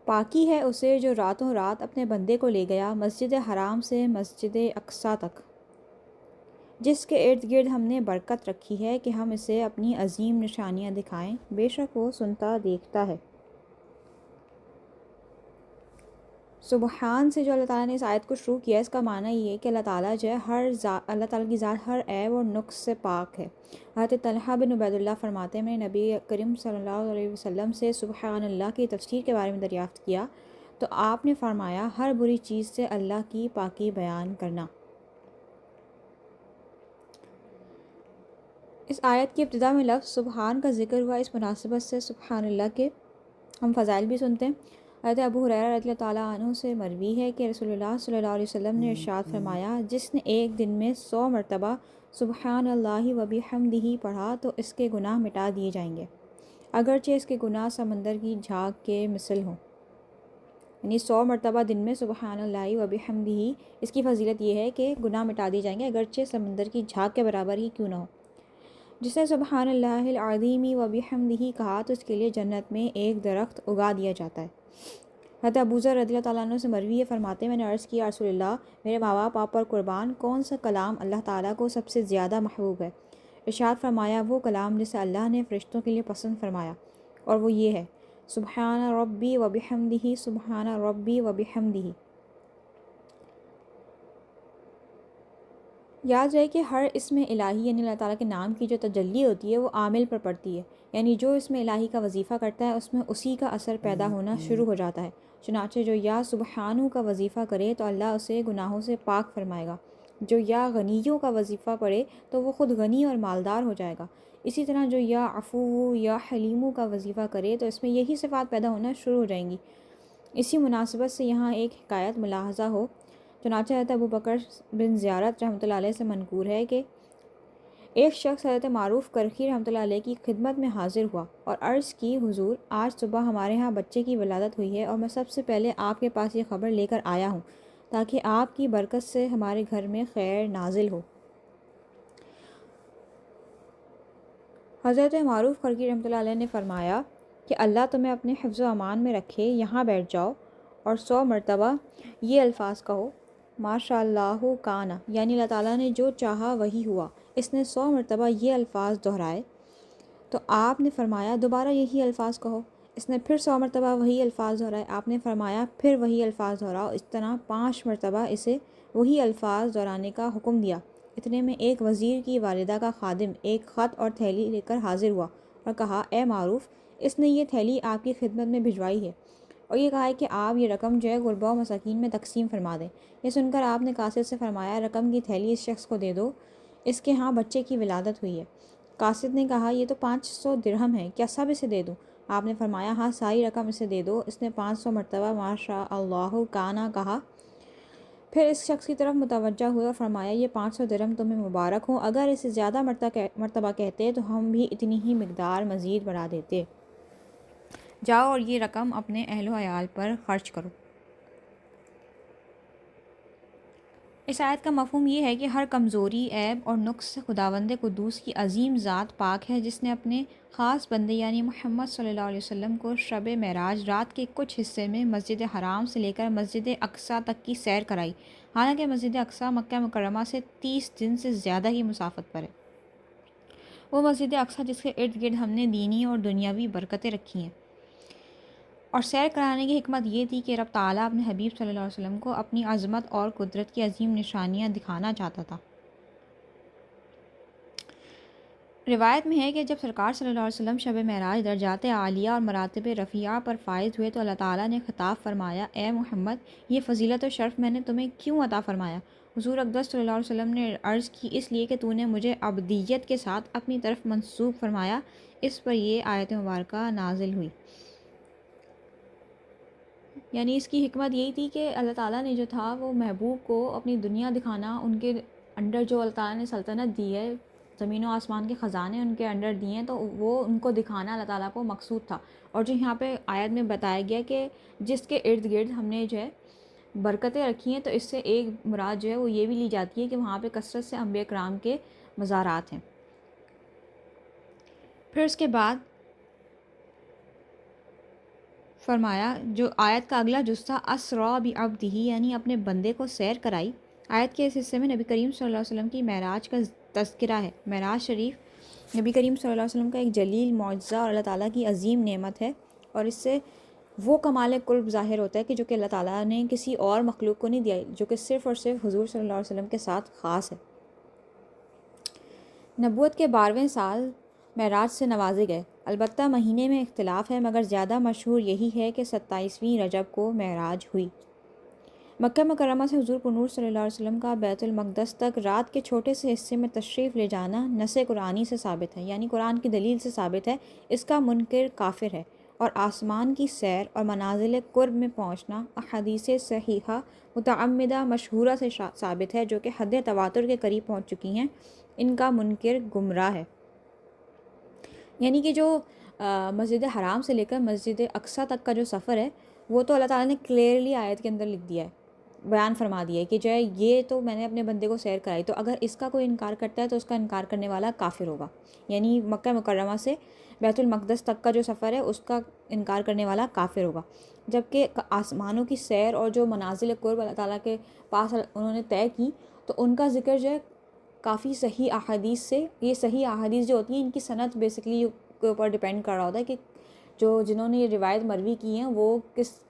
پاکی ہے اسے جو راتوں رات اپنے بندے کو لے گیا مسجد حرام سے مسجد اقصیٰ تک، جس کے ارد گرد ہم نے برکت رکھی ہے کہ ہم اسے اپنی عظیم نشانیاں دکھائیں، بے شک وہ سنتا دیکھتا ہے۔ سبحان سے جو اللہ تعالیٰ نے اس آیت کو شروع کیا ہے، اس کا معنی یہ ہے کہ اللہ تعالیٰ جو ہے اللہ تعالیٰ کی ذات ہر عیب اور نقص سے پاک ہے۔ حضرت طلحہ بن عبید اللہ فرماتے ہیں، میں نے نبی کریم صلی اللہ علیہ وسلم سے سبحان اللہ کی تفسیر کے بارے میں دریافت کیا تو آپ نے فرمایا ہر بری چیز سے اللہ کی پاکی بیان کرنا۔ اس آیت کی ابتدا میں لفظ سبحان کا ذکر ہوا، اس مناسبت سے سبحان اللہ کے ہم فضائل بھی سنتے ہیں۔ حضرت ابو ہریرہ رضی اللہ تعالیٰ عنہ سے مروی ہے کہ رسول اللہ صلی اللہ علیہ وسلم نے ارشاد فرمایا، جس نے ایک دن میں 100 مرتبہ سبحان اللہ و بحمدہ پڑھا تو اس کے گناہ مٹا دیے جائیں گے، اگرچہ اس کے گناہ سمندر کی جھاگ کے مثل ہوں۔ یعنی 100 مرتبہ دن میں سبحان اللہ و بحمدہ، اس کی فضیلت یہ ہے کہ گناہ مٹا دیے جائیں گے اگرچہ سمندر کی جھاگ کے برابر ہی کیوں نہ ہو۔ جس نے سبحان اللہ العظیم و بحمدہ کہا تو اس کے لیے جنت میں ایک درخت اگا دیا جاتا ہے۔ حضرت ابوذر رضی اللہ تعالیٰ عنہ سے مروی ہے، فرماتے ہیں میں نے عرض کیا رسول اللہ، میرے ماں باپ آپ پر قربان، کون سا کلام اللہ تعالیٰ کو سب سے زیادہ محبوب ہے؟ ارشاد فرمایا وہ کلام جسے اللہ نے فرشتوں کے لیے پسند فرمایا، اور وہ یہ ہے سبحان ربی و بحمدہ، سبحان ربی و بحمدہ۔ یاد رہے کہ ہر اسم الہی یعنی اللہ تعالیٰ کے نام کی جو تجلی ہوتی ہے وہ عامل پر پڑتی ہے، یعنی جو اسم الہی کا وظیفہ کرتا ہے اس میں اسی کا اثر پیدا ہونا شروع ہو جاتا ہے۔ چنانچہ جو یا سبحانو کا وظیفہ کرے تو اللہ اسے گناہوں سے پاک فرمائے گا، جو یا غنیوں کا وظیفہ پڑھے تو وہ خود غنی اور مالدار ہو جائے گا۔ اسی طرح جو یا عفو یا حلیمو کا وظیفہ کرے تو اس میں یہی صفات پیدا ہونا شروع ہو جائیں گی۔ اسی مناسبت سے یہاں ایک حکایت ملاحظہ ہو، چنانچہ حضرت ابو بکر بن زیارت رحمۃ اللہ علیہ سے منقول ہے کہ ایک شخص حضرت معروف کرخی رحمۃ اللہ علیہ کی خدمت میں حاضر ہوا اور عرض کی حضور آج صبح ہمارے ہاں بچے کی ولادت ہوئی ہے اور میں سب سے پہلے آپ کے پاس یہ خبر لے کر آیا ہوں تاکہ آپ کی برکت سے ہمارے گھر میں خیر نازل ہو۔ حضرت معروف کرخی رحمۃ اللہ علیہ نے فرمایا کہ اللہ تمہیں اپنے حفظ و امان میں رکھے، یہاں بیٹھ جاؤ اور 100 مرتبہ یہ الفاظ کہو ماشاء اللہ کانا، یعنی اللہ تعالیٰ نے جو چاہا وہی ہوا۔ اس نے 100 مرتبہ یہ الفاظ دہرائے تو آپ نے فرمایا دوبارہ یہی الفاظ کہو۔ اس نے پھر 100 مرتبہ وہی الفاظ دہرائے، آپ نے فرمایا پھر وہی الفاظ دہراؤ۔ اس طرح 5 مرتبہ اسے وہی الفاظ دہرانے کا حکم دیا۔ اتنے میں ایک وزیر کی والدہ کا خادم ایک خط اور تھیلی لے کر حاضر ہوا اور کہا اے معروف، اس نے یہ تھیلی آپ کی خدمت میں بھجوائی ہے اور یہ کہا ہے کہ آپ یہ رقم جو ہے غربا و مساکین میں تقسیم فرما دیں۔ یہ سن کر آپ نے قاصد سے فرمایا رقم کی تھیلی اس شخص کو دے دو، اس کے ہاں بچے کی ولادت ہوئی ہے۔ قاصد نے کہا یہ تو 500 درہم ہے، کیا سب اسے دے دوں؟ آپ نے فرمایا ہاں ساری رقم اسے دے دو۔ اس نے 500 مرتبہ ماشاء اللہ کانا کہا، پھر اس شخص کی طرف متوجہ ہوئے اور فرمایا یہ 500 درہم تمہیں مبارک ہوں، اگر اسے زیادہ مرتبہ کہتے تو ہم بھی اتنی ہی مقدار مزید بڑھا دیتے۔ جاؤ اور یہ رقم اپنے اہل و عیال پر خرچ کرو۔ اس آیت کا مفہوم یہ ہے کہ ہر کمزوری، عیب اور نقص سے خداوند قدوس کی عظیم ذات پاک ہے، جس نے اپنے خاص بندے یعنی محمد صلی اللہ علیہ وسلم کو شب معراج رات کے کچھ حصے میں مسجد حرام سے لے کر مسجد اقصیٰ تک کی سیر کرائی، حالانکہ مسجد اقصیٰ مکہ مکرمہ سے 30 دن سے زیادہ کی مسافت پر ہے۔ وہ مسجد اقصیٰ جس کے ارد گرد ہم نے دینی اور دنیاوی برکتیں رکھی ہیں، اور سیر کرانے کی حکمت یہ تھی کہ رب تعالیٰ اپنے حبیب صلی اللہ علیہ وسلم کو اپنی عظمت اور قدرت کی عظیم نشانیاں دکھانا چاہتا تھا۔ روایت میں ہے کہ جب سرکار صلی اللہ علیہ وسلم شب معراج درجات عالیہ اور مراتب رفیعہ پر فائز ہوئے تو اللہ تعالیٰ نے خطاب فرمایا اے محمد، یہ فضیلت و شرف میں نے تمہیں کیوں عطا فرمایا؟ حضور اقدس صلی اللہ علیہ وسلم نے عرض کی اس لیے کہ تو نے مجھے عبدیت کے ساتھ اپنی طرف منسوب فرمایا۔ اس پر یہ آیت مبارکہ نازل ہوئی۔ یعنی اس کی حکمت یہی تھی کہ اللہ تعالیٰ نے جو تھا وہ محبوب کو اپنی دنیا دکھانا، ان کے انڈر جو اللہ تعالیٰ نے سلطنت دی ہے، زمین و آسمان کے خزانے ان کے انڈر دیے ہیں، تو وہ ان کو دکھانا اللہ تعالیٰ کو مقصود تھا۔ اور جو یہاں پہ آیت میں بتایا گیا کہ جس کے ارد گرد ہم نے جو ہے برکتیں رکھی ہیں، تو اس سے ایک مراد جو ہے وہ یہ بھی لی جاتی ہے کہ وہاں پہ کثرت سے انبیاء کرام کے مزارات ہیں۔ پھر اس کے بعد فرمایا جو آیت کا اگلا جزء اسریٰ بعبدہ یعنی اپنے بندے کو سیر کرائی، آیت کے اس حصے میں نبی کریم صلی اللہ علیہ وسلم کی معراج کا تذکرہ ہے۔ معراج شریف نبی کریم صلی اللہ علیہ وسلم کا ایک جلیل معجزہ اور اللہ تعالیٰ کی عظیم نعمت ہے، اور اس سے وہ کمال قرب ظاہر ہوتا ہے کہ جو کہ اللہ تعالیٰ نے کسی اور مخلوق کو نہیں دیا، جو کہ صرف اور صرف حضور صلی اللہ علیہ وسلم کے ساتھ خاص ہے۔ نبوت کے 12ویں سال معراج سے نوازے گئے، البتہ مہینے میں اختلاف ہے، مگر زیادہ مشہور یہی ہے کہ 27ویں رجب کو معراج ہوئی۔ مکہ مکرمہ سے حضور پرنور صلی اللہ علیہ وسلم کا بیت المقدس تک رات کے چھوٹے سے حصے میں تشریف لے جانا نص قرآنی سے ثابت ہے، یعنی قرآن کی دلیل سے ثابت ہے، اس کا منکر کافر ہے۔ اور آسمان کی سیر اور منازل قرب میں پہنچنا احادیث صحیحہ متعمدہ مشہورہ سے ثابت ہے، جو کہ حد تواتر کے قریب پہنچ چکی ہیں، ان کا منکر گمراہ ہے۔ یعنی کہ جو مسجد حرام سے لے کر مسجد اقصیٰ تک کا جو سفر ہے وہ تو اللہ تعالیٰ نے کلیئرلی آیت کے اندر لکھ دیا ہے، بیان فرما دیا ہے کہ جو ہے یہ تو میں نے اپنے بندے کو سیر کرائی، تو اگر اس کا کوئی انکار کرتا ہے تو اس کا انکار کرنے والا کافر ہوگا۔ یعنی مکہ مکرمہ سے بیت المقدس تک کا جو سفر ہے اس کا انکار کرنے والا کافر ہوگا، جبکہ آسمانوں کی سیر اور جو منازل قرب اللہ تعالیٰ کے پاس انہوں نے طے کی تو ان کا ذکر جو ہے کافی صحیح احادیث سے، یہ صحیح احادیث جو ہوتی ہیں ان کی سند بیسکلی کے اوپر ڈپینڈ کر رہا ہوتا ہے کہ جنہوں نے یہ روایت مروی کی ہیں وہ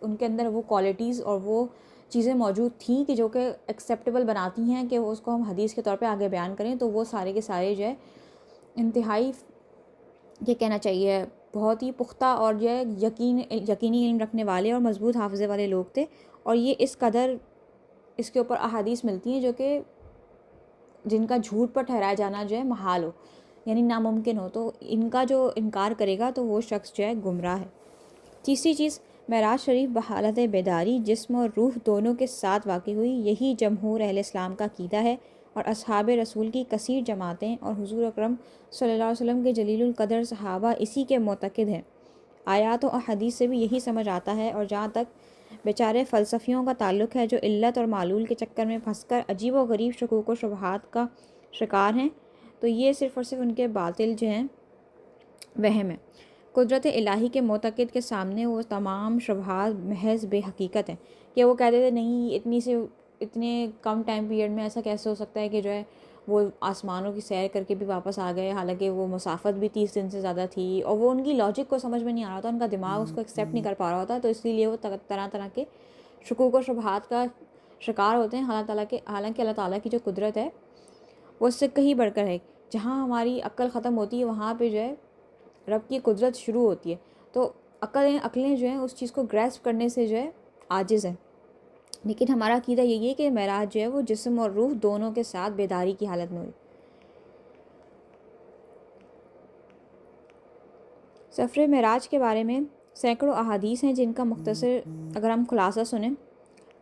ان کے اندر وہ کوالٹیز اور وہ چیزیں موجود تھیں کہ جو کہ ایکسیپٹیبل بناتی ہیں کہ اس کو ہم حدیث کے طور پہ آگے بیان کریں. تو وہ سارے کے سارے جو ہے انتہائی یہ کہنا چاہیے بہت ہی پختہ اور جو ہے یقینی علم رکھنے والے اور مضبوط حافظے والے لوگ تھے. اور یہ اس قدر اس کے اوپر احادیث ملتی ہیں جو کہ جن کا جھوٹ پر ٹھہرایا جانا جو ہے محال ہو، یعنی ناممکن ہو. تو ان کا جو انکار کرے گا تو وہ شخص جو ہے گمراہ ہے. تیسری چیز، معراج شریف بحالت بیداری جسم اور روح دونوں کے ساتھ واقع ہوئی. یہی جمہور اہل اسلام کا عقیدہ ہے اور اصحاب رسول کی کثیر جماعتیں اور حضور اکرم صلی اللہ علیہ وسلم کے جلیل القدر صحابہ اسی کے معتقد ہیں. آیات و احادیث سے بھی یہی سمجھ آتا ہے. اور جہاں تک بیچارے فلسفیوں کا تعلق ہے جو علت اور معلول کے چکر میں پھنس کر عجیب و غریب شکوک و شبہات کا شکار ہیں، تو یہ صرف اور صرف ان کے باطل جو ہیں وہم ہے. قدرت الہی کے معتقد کے سامنے وہ تمام شبہات محض بے حقیقت ہیں. کہ وہ کہتے تھے نہیں اتنے کم ٹائم پیریڈ میں ایسا کیسے ہو سکتا ہے کہ جو ہے وہ آسمانوں کی سیر کر کے بھی واپس آ گئے، حالانکہ وہ مسافت بھی 30 دن سے زیادہ تھی. اور وہ ان کی لاجک کو سمجھ میں نہیں آ رہا تھا، ان کا دماغ اس کو ایکسیپٹ نہیں کر پا رہا تھا. تو اس لیے وہ طرح طرح کے شکوک و شبہات کا شکار ہوتے ہیں. حالانکہ اللہ تعالیٰ کی جو قدرت ہے وہ اس سے کہیں بڑھ کر ہے. جہاں ہماری عقل ختم ہوتی ہے وہاں پہ جو ہے رب کی قدرت شروع ہوتی ہے. تو عقلیں جو ہیں اس چیز کو گریسپ کرنے سے جو ہے عاجز ہیں. لیکن ہمارا عقیدہ یہی ہے کہ معراج جو ہے وہ جسم اور روح دونوں کے ساتھ بیداری کی حالت میں ہوئی. سفر معراج کے بارے میں سینکڑوں احادیث ہیں جن کا مختصر اگر ہم خلاصہ سنیں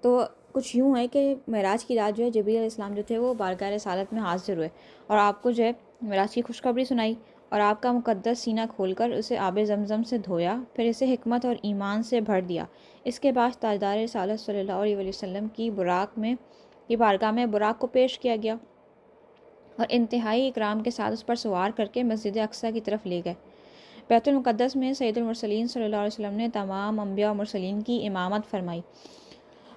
تو کچھ یوں ہے کہ معراج کی رات جو ہے جبریل علیہ السلام جو تھے وہ بارگاہ رسالت میں حاضر ہوئے اور آپ کو جو ہے معراج کی خوشخبری سنائی اور آپ کا مقدس سینہ کھول کر اسے آب زمزم سے دھویا، پھر اسے حکمت اور ایمان سے بھر دیا. اس کے بعد تاجدار رسالت صلی اللہ علیہ وسلم کی بارگاہ میں براق کو پیش کیا گیا اور انتہائی اکرام کے ساتھ اس پر سوار کر کے مسجد اقصیٰ کی طرف لے گئے. بیت المقدس میں سید المرسلین صلی اللہ علیہ وسلم نے تمام انبیاء و مرسلین کی امامت فرمائی.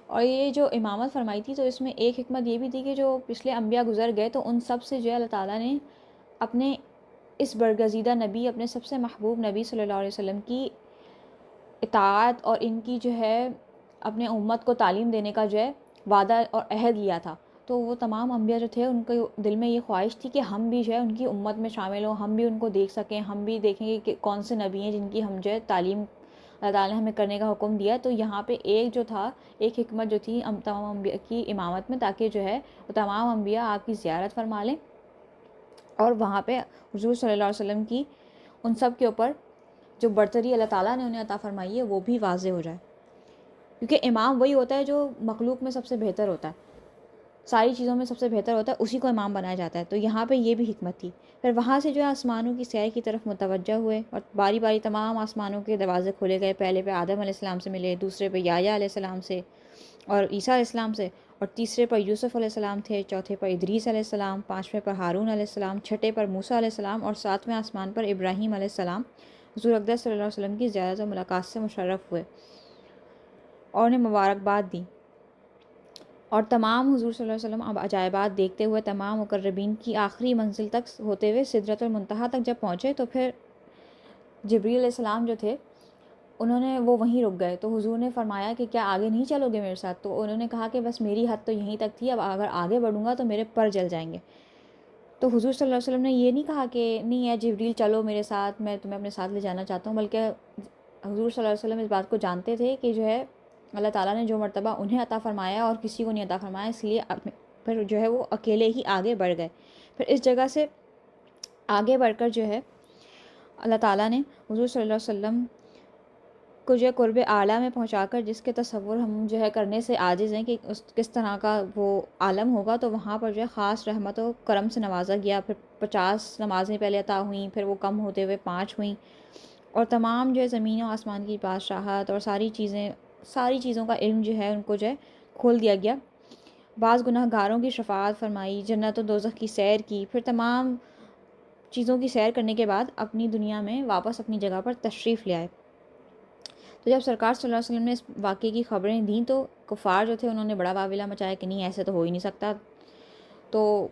اور یہ جو امامت فرمائی تھی تو اس میں ایک حکمت یہ بھی تھی کہ جو پچھلے انبیاء گزر گئے تو ان سب سے جو ہے اللہ تعالیٰ نے اپنے اس برگزیدہ نبی، اپنے سب سے محبوب نبی صلی اللہ علیہ وسلم کی اطاعت اور ان کی جو ہے اپنے امت کو تعلیم دینے کا جو ہے وعدہ اور عہد لیا تھا. تو وہ تمام انبیاء جو تھے ان کے دل میں یہ خواہش تھی کہ ہم بھی جو ہے ان کی امت میں شامل ہوں، ہم بھی ان کو دیکھ سکیں، ہم بھی دیکھیں گے کہ کون سے نبی ہیں جن کی ہم جو ہے تعلیم اللہ تعالیٰ نے ہمیں کرنے کا حکم دیا. تو یہاں پہ ایک حکمت جو تھی تمام انبیاء کی امامت میں، تاکہ جو ہے وہ تمام انبیاء آپ کی زیارت فرما لیں اور وہاں پہ حضور صلی اللہ علیہ وسلم کی ان سب کے اوپر جو برتری اللہ تعالیٰ نے انہیں عطا فرمائی ہے وہ بھی واضح ہو جائے. کیونکہ امام وہی ہوتا ہے جو مخلوق میں سب سے بہتر ہوتا ہے، ساری چیزوں میں سب سے بہتر ہوتا ہے، اسی کو امام بنایا جاتا ہے. تو یہاں پہ یہ بھی حکمت تھی. پھر وہاں سے جو ہے آسمانوں کی سیر کی طرف متوجہ ہوئے اور باری باری تمام آسمانوں کے دروازے کھولے گئے. پہلے پہ آدم علیہ السلام سے ملے، دوسرے پہ یحییٰ علیہ السلام سے اور عیسیٰ علیہ السلام سے، اور تیسرے پر یوسف علیہ السلام تھے، چوتھے پر ادریس علیہ السلام، پانچویں پر ہارون علیہ السلام، چھٹے پر موسیٰ علیہ السلام اور ساتویں آسمان پر ابراہیم علیہ السلام حضور اقدس صلی اللہ علیہ وسلم کی زیارت و ملاقات سے مشرف ہوئے اور انہیں مبارکباد دی. اور تمام حضور صلی اللہ علیہ وسلم عجائبات دیکھتے ہوئے تمام مقربین کی آخری منزل تک ہوتے ہوئے سدرۃ المنتہا تک جب پہنچے تو پھر جبریل علیہ السلام جو تھے انہوں نے وہ وہیں رک گئے. تو حضور نے فرمایا کہ کیا آگے نہیں چلو گے میرے ساتھ؟ تو انہوں نے کہا کہ بس میری حد تو یہیں تک تھی، اب اگر آگے بڑھوں گا تو میرے پر جل جائیں گے. تو حضور صلی اللہ علیہ وسلم نے یہ نہیں کہا کہ نہیں ہے جبریل چلو میرے ساتھ، میں تمہیں اپنے ساتھ لے جانا چاہتا ہوں، بلکہ حضور صلی اللہ علیہ وسلم اس بات کو جانتے تھے کہ جو ہے اللہ تعالیٰ نے جو مرتبہ انہیں عطا فرمایا اور کسی کو نہیں عطا فرمایا، اس لیے پھر جو ہے وہ اکیلے ہی آگے بڑھ گئے. پھر اس جگہ سے آگے بڑھ کر جو ہے اللہ تعالیٰ نے حضور صلی اللہ علیہ وسلم کو جو ہے قرب اعلیٰ میں پہنچا کر، جس کے تصور ہم جو ہے کرنے سے عاجز ہیں کہ کس طرح کا وہ عالم ہوگا، تو وہاں پر جو ہے خاص رحمت و کرم سے نوازا گیا. پھر 50 نمازیں پہلے عطا ہوئیں، پھر وہ کم ہوتے ہوئے 5 ہوئیں، اور تمام جو ہے زمین و آسمان کی بادشاہت اور ساری چیزوں کا علم جو ہے ان کو جو ہے کھول دیا گیا. بعض گناہ گاروں کی شفاعت فرمائی، جنت و دوزخ کی سیر کی، پھر تمام چیزوں کی سیر کرنے کے بعد اپنی دنیا میں واپس اپنی جگہ پر تشریف لے آئے. تو جب سرکار صلی اللہ علیہ وسلم نے اس واقعے کی خبریں دیں تو کفار جو تھے انہوں نے بڑا واویلا مچایا کہ نہیں ایسے تو ہو ہی نہیں سکتا. تو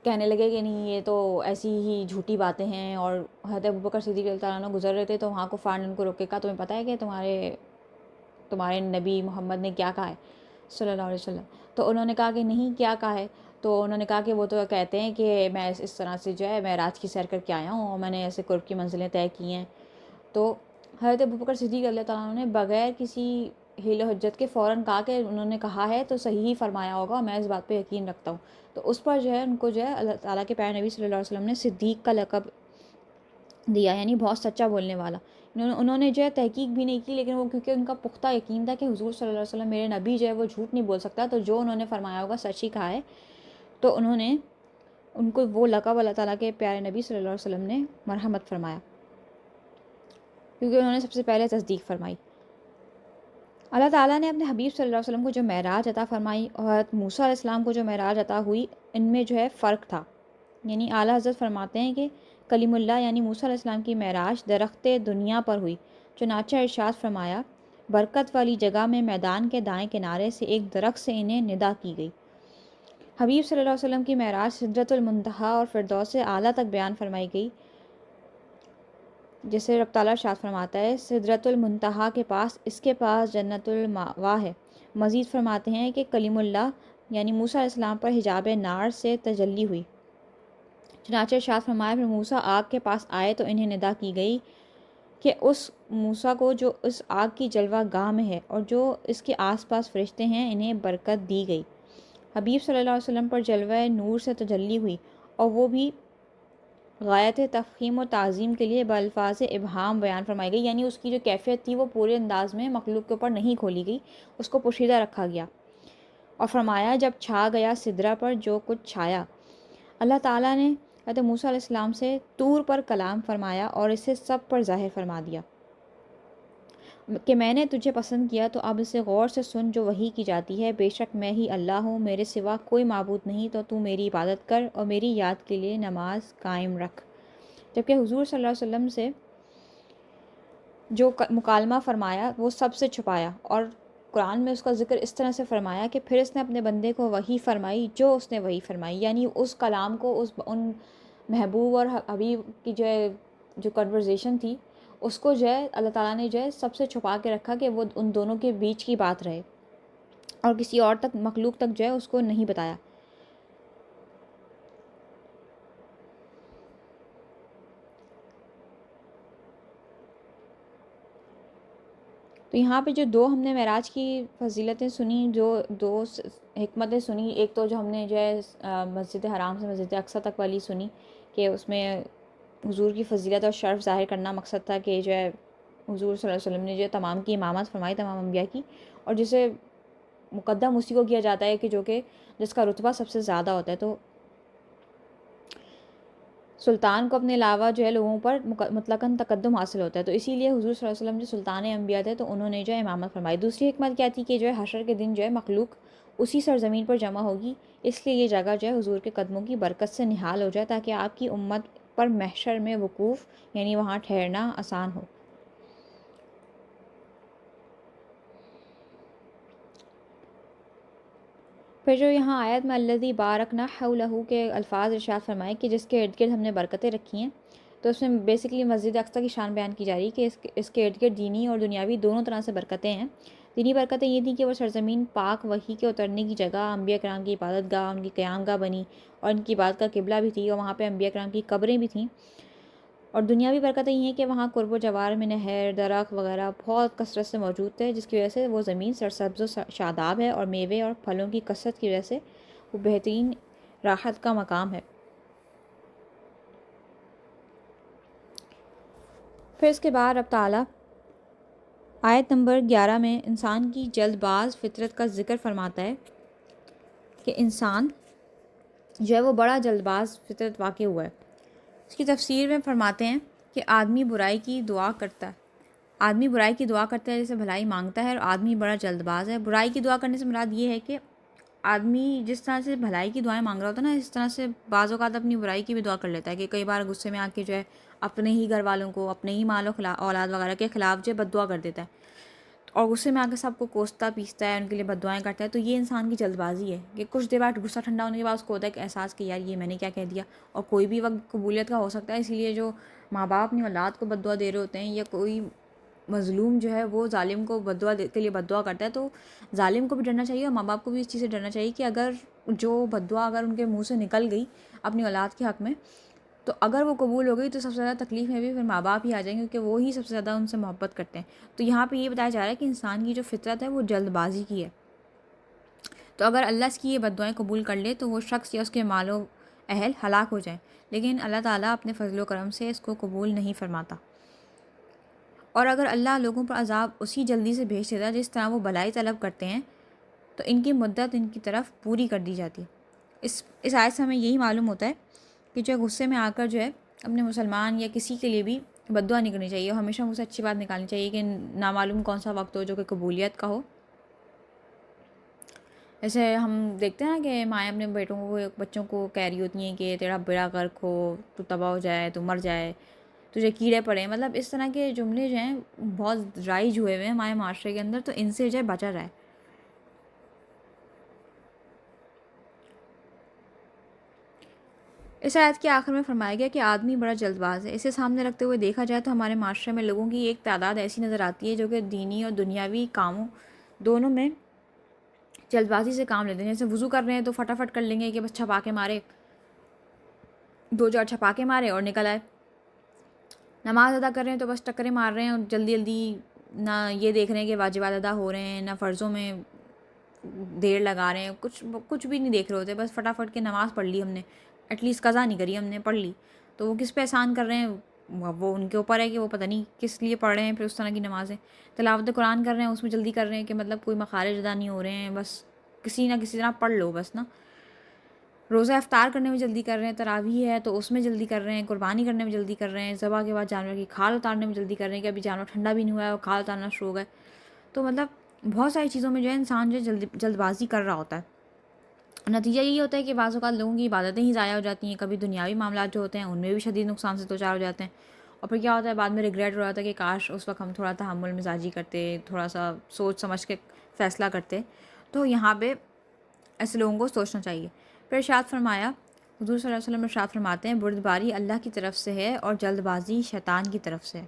کہنے لگے کہ نہیں یہ تو ایسی ہی جھوٹی باتیں ہیں، اور حضرت ابوبکر صدیق رضی اللہ تعالیٰ عنہ گزر رہے تھے تو وہاں کو فارن ان کو روک کے کہا تمہیں پتہ ہے کہ تمہارے نبی محمد نے کیا کہا ہے صلی اللہ علیہ وسلم؟ تو انہوں نے کہا کہ نہیں، کیا کہا ہے؟ تو انہوں نے کہا کہ وہ تو کہتے ہیں کہ میں اس طرح سے جو ہے معراج کی سیر کر کے آیا ہوں اور میں نے ایسے قرب کی منزلیں طے کی ہیں۔ تو حضرت ابوبکر صدیق رضی اللہ تعالیٰ عنہ نے بغیر کسی حیل و حجت کے فوراً کہا کہ انہوں نے کہا ہے تو صحیح ہی فرمایا ہوگا، میں اس بات پہ یقین رکھتا ہوں۔ تو اس پر جو ہے ان کو جو ہے اللہ تعالیٰ کے پیارے نبی صلی اللہ علیہ وسلم نے صدیق کا لقب دیا، یعنی بہت سچا بولنے والا۔ انہوں نے جو ہے تحقیق بھی نہیں کی، لیکن وہ کیونکہ ان کا پختہ یقین تھا کہ حضور صلی اللہ علیہ وسلم میرے نبی جو ہے وہ جھوٹ نہیں بول سکتا، تو جو انہوں نے فرمایا ہوگا سچ ہی کہا ہے، تو انہوں نے ان کو وہ لقب اللہ تعالیٰ کے پیارے نبی صلی اللہ علیہ وسلم نے مرحمت فرمایا، کیونکہ انہوں نے سب سے پہلے تصدیق فرمائی۔ اللہ تعالیٰ نے اپنے حبیب صلی اللہ علیہ وسلم کو جو معراج عطا فرمائی اور حضرت موسیٰ علیہ السلام کو جو معراج عطا ہوئی، ان میں جو ہے فرق تھا۔ یعنی اعلیٰ حضرت فرماتے ہیں کہ کلیم اللہ یعنی موسیٰ علیہ السلام کی معراج درخت دنیا پر ہوئی، چنانچہ ارشاد فرمایا برکت والی جگہ میں میدان کے دائیں کنارے سے ایک درخت سے انہیں ندا کی گئی۔ حبیب صلی اللہ علیہ وسلم کی معراج سدرۃ المنتہا اور فردوس اعلیٰ تک بیان فرمائی گئی، جسے رب تعالیٰ ارشاد فرماتا ہے سدرۃ المنتہا کے پاس، اس کے پاس جنت المأوا ہے۔ مزید فرماتے ہیں کہ کلیم اللہ یعنی موسیٰ علیہ السلام پر حجاب نار سے تجلی ہوئی، چنانچہ ارشاد فرمایا پھر موسیٰ آگ کے پاس آئے تو انہیں ندا کی گئی کہ اس موسیٰ کو جو اس آگ کی جلوہ گاہ میں ہے اور جو اس کے آس پاس فرشتے ہیں انہیں برکت دی گئی۔ حبیب صلی اللہ علیہ وسلم پر جلوہ نور سے تجلی ہوئی، اور وہ بھی غایت تفخیم و تعظیم کے لیے بالفاظ ابہام بیان فرمائی گئی، یعنی اس کی جو کیفیت تھی وہ پورے انداز میں مخلوق کے اوپر نہیں کھولی گئی، اس کو پوشیدہ رکھا گیا۔ اور فرمایا جب چھا گیا سدرہ پر جو کچھ چھایا، اللہ تعالیٰ نے حضرت موسیٰ علیہ السلام سے طور پر کلام فرمایا اور اسے سب پر ظاہر فرما دیا کہ میں نے تجھے پسند کیا، تو اب اسے غور سے سن جو وحی کی جاتی ہے، بے شک میں ہی اللہ ہوں، میرے سوا کوئی معبود نہیں، تو میری عبادت کر اور میری یاد کے لیے نماز قائم رکھ۔ جبکہ حضور صلی اللہ علیہ وسلم سے جو مکالمہ فرمایا وہ سب سے چھپایا، اور قرآن میں اس کا ذکر اس طرح سے فرمایا کہ پھر اس نے اپنے بندے کو وحی فرمائی جو اس نے وحی فرمائی، یعنی اس کلام کو ان محبوب اور حبیب کی جو کنورزیشن تھی اس کو جو ہے اللہ تعالیٰ نے جو ہے سب سے چھپا کے رکھا کہ وہ ان دونوں کے بیچ کی بات رہے، اور کسی اور تک مخلوق تک جو ہے اس کو نہیں بتایا۔ تو یہاں پہ جو دو ہم نے معراج کی فضیلتیں سنی، جو دو حکمتیں سنی، ایک تو جو ہم نے جو ہے مسجد حرام سے مسجد اقصیٰ تک والی سنی کہ اس میں حضور کی فضیلت اور شرف ظاہر کرنا مقصد تھا کہ جو ہے حضور صلی اللہ علیہ وسلم نے جو ہے تمام کی امامت فرمائی، تمام انبیاء کی، اور جسے مقدم اسی کو کیا جاتا ہے کہ جو کہ جس کا رتبہ سب سے زیادہ ہوتا ہے، تو سلطان کو اپنے علاوہ جو ہے لوگوں پر مطلقاً تقدم حاصل ہوتا ہے، تو اسی لیے حضور صلی اللہ علیہ وسلم جو سلطان انبیاء تھے تو انہوں نے جو ہے امامت فرمائی۔ دوسری حکمت کیا تھی کہ جو ہے حشر کے دن جو ہے مخلوق اسی سرزمین پر جمع ہوگی، اس لیے یہ جگہ جو ہے حضور کے قدموں کی برکت سے نہال ہو جائے تاکہ آپ کی امت پر محشر میں وقوف یعنی وہاں ٹھہرنا آسان ہو۔ پھر جو یہاں آیت میں الذی بارکنا حولہ کے الفاظ ارشاد فرمائے کہ جس کے ارد گرد ہم نے برکتیں رکھی ہیں، تو اس میں بیسکلی مسجد اقصیٰ کی شان بیان کی جا رہی ہے کہ اس کے ارد گرد دینی اور دنیاوی دونوں طرح سے برکتیں ہیں۔ دینی برکتیں یہ تھیں کہ وہ سرزمین پاک وحی کے اترنے کی جگہ، انبیاء کرام کی عبادت گاہ، ان کی قیام گاہ بنی، اور ان کی عبادت کا قبلہ بھی تھی، اور وہاں پہ انبیاء کرام کی قبریں بھی تھیں۔ اور دنیاوی برکتیں یہ ہیں کہ وہاں قرب و جوار میں نہر، درخت وغیرہ بہت کثرت سے موجود تھے، جس کی وجہ سے وہ زمین سرسبز و شاداب ہے، اور میوے اور پھلوں کی کثرت کی وجہ سے وہ بہترین راحت کا مقام ہے۔ پھر اس کے بعد رب تعالیٰ آیت نمبر 11 میں انسان کی جلد باز فطرت کا ذکر فرماتا ہے کہ انسان جو ہے وہ بڑا جلد باز فطرت واقع ہوا ہے۔ اس کی تفسیر میں فرماتے ہیں کہ آدمی برائی کی دعا کرتا ہے، آدمی برائی کی دعا کرتا ہے جیسے بھلائی مانگتا ہے، اور آدمی بڑا جلد باز ہے۔ برائی کی دعا کرنے سے مراد یہ ہے کہ آدمی جس طرح سے بھلائی کی دعائیں مانگ رہا ہوتا ہے نا، اس طرح سے بعض اوقات اپنی برائی کی بھی دعا کر لیتا ہے، کہ کئی بار غصے میں آ کے جو ہے اپنے ہی گھر والوں کو، اپنے ہی مال و اولاد وغیرہ کے خلاف جو ہے بد دعا کر دیتا ہے۔ اور غصے میں آ کے سب کو کوستا پیستا ہے، ان کے لیے بد دعائیں کرتا ہے، تو یہ انسان کی جلد بازی ہے کہ کچھ دیر بعد غصہ ٹھنڈا ہونے کے بعد اس کو ہوتا ہے کہ احساس کہ یار یہ میں نے کیا کہہ دیا، اور کوئی بھی وقت قبولیت کا ہو سکتا ہے۔ اسی لیے جو ماں باپ اپنی اولاد کو بد دعا دے رہے ہوتے ہیں، یا کوئی مظلوم جو ہے وہ ظالم کو بد دعا کے لیے بد دعا کرتا ہے، تو ظالم کو بھی ڈرنا چاہیے اور ماں باپ کو بھی اس چیز سے ڈرنا چاہیے کہ اگر جو بد دعا اگر ان کے منہ سے نکل گئی اپنی اولاد کے حق میں، تو اگر وہ قبول ہو گئی تو سب سے زیادہ تکلیف میں بھی پھر ماں باپ ہی آ جائیں گے، کیونکہ وہ ہی سب سے زیادہ ان سے محبت کرتے ہیں۔ تو یہاں پہ یہ بتایا جا رہا ہے کہ انسان کی جو فطرت ہے وہ جلد بازی کی ہے، تو اگر اللہ اس کی یہ بد دعائیں قبول کر لے تو وہ شخص یا اس کے مال و اہل ہلاک ہو جائیں، لیکن اللہ تعالیٰ اپنے فضل و کرم سے اس کو قبول نہیں فرماتا۔ اور اگر اللہ لوگوں پر عذاب اسی جلدی سے بھیج دیتا جس طرح وہ بلائی طلب کرتے ہیں، تو ان کی مدت ان کی طرف پوری کر دی جاتی ہے۔ اس آیت سے ہمیں یہی معلوم ہوتا ہے کہ جو غصے میں آ کر جو ہے اپنے مسلمان یا کسی کے لیے بھی بد دعا نہیں کرنی چاہیے، اور ہمیشہ مجھ سے اچھی بات نکالنی چاہیے کہ نامعلوم کون سا وقت ہو جو کہ قبولیت کا ہو۔ جیسے ہم دیکھتے ہیں نا کہ مائیں اپنے بچوں کو کہہ رہی ہوتی ہیں کہ تیرا بیڑا غرق ہو، تو تباہ ہو جائے، تو مر جائے، تجھے کیڑے پڑے، مطلب اس طرح کے جملے جو ہیں بہت رائج ہوئے ہوئے ہیں ہمارے معاشرے کے اندر، تو ان سے جو ہے بچا جائے۔ اس آیت کے آخر میں فرمایا گیا کہ آدمی بڑا جلد باز ہے۔ اسے سامنے رکھتے ہوئے دیکھا جائے تو ہمارے معاشرے میں لوگوں کی ایک تعداد ایسی نظر آتی ہے جو کہ دینی اور دنیاوی کاموں دونوں میں جلد بازی سے کام لیتے ہیں۔ جیسے وضو کر رہے ہیں تو فٹافٹ کر لیں گے کہ بس چھپا کے مارے، 2 4 چھپا کے مارے اور نکل آئے۔ نماز ادا کر رہے ہیں تو بس ٹکرے مار رہے ہیں اور جلدی جلدی نہ یہ دیکھ رہے ہیں کہ واجبات ادا ہو رہے ہیں، نہ فرضوں میں دیر لگا رہے ہیں، کچھ بھی نہیں دیکھ رہے ہوتے، بس فٹافٹ کے نماز پڑھ لی ہم نے، ایٹ لیسٹ قضا نہیں کری، ہم نے پڑھ لی، تو وہ کس پہ احسان کر رہے ہیں؟ وہ ان کے اوپر ہے کہ وہ پتہ نہیں کس لیے پڑھ رہے ہیں پھر اس طرح کی نمازیں۔ تلاوت قرآن کر رہے ہیں، اس میں جلدی کر رہے ہیں کہ مطلب کوئی مخارج ادا نہیں ہو رہے ہیں، بس کسی نہ کسی طرح پڑھ لو بس نا۔ روزہ افطار کرنے میں جلدی کر رہے ہیں، تراویح ہے تو اس میں جلدی کر رہے ہیں، قربانی کرنے میں جلدی کر رہے ہیں، ذبح کے بعد جانور کی کھال اتارنے میں جلدی کر رہے ہیں کہ ابھی جانور ٹھنڈا بھی نہیں ہوا ہے اور کھال اتارنا شروع ہو گئے۔ تو مطلب بہت ساری چیزوں میں جو ہے انسان جو ہے جلد بازی کر رہا ہوتا ہے۔ نتیجہ یہی ہوتا ہے کہ بعض اوقات لوگوں کی عبادتیں ہی ضائع ہو جاتی ہیں، کبھی دنیاوی معاملات جو ہوتے ہیں ان میں بھی شدید نقصان سے دوچار ہو جاتے ہیں، اور پھر کیا ہوتا ہے بعد میں ریگریٹ ہو رہا تھا کہ کاش اس وقت ہم تھوڑا تحمل مزاجی کرتے، تھوڑا سا سوچ سمجھ کے فیصلہ کرتے۔ تو یہاں پہ ایسے لوگوں کو سوچنا چاہیے۔ پھر ارشاد فرمایا، حضور صلی اللہ علیہ وسلم ارشاد فرماتے ہیں، بردباری اللہ کی طرف سے ہے اور جلد بازی شیطان کی طرف سے ہے۔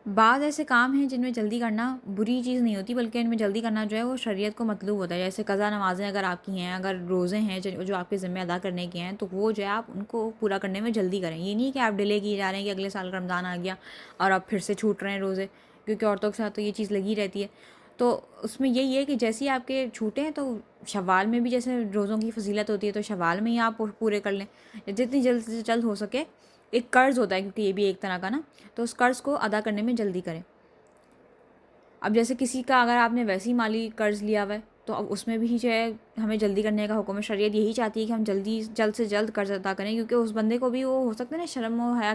بعض ایسے کام ہیں جن میں جلدی کرنا بری چیز نہیں ہوتی، بلکہ ان میں جلدی کرنا جو ہے وہ شریعت کو مطلوب ہوتا ہے۔ جیسے قضا نمازیں اگر آپ کی ہیں، اگر روزے ہیں جو آپ کے ذمہ ادا کرنے کے ہیں، تو وہ جو ہے آپ ان کو پورا کرنے میں جلدی کریں۔ یہ نہیں کہ آپ ڈیلے کیے جا رہے ہیں کہ اگلے سال رمضان آ گیا اور آپ پھر سے چھوٹ رہے ہیں روزے، کیونکہ عورتوں کے ساتھ تو یہ چیز لگی رہتی ہے۔ تو اس میں یہی ہے کہ جیسے ہی آپ کے چھوٹے ہیں تو شوال میں بھی جیسے روزوں کی فضیلت ہوتی ہے تو شوال میں ہی آپ پورے کر لیں، جتنی جلد سے جلد ہو سکے۔ ایک قرض ہوتا ہے کیونکہ یہ بھی ایک طرح کا نا، تو اس قرض کو ادا کرنے میں جلدی کریں۔ اب جیسے کسی کا اگر آپ نے ویسی مالی قرض لیا ہوا ہے تو اب اس میں بھی جو ہے ہمیں جلدی کرنے کا حکم ہے۔ شریعت یہی چاہتی ہے کہ ہم جلد سے جلد قرض ادا کریں، کیونکہ اس بندے کو بھی وہ ہو سکتا ہے نا شرم و حیا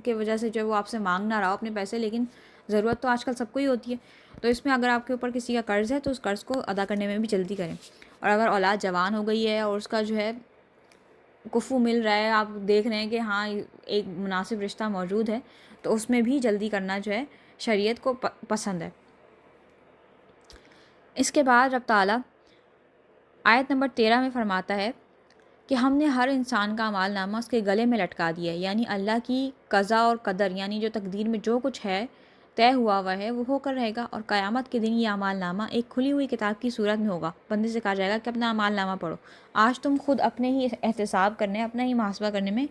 کے وجہ سے جو ہے وہ آپ سے مانگ نہ رہا ہو اپنے پیسے، لیکن ضرورت تو آج کل سب کو ہی ہوتی ہے۔ تو اس میں اگر آپ کے اوپر کسی کا قرض ہے تو اس قرض کو ادا کرنے میں بھی جلدی کریں۔ اور اگر اولاد جوان ہو گئی ہے اور اس کا جو ہے کفو مل رہا ہے، آپ دیکھ رہے ہیں کہ ہاں ایک مناسب رشتہ موجود ہے، تو اس میں بھی جلدی کرنا جو ہے شریعت کو پسند ہے۔ اس کے بعد رب تعالیٰ آیت نمبر 13 میں فرماتا ہے کہ ہم نے ہر انسان کا اعمال نامہ اس کے گلے میں لٹکا دیا ہے، یعنی اللہ کی قضا اور قدر، یعنی جو تقدیر میں جو کچھ ہے طے ہوا ہے وہ ہو کر رہے گا، اور قیامت کے دن یہ اعمال نامہ ایک کھلی ہوئی کتاب کی صورت میں ہوگا۔ بندے سے کہا جائے گا کہ اپنا اعمال نامہ پڑھو، آج تم خود اپنے ہی احتساب کرنے، اپنا ہی محاسبہ کرنے میں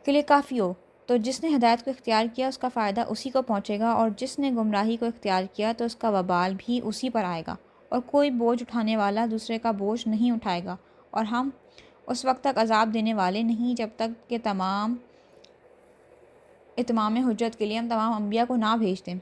کے لیے کافی ہو۔ تو جس نے ہدایت کو اختیار کیا اس کا فائدہ اسی کو پہنچے گا، اور جس نے گمراہی کو اختیار کیا تو اس کا وبال بھی اسی پر آئے گا، اور کوئی بوجھ اٹھانے والا دوسرے کا بوجھ نہیں اٹھائے گا، اور ہم اس وقت تک عذاب دینے والے نہیں جب تک کہ اتمام حجت کے لیے ہم تمام انبیاء کو نہ بھیج دیں۔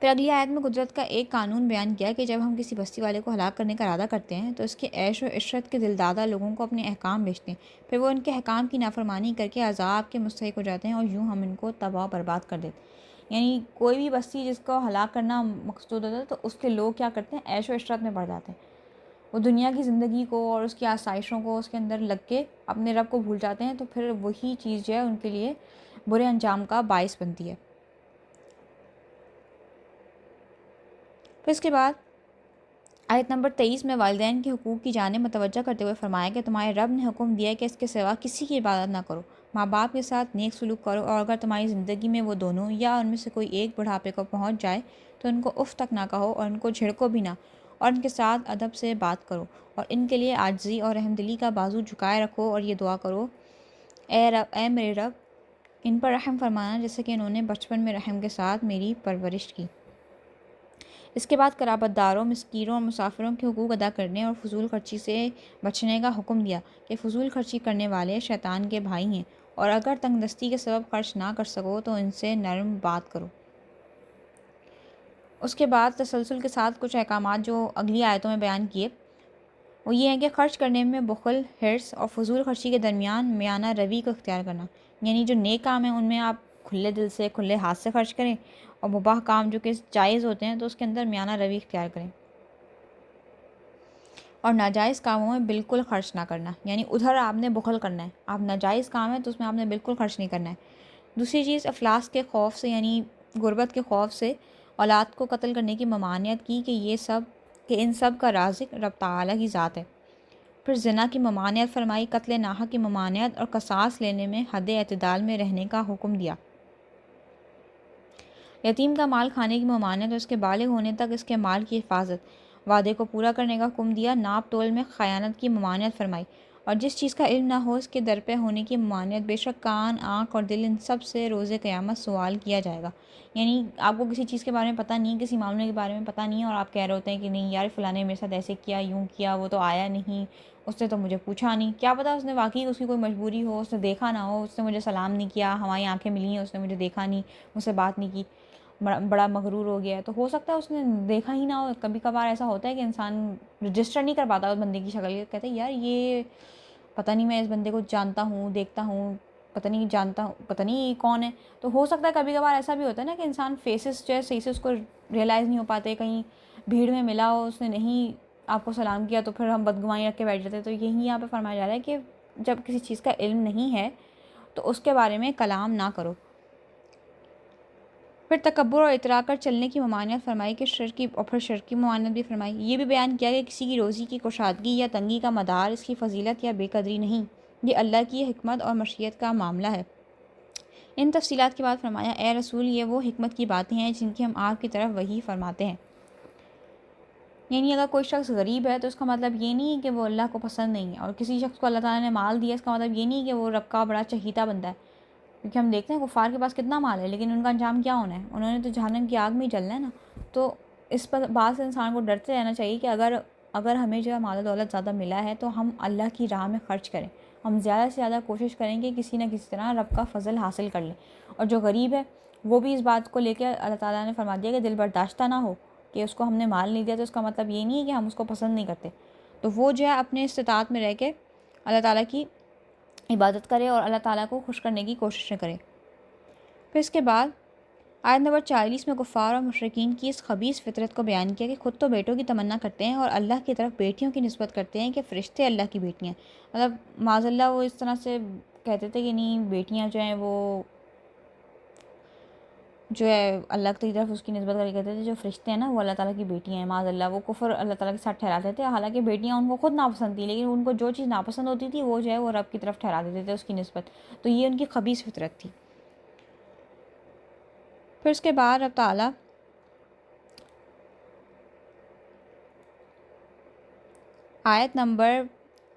پھر اگلی آیت میں قدرت کا ایک قانون بیان کیا کہ جب ہم کسی بستی والے کو ہلاک کرنے کا ارادہ کرتے ہیں تو اس کے عیش و عشرت کے دلدادہ لوگوں کو اپنے احکام بھیجتے ہیں، پھر وہ ان کے احکام کی نافرمانی کر کے عذاب کے مستحق ہو جاتے ہیں، اور یوں ہم ان کو تباہ و برباد کر دیتے ہیں۔ یعنی کوئی بھی بستی جس کو ہلاک کرنا مقصود ہوتا ہے تو اس کے لوگ کیا کرتے ہیں، عیش و عشرت میں پڑ جاتے ہیں، وہ دنیا کی زندگی کو اور اس کی آسائشوں کو اس کے اندر لگ کے اپنے رب کو بھول جاتے ہیں، تو پھر وہی چیز جو ہے ان کے لیے برے انجام کا باعث بنتی ہے۔ پھر اس کے بعد آیت نمبر 23 میں والدین کے حقوق کی جانب متوجہ کرتے ہوئے فرمایا کہ تمہارے رب نے حکم دیا ہے کہ اس کے سوا کسی کی عبادت نہ کرو، ماں باپ کے ساتھ نیک سلوک کرو، اور اگر تمہاری زندگی میں وہ دونوں یا ان میں سے کوئی ایک بڑھاپے کو پہنچ جائے تو ان کو اف تک نہ کہو اور ان کو جھڑکو بھی نہ، اور ان کے ساتھ ادب سے بات کرو، اور ان کے لیے عاجزی اور رحم دلی کا بازو جھکائے رکھو، اور یہ دعا کرو، اے میرے رب، ان پر رحم فرمانا جیسے کہ انہوں نے بچپن میں رحم کے ساتھ میری پرورش کی۔ اس کے بعد قرابت داروں، مسکینوں اور مسافروں کے حقوق ادا کرنے اور فضول خرچی سے بچنے کا حکم دیا کہ فضول خرچی کرنے والے شیطان کے بھائی ہیں، اور اگر تنگ دستی کے سبب خرچ نہ کر سکو تو ان سے نرم بات کرو۔ اس کے بعد تسلسل کے ساتھ کچھ احکامات جو اگلی آیتوں میں بیان کیے وہ یہ ہیں کہ خرچ کرنے میں بخل، حرص اور فضول خرچی کے درمیان میانہ روی کو اختیار کرنا، یعنی جو نیک کام ہیں ان میں آپ کھلے دل سے، کھلے ہاتھ سے خرچ کریں، اور مباح کام جو کہ جائز ہوتے ہیں تو اس کے اندر میانہ روی اختیار کریں، اور ناجائز کاموں میں بالکل خرچ نہ کرنا، یعنی ادھر آپ نے بخل کرنا ہے، آپ ناجائز کام ہے تو اس میں آپ نے بالکل خرچ نہیں کرنا ہے۔ دوسری چیز افلاس کے خوف سے، یعنی غربت کے خوف سے اولاد کو قتل کرنے کی ممانعت کی کہ ان سب کا رازق رب تعالیٰ کی ذات ہے۔ پھر زنا کی ممانعت فرمائی، قتل ناحق کی ممانعت اور قصاص لینے میں حد اعتدال میں رہنے کا حکم دیا، یتیم کا مال کھانے کی ممانعت اور اس کے بالغ ہونے تک اس کے مال کی حفاظت، وعدے کو پورا کرنے کا حکم دیا، ناپ تول میں خیانت کی ممانعت فرمائی، اور جس چیز کا علم نہ ہو اس کے در پہ ہونے کی ممانعت، بے شک کان، آنکھ اور دل ان سب سے روز قیامت سوال کیا جائے گا۔ یعنی آپ کو کسی چیز کے بارے میں پتہ نہیں، کسی معاملے کے بارے میں پتہ نہیں ہے، اور آپ کہہ رہے ہوتے ہیں کہ نہیں یار فلاں نے میرے ساتھ ایسے کیا، یوں کیا، وہ تو آیا نہیں، اس نے تو مجھے پوچھا نہیں، کیا پتہ اس نے واقعی اس کی کوئی مجبوری ہو، اس نے دیکھا نہ ہو، اس نے مجھے سلام نہیں کیا، ہماری آنکھیں ملی ہیں، اس نے مجھے دیکھا نہیں، مجھ سے بات نہیں کی، بڑا مغرور ہو گیا ہے، تو ہو سکتا ہے اس نے دیکھا ہی نہ ہو۔ کبھی کبھار ایسا ہوتا ہے کہ انسان رجسٹر نہیں کر پاتا اس بندے کی شکل، کہتے ہیں یار یہ پتہ نہیں میں اس بندے کو جانتا ہوں، دیکھتا ہوں، پتہ نہیں جانتا ہوں، پتہ نہیں کون ہے۔ تو ہو سکتا ہے کبھی کبھار ایسا بھی ہوتا ہے نا کہ انسان فیسز جو ہے صحیح سے اس کو ریئلائز نہیں ہو پاتے، کہیں بھیڑ میں ملا ہو، اس نے نہیں آپ کو سلام کیا تو پھر ہم بدگمانی رکھ کے بیٹھ جاتے ہیں۔ تو یہی یہاں پہ فرمایا جا رہا ہے کہ جب کسی چیز کا علم نہیں ہے تو اس کے بارے میں کلام نہ کرو۔ پھر تکبر اور اترا کر چلنے کی ممانعت فرمائی کہ شرکی ممانعت بھی فرمائی۔ یہ بھی بیان کیا کہ کسی کی روزی کی کشادگی یا تنگی کا مدار اس کی فضیلت یا بے قدری نہیں، یہ اللہ کی حکمت اور مشیت کا معاملہ ہے۔ ان تفصیلات کے بعد فرمایا، اے رسول، یہ وہ حکمت کی باتیں ہیں جن کی ہم آپ کی طرف وحی فرماتے ہیں۔ یعنی اگر کوئی شخص غریب ہے تو اس کا مطلب یہ نہیں ہے کہ وہ اللہ کو پسند نہیں ہے، اور کسی شخص کو اللہ تعالیٰ نے مال دیا اس کا مطلب یہ نہیں کہ وہ رب کا بڑا چہیتا بندہ ہے، کیونکہ ہم دیکھتے ہیں کفار کے پاس کتنا مال ہے لیکن ان کا انجام کیا ہونا ہے، انہوں نے تو جہنم کی آگ میں ہی جلنا ہے نا۔ تو اس پر بات سے انسان کو ڈرتے رہنا چاہیے کہ اگر ہمیں جو ہے مال و دولت زیادہ ملا ہے تو ہم اللہ کی راہ میں خرچ کریں، ہم زیادہ سے زیادہ کوشش کریں کہ کسی نہ کسی طرح رب کا فضل حاصل کر لیں، اور جو غریب ہے وہ بھی اس بات کو لے کے اللہ تعالیٰ نے فرما دیا کہ دل برداشتہ نہ ہو کہ اس کو ہم نے مال نہیں دیا تو اس کا مطلب یہ نہیں ہے کہ ہم اس کو پسند نہیں کرتے، تو وہ جو ہے اپنے استطاعت میں رہ کے اللہ تعالیٰ کی عبادت کرے اور اللہ تعالیٰ کو خوش کرنے کی کوششیں کرے۔ پھر اس کے بعد آیت نمبر 40 میں کفار اور مشرکین کی اس خبیث فطرت کو بیان کیا کہ خود تو بیٹوں کی تمنا کرتے ہیں اور اللہ کی طرف بیٹیوں کی نسبت کرتے ہیں کہ فرشتے اللہ کی بیٹیاں ہیں، مطلب معاذ اللہ وہ اس طرح سے کہتے تھے کہ نہیں بیٹیاں جو ہیں وہ جو ہے اللہ کی طرف اس کی نسبت کر کے کہتے تھے جو فرشتے ہیں نا وہ اللہ تعالیٰ کی بیٹیاں ہیں، معاذ اللہ وہ کفر اللہ تعالیٰ کے ساتھ ٹھہراتے تھے، حالانکہ بیٹیاں ان کو خود ناپسند تھیں لیکن ان کو جو چیز ناپسند ہوتی تھی وہ جو ہے وہ رب کی طرف ٹھہرا دیتے تھے اس کی نسبت، تو یہ ان کی خبیث فطرت تھی۔ پھر اس کے بعد رب تعالیٰ آیت نمبر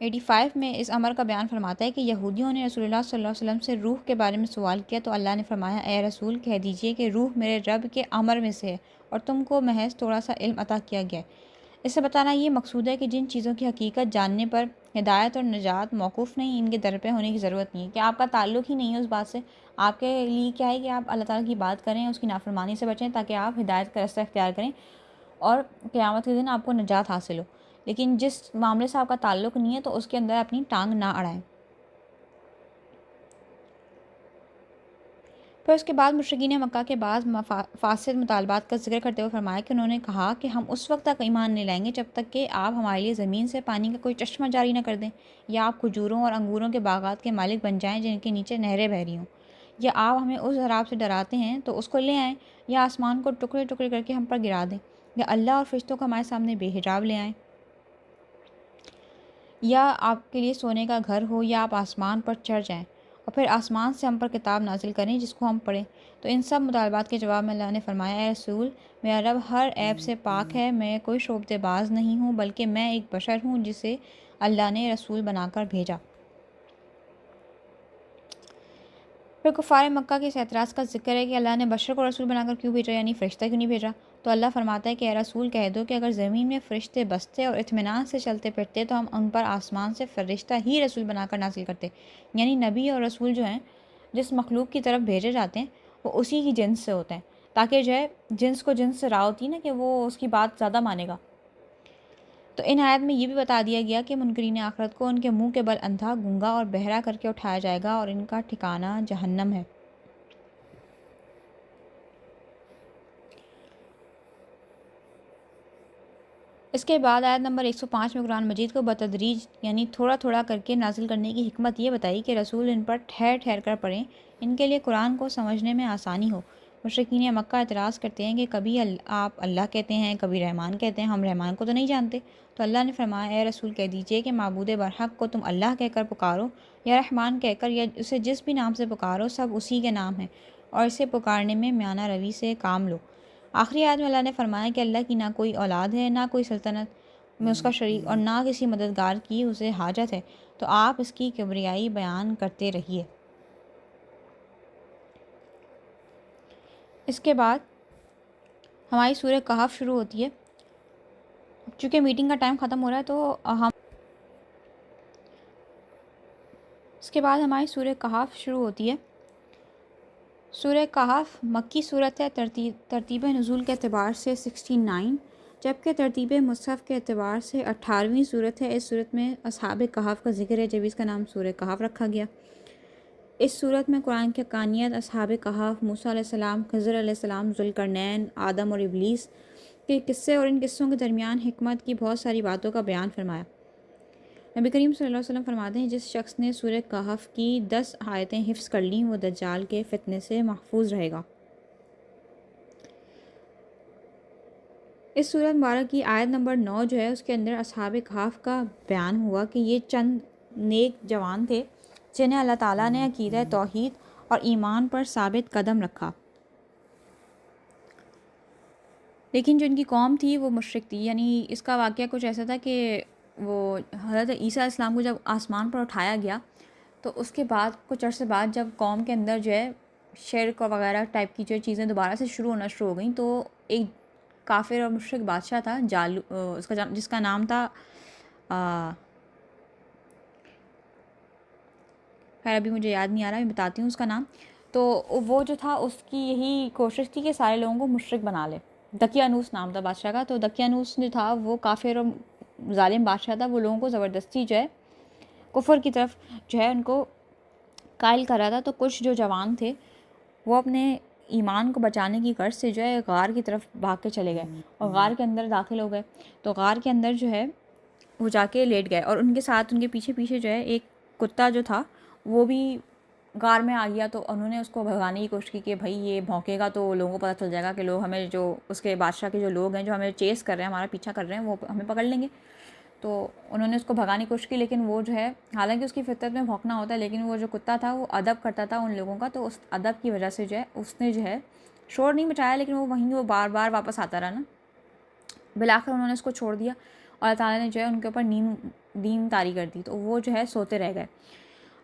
85 میں اس امر کا بیان فرماتا ہے کہ یہودیوں نے رسول اللہ صلی اللہ علیہ وسلم سے روح کے بارے میں سوال کیا تو اللہ نے فرمایا، اے رسول کہہ دیجئے کہ روح میرے رب کے امر میں سے ہے اور تم کو محض تھوڑا سا علم عطا کیا گیا ہے۔ اس سے بتانا یہ مقصود ہے کہ جن چیزوں کی حقیقت جاننے پر ہدایت اور نجات موقوف نہیں، ان کے در پہ ہونے کی ضرورت نہیں ہے، کہ آپ کا تعلق ہی نہیں ہے اس بات سے، آپ کے لیے کیا ہے کہ آپ اللہ تعالیٰ کی بات کریں، اس کی نافرمانی سے بچیں تاکہ آپ ہدایت کا راستہ اختیار کریں اور قیامت کے دن آپ کو نجات حاصل ہو، لیکن جس معاملے سے آپ کا تعلق نہیں ہے تو اس کے اندر اپنی ٹانگ نہ اڑائیں۔ پھر اس کے بعد مشرکین مکہ کے بعض فاسد مطالبات کا ذکر کرتے ہوئے فرمایا کہ انہوں نے کہا کہ ہم اس وقت تک ایمان نہیں لائیں گے جب تک کہ آپ ہمارے لیے زمین سے پانی کا کوئی چشمہ جاری نہ کر دیں، یا آپ کھجوروں اور انگوروں کے باغات کے مالک بن جائیں جن کے نیچے نہریں بہہ رہی ہوں، یا آپ ہمیں اس عذاب سے ڈراتے ہیں تو اس کو لے آئیں، یا آسمان کو ٹکڑے ٹکڑے کر کے ہم پر گرا دیں، یا اللہ اور فرشتوں کو ہمارے سامنے بے حجاب لے آئیں، یا آپ کے لیے سونے کا گھر ہو، یا آپ آسمان پر چڑھ جائیں اور پھر آسمان سے ہم پر کتاب نازل کریں جس کو ہم پڑھیں۔ تو ان سب مطالبات کے جواب میں اللہ نے فرمایا، اے رسول، میرا رب ہر عیب سے پاک ہے، میں کوئی شعبدے باز نہیں ہوں، بلکہ میں ایک بشر ہوں جسے اللہ نے رسول بنا کر بھیجا۔ پھر کفار مکہ کے اس اعتراض کا ذکر ہے کہ اللہ نے بشر کو رسول بنا کر کیوں بھیجا، یعنی فرشتہ کیوں نہیں بھیجا؟ تو اللہ فرماتا ہے کہ اے رسول کہہ دو کہ اگر زمین میں فرشتے بستے اور اطمینان سے چلتے پھرتے تو ہم ان پر آسمان سے فرشتہ ہی رسول بنا کر نازل کرتے، یعنی نبی اور رسول جو ہیں جس مخلوق کی طرف بھیجے جاتے ہیں وہ اسی کی جنس سے ہوتے ہیں، تاکہ جو ہے جنس کو جنس سے راہ ہوتی ہے نا کہ وہ اس کی بات زیادہ مانے گا۔ تو ان آیت میں یہ بھی بتا دیا گیا کہ منکرین آخرت کو ان کے منہ کے بل اندھا، گنگا اور بہرا کر کے اٹھایا جائے گا اور ان کا ٹھکانہ جہنم ہے۔ اس کے بعد آیت نمبر 105 میں قرآن مجید کو بتدریج یعنی تھوڑا تھوڑا کر کے نازل کرنے کی حکمت یہ بتائی کہ رسول ان پر ٹھہر ٹھہر کر پڑھیں، ان کے لیے قرآن کو سمجھنے میں آسانی ہو۔ مشرکین مکہ اعتراض کرتے ہیں کہ کبھی آپ اللہ کہتے ہیں، کبھی رحمان کہتے ہیں، ہم رحمان کو تو نہیں جانتے۔ تو اللہ نے فرمایا، اے رسول کہہ دیجئے کہ معبود برحق کو تم اللہ کہہ کر پکارو یا رحمان کہہ کر، یا اسے جس بھی نام سے پکارو، سب اسی کے نام ہیں، اور اسے پکارنے میں میانہ روی سے کام لو۔ آخری آیت میں اللہ نے فرمایا کہ اللہ کی نہ کوئی اولاد ہے، نہ کوئی سلطنت میں اس کا شریک، اور نہ کسی مددگار کی اسے حاجت ہے، تو آپ اس کی کبریائی بیان کرتے رہیے۔ اس کے بعد ہماری سورہ کہف شروع ہوتی ہے۔ چونکہ میٹنگ کا ٹائم ختم ہو رہا ہے تو ہم اس کے بعد ہماری سورہ کہف شروع ہوتی ہے۔ سورہ کہف مکی صورت ہے، ترتیب نزول کے اعتبار سے 69، جبکہ ترتیب مصحف کے اعتبار سے 18ویں صورت ہے۔ اس صورت میں اصحاب کہف کا ذکر ہے، جب اس کا نام سورہ کہف رکھا گیا۔ اس صورت میں قرآن کی حقانیت، اصحاب کہف، موسیٰ علیہ السلام، خضر علیہ السلام، ذوالقرنین، آدم اور ابلیس کے قصے اور ان قصوں کے درمیان حکمت کی بہت ساری باتوں کا بیان فرمایا۔ نبی کریم صلی اللہ علیہ وسلم فرماتے ہیں، جس شخص نے سورہ کہف کی 10 آیتیں حفظ کر لیں وہ دجال کے فتنے سے محفوظ رہے گا۔ اس سورۃ مبارک کی آیت نمبر 9 جو ہے اس کے اندر اصحاب کہف کا بیان ہوا کہ یہ چند نیک جوان تھے جنہیں اللہ تعالیٰ نے عقیدہ توحید اور ایمان پر ثابت قدم رکھا، لیکن جو ان کی قوم تھی وہ مشرک تھی۔ یعنی اس کا واقعہ کچھ ایسا تھا کہ وہ حضرت عیسیٰ علیہ السلام کو جب آسمان پر اٹھایا گیا تو اس کے بعد کچھ عرصے بعد جب قوم کے اندر جو ہے شرک وغیرہ ٹائپ کی جو چیزیں دوبارہ سے شروع ہونا شروع ہو گئیں، تو ایک کافر اور مشرک بادشاہ تھا اس کا جس کا نام تھا خیر ابھی مجھے یاد نہیں آ رہا، میں بتاتی ہوں اس کا نام۔ تو وہ جو تھا اس کی یہی کوشش تھی کہ سارے لوگوں کو مشرک بنا لے۔ دقیانوس نام تھا بادشاہ کا۔ تو دقیانوس جو تھا وہ کافر اور ظالم بادشاہ تھا، وہ لوگوں کو زبردستی جو ہے کفر کی طرف جو ہے ان کو قائل کر رہا تھا۔ تو کچھ جو جوان تھے وہ اپنے ایمان کو بچانے کی غرض سے جو ہے غار کی طرف بھاگ کے چلے گئے اور غار کے اندر داخل ہو گئے۔ تو غار کے اندر جو ہے وہ جا کے لیٹ گئے، اور ان کے ساتھ ان کے پیچھے پیچھے جو ہے ایک کتا جو تھا وہ بھی غار میں آ گیا۔ تو انہوں نے اس کو بھگانے کی کوشش کی کہ بھائی یہ بھونکے گا تو لوگوں کو پتہ چل جائے گا کہ لوگ ہمیں، جو اس کے بادشاہ کے جو لوگ ہیں جو ہمیں چیس کر رہے ہیں، ہمارا پیچھا کر رہے ہیں، وہ ہمیں پکڑ لیں گے۔ تو انہوں نے اس کو بھگانے کی کوشش کی، لیکن وہ جو ہے حالانکہ اس کی فطرت میں بھونکنا ہوتا ہے، لیکن وہ جو کتا تھا وہ ادب کرتا تھا ان لوگوں کا۔ تو اس ادب کی وجہ سے جو ہے اس نے جو ہے شور نہیں مچایا، لیکن وہ بار بار واپس آتا رہا نا۔ بالآخر انہوں نے اس کو چھوڑ دیا اور اللہ تعالیٰ نے جو ہے ان کے اوپر نیند طاری کر دی، تو وہ جو ہے سوتے رہ گئے۔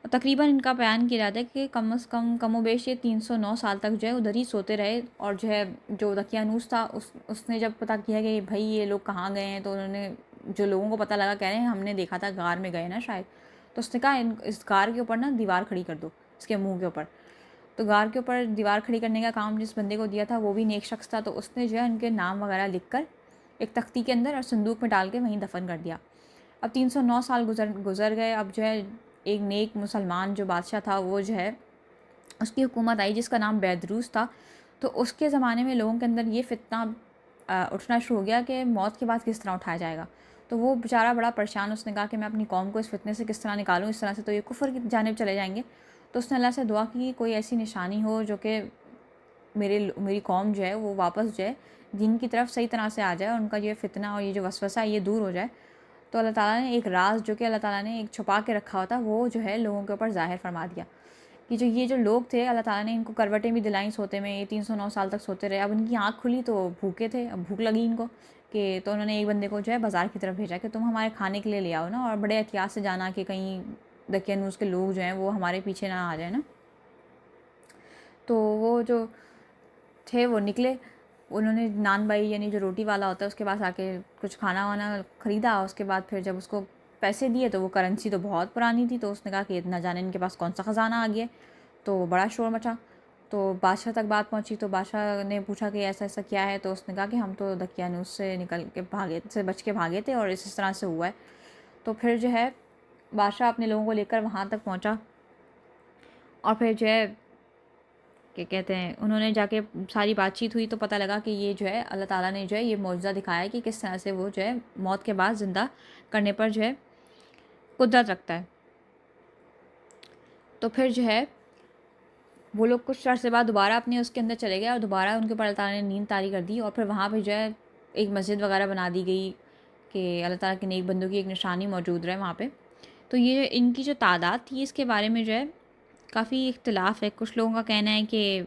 تقریباً ان کا بیان کیا جاتا ہے کہ کم و بیش یہ 309 سال تک جو ہے ادھر ہی سوتے رہے۔ اور جو ہے جو دقیانوس تھا اس نے جب پتہ کیا کہ بھائی یہ لوگ کہاں گئے ہیں، تو انہوں نے جو لوگوں کو پتہ لگا کہہ رہے ہیں ہم نے دیکھا تھا غار میں گئے نا شاید، تو اس نے کہا اس غار کے اوپر نا دیوار کھڑی کر دو اس کے منہ کے اوپر۔ تو غار کے اوپر دیوار کھڑی کرنے کا کام جس بندے کو دیا تھا وہ بھی نیک شخص تھا، تو اس نے جو ہے ان کے نام وغیرہ لکھ کر ایک تختی کے اندر اور صندوق میں ڈال کے وہیں دفن کر دیا۔ اب 309 سال گزر گئے۔ اب جو ہے ایک نیک مسلمان جو بادشاہ تھا وہ جو ہے اس کی حکومت آئی جس کا نام بیدروس تھا۔ تو اس کے زمانے میں لوگوں کے اندر یہ فتنہ اٹھنا شروع ہو گیا کہ موت کے بعد کس طرح اٹھایا جائے گا۔ تو وہ بیچارہ بڑا پریشان، اس نے کہا کہ میں اپنی قوم کو اس فتنے سے کس طرح نکالوں، اس طرح سے تو یہ کفر کی جانب چلے جائیں گے۔ تو اس نے اللہ سے دعا کی کوئی ایسی نشانی ہو جو کہ میری قوم جو ہے وہ واپس جو ہے دین کی طرف صحیح طرح سے آ جائے اور ان کا یہ فتنہ اور یہ جو وسوسہ ہے یہ دور ہو جائے. تو اللہ تعالیٰ نے ایک راز جو کہ اللہ تعالیٰ نے ایک چھپا کے رکھا ہوتا وہ جو ہے لوگوں کے اوپر ظاہر فرما دیا کہ یہ جو لوگ تھے اللہ تعالیٰ نے ان کو کروٹیں بھی دلائیں سوتے میں. یہ 309 سال تک سوتے رہے. اب ان کی آنکھ کھلی تو بھوکے تھے, اب بھوک لگی ان کو کہ تو انہوں نے ایک بندے کو جو ہے بازار کی طرف بھیجا کہ تم ہمارے کھانے کے لیے لے آؤ نا, اور بڑے احتیاط سے جانا کہ کہیں دقیانوس کے لوگ جو ہیں وہ ہمارے پیچھے نہ آ جائیں نا. تو وہ جو تھے وہ نکلے, انہوں نے نان بائی یعنی جو روٹی والا ہوتا ہے اس کے پاس آ کے کچھ کھانا وانا خریدا. اس کے بعد پھر جب اس کو پیسے دیے تو وہ کرنسی تو بہت پرانی تھی, تو اس نے کہا کہ نہ جانے ان کے پاس کون سا خزانہ آ گیا. تو بڑا شور مچا, تو بادشاہ تک بات پہنچی. تو بادشاہ نے پوچھا کہ ایسا ایسا کیا ہے, تو اس نے کہا کہ ہم تو دقیانوس سے بچ کے بھاگے تھے اور اس طرح سے ہوا ہے. تو پھر جو ہے بادشاہ اپنے لوگوں کو لے کر وہاں تک پہنچا, اور پھر جو ہے کہ کہتے ہیں انہوں نے جا کے ساری بات چیت ہوئی تو پتہ لگا کہ یہ جو ہے اللہ تعالیٰ نے جو ہے یہ معجزہ دکھایا ہے کہ کس طرح سے وہ جو ہے موت کے بعد زندہ کرنے پر جو ہے قدرت رکھتا ہے. تو پھر جو ہے وہ لوگ کچھ عرصے بعد دوبارہ اپنے اس کے اندر چلے گئے اور دوبارہ ان کے اوپر اللہ تعالیٰ نے نیند طاری کر دی, اور پھر وہاں پہ جو ہے ایک مسجد وغیرہ بنا دی گئی کہ اللہ تعالیٰ کے نیک بندوں کی ایک نشانی موجود رہے وہاں پہ. تو یہ ان کی جو تعداد تھی اس کے بارے میں جو ہے کافی اختلاف ہے. کچھ لوگوں کا کہنا ہے کہ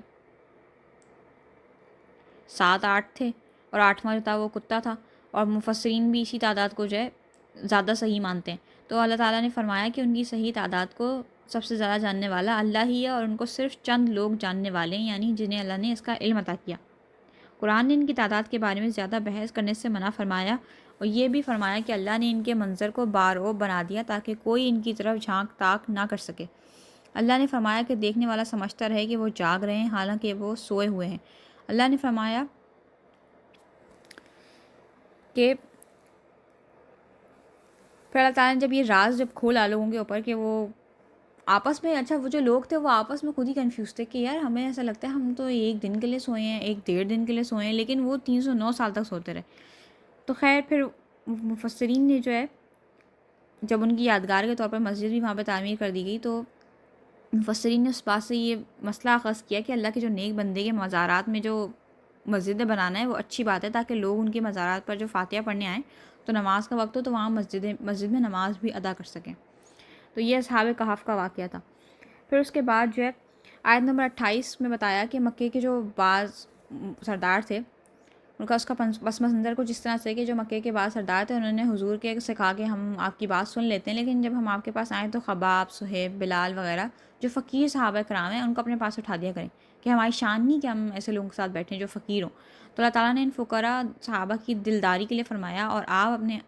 7-8 تھے اور 8واں جو تھا وہ کتا تھا, اور مفسرین بھی اسی تعداد کو جو ہے زیادہ صحیح مانتے ہیں. تو اللہ تعالیٰ نے فرمایا کہ ان کی صحیح تعداد کو سب سے زیادہ جاننے والا اللہ ہی ہے, اور ان کو صرف چند لوگ جاننے والے ہیں, یعنی جنہیں اللہ نے اس کا علم عطا کیا. قرآن نے ان کی تعداد کے بارے میں زیادہ بحث کرنے سے منع فرمایا, اور یہ بھی فرمایا کہ اللہ نے ان کے منظر کو بارعب بنا دیا تاکہ کوئی ان کی طرف جھانک تاک نہ کر سکے. اللہ نے فرمایا کہ دیکھنے والا سمجھتا رہے کہ وہ جاگ رہے ہیں حالانکہ وہ سوئے ہوئے ہیں. اللہ نے فرمایا کہ پھر اللہ تعالیٰ نے جب یہ راز جب کھولا لوگوں کے اوپر کہ وہ آپس میں, اچھا وہ جو لوگ تھے وہ آپس میں خود ہی کنفیوز تھے کہ یار ہمیں ایسا لگتا ہے ہم تو 1 دن کے لیے سوئے ہیں, 1-1.5 دن کے لیے سوئے ہیں, لیکن وہ 309 سال تک سوتے رہے. تو خیر پھر مفسرین نے جو ہے جب ان کی یادگار کے طور پر مسجد بھی وہاں پہ تعمیر کر دی گئی, تو مفسرین نے اس بات سے یہ مسئلہ اخذ کیا کہ اللہ کے جو نیک بندے کے مزارات میں جو مسجدیں بنانا ہے وہ اچھی بات ہے, تاکہ لوگ ان کے مزارات پر جو فاتحہ پڑھنے آئیں تو نماز کا وقت ہو تو وہاں مسجد میں نماز بھی ادا کر سکیں. تو یہ اصحاب کہف کا واقعہ تھا. پھر اس کے بعد جو ہے آیت نمبر 28 میں بتایا کہ مکے کے جو بعض سردار تھے ان کا اس کا پس منظر کچھ اس طرح سے کہ جو مکے کے بعض سردار تھے انہوں نے حضور کے سے کہا کہ ہم آپ کی بات سن لیتے ہیں, لیکن جب ہم آپ کے پاس آئیں تو خباب, صہیب, بلال وغیرہ جو فقیر صحابہ کرام ہیں ان کو اپنے پاس اٹھا دیا کریں کہ ہماری شان نہیں کہ ہم ایسے لوگوں کے ساتھ بیٹھیں جو فقیر ہوں. تو اللہ تعالیٰ نے ان فقراء صحابہ کی دلداری کے لیے فرمایا, اور آپ اپنے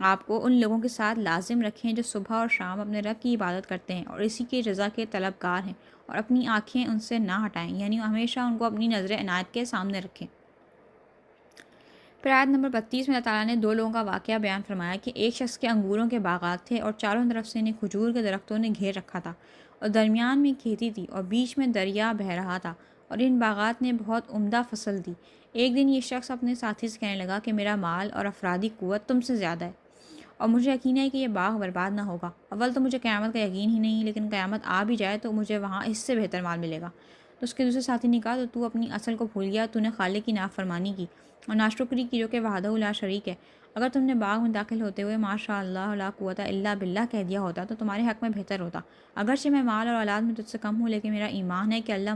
آپ کو ان لوگوں کے ساتھ لازم رکھیں جو صبح اور شام اپنے رب کی عبادت کرتے ہیں اور اسی کی رضا کے طلبگار ہیں, اور اپنی آنکھیں ان سے نہ ہٹائیں, یعنی ہمیشہ ان کو اپنی نظر عنایت کے سامنے رکھیں. پھر آیت نمبر 32 میں اللہ تعالیٰ نے 2 لوگوں کا واقعہ بیان فرمایا کہ ایک شخص کے انگوروں کے باغات تھے اور چاروں طرف سے انہیں کھجور کے درختوں نے گھیر رکھا تھا, اور درمیان میں کھیتی تھی اور بیچ میں دریا بہہ رہا تھا, اور ان باغات نے بہت عمدہ فصل دی. ایک دن یہ شخص اپنے ساتھی سے کہنے لگا کہ میرا مال اور افرادی قوت تم سے زیادہ ہے, اور مجھے یقین ہے کہ یہ باغ برباد نہ ہوگا. اول تو مجھے قیامت کا یقین ہی نہیں, لیکن قیامت آ بھی جائے تو مجھے وہاں اس سے بہتر مال ملے گا. تو اس کے دوسرے ساتھی نے کہا تو اپنی اصل کو بھول گیا, تو نے خالق کی نافرمانی کی اور ناشکری کی جو کہ وحدہ لا شریک ہے. اگر تم نے باغ میں داخل ہوتے ہوئے ماشاء اللہ لا قوت الا باللہ کہہ دیا ہوتا تو تمہارے حق میں بہتر ہوتا. اگرچہ میں مال اور اولاد میں تجھ سے کم ہوں, لیکن میرا ایمان ہے کہ اللہ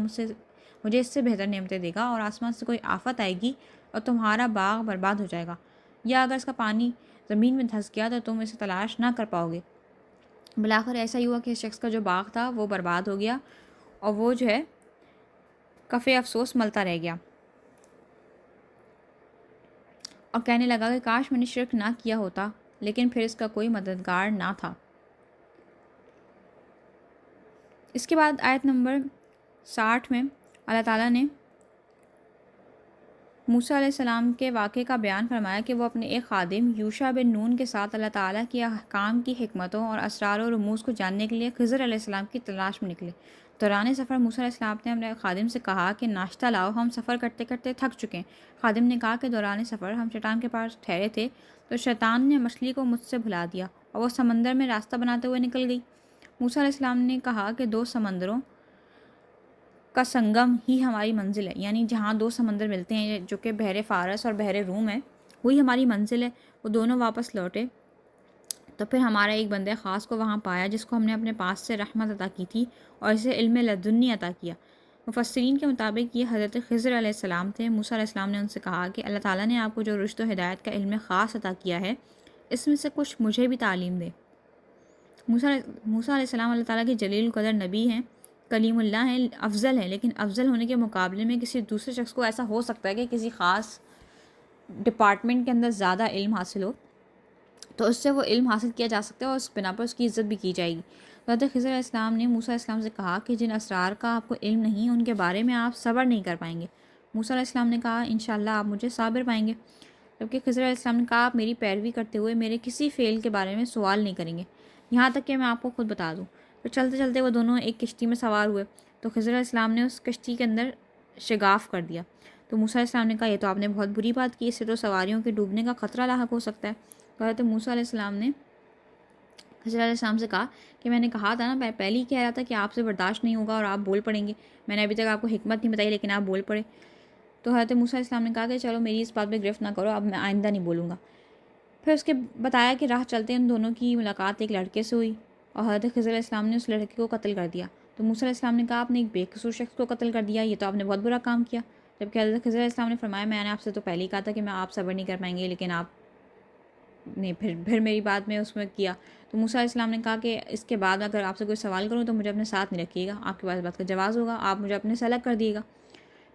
مجھے اس سے بہتر نعمتیں دے گا, اور آسمان سے کوئی آفت آئے گی اور تمہارا باغ برباد ہو جائے گا, یا اگر اس کا پانی زمین میں دھس گیا تو تم اسے تلاش نہ کر پاؤ گے. بالآخر ایسا ہی ہوا کہ اس شخص کا جو باغ تھا وہ برباد ہو گیا, اور وہ جو ہے کفِ افسوس ملتا رہ گیا, اور کہنے لگا کہ کاش میں نے شرک نہ کیا ہوتا, لیکن پھر اس کا کوئی مددگار نہ تھا. اس کے بعد آیت نمبر 60 میں اللہ تعالیٰ نے موسیٰ علیہ السلام کے واقعے کا بیان فرمایا کہ وہ اپنے ایک خادم یوشع بن نون کے ساتھ اللہ تعالیٰ کی احکام کی حکمتوں اور اسرار و رموز کو جاننے کے لیے خضر علیہ السلام کی تلاش میں نکلے. دوران سفر موسیٰ علیہ السلام نے اپنے خادم سے کہا کہ ناشتہ لاؤ, ہم سفر کرتے کرتے تھک چکے ہیں. خادم نے کہا کہ دوران سفر ہم چٹان کے پاس ٹھہرے تھے تو شیطان نے مچھلی کو مجھ سے بھلا دیا اور وہ سمندر میں راستہ بناتے ہوئے نکل گئی. موسیٰ علیہ السلام نے کہا کہ 2 سمندروں کا سنگم ہی ہماری منزل ہے، یعنی جہاں دو سمندر ملتے ہیں جو کہ بحر فارس اور بحر روم ہے، وہی ہماری منزل ہے۔ وہ دونوں واپس لوٹے تو پھر ہمارا ایک بندہ خاص کو وہاں پایا جس کو ہم نے اپنے پاس سے رحمت عطا کی تھی اور اسے علم لدنی عطا کیا۔ مفسرین کے مطابق یہ حضرت خضر علیہ السلام تھے۔ موسیٰ علیہ السلام نے ان سے کہا کہ اللہ تعالیٰ نے آپ کو جو رشد و ہدایت کا علم خاص عطا کیا ہے، اس میں سے کچھ مجھے بھی تعلیم دے۔ موسیٰ علیہ السلام اللہ تعالیٰ کے جلیل القدر نبی ہیں، کلیم اللہ ہیں، افضل ہیں، لیکن افضل ہونے کے مقابلے میں کسی دوسرے شخص کو ایسا ہو سکتا ہے کہ کسی خاص ڈپارٹمنٹ کے اندر زیادہ علم حاصل ہو، تو اس سے وہ علم حاصل کیا جا سکتا ہے اور اس بنا پر اس کی عزت بھی کی جائے گی۔ حضرت خضر علیہ السلام نے موسیٰ علیہ السلام سے کہا کہ جن اسرار کا آپ کو علم نہیں، ان کے بارے میں آپ صبر نہیں کر پائیں گے۔ موسیٰ علیہ السلام نے کہا انشاءاللہ آپ مجھے صابر پائیں گے، جبکہ خضر علیہ السلام نے کہا آپ میری پیروی کرتے ہوئے میرے کسی فعل کے بارے میں سوال نہیں کریں گے، یہاں تک کہ میں آپ کو خود بتا دوں۔ پھر چلتے چلتے وہ دونوں ایک کشتی میں سوار ہوئے تو خضر علیہ السلام نے اس کشتی کے اندر شگاف کر دیا۔ تو موسیٰ علیہ السلام نے کہا یہ تو آپ نے بہت بری بات کی، اس سے تو سواریوں کے ڈوبنے کا خطرہ لاحق ہو سکتا ہے۔ تو حضرت موسیٰ علیہ السلام نے خضر علیہ السلام سے کہا کہ میں نے کہا تھا نا، میں پہلے ہی کہہ رہا تھا کہ آپ سے برداشت نہیں ہوگا اور آپ بول پڑیں گے، میں نے ابھی تک آپ کو حکمت نہیں بتائی لیکن آپ بول پڑے۔ تو حضرت موسیٰ علیہ السلام نے کہا کہ چلو میری اس بات پہ گرفت نہ کرو، اب میں آئندہ نہیں بولوں گا۔ پھر اس کے بتایا کہ راہ چلتے ان دونوں کی ملاقات ایک لڑکے سے ہوئی اور حضرت خضر علیہ السلام نے اس لڑکے کو قتل کر دیا۔ تو موسیٰ علیہ السلام نے کہا آپ نے ایک بے قصور شخص کو قتل کر دیا، یہ تو آپ نے بہت برا کام کیا۔ جبکہ حضرت خضر علیہ السلام نے فرمایا میں نے آپ سے تو پہلے ہی کہا تھا کہ میں آپ صبر نہیں کر پائیں گے، لیکن آپ نے پھر میری بات میں اس میں کیا۔ تو موسیٰ علیہ السلام نے کہا کہ اس کے بعد اگر آپ سے کوئی سوال کروں تو مجھے اپنے ساتھ نہیں رکھیے گا، آپ کے پاس بات کا جواز ہوگا، آپ مجھے اپنے سے الگ کر دیے گا۔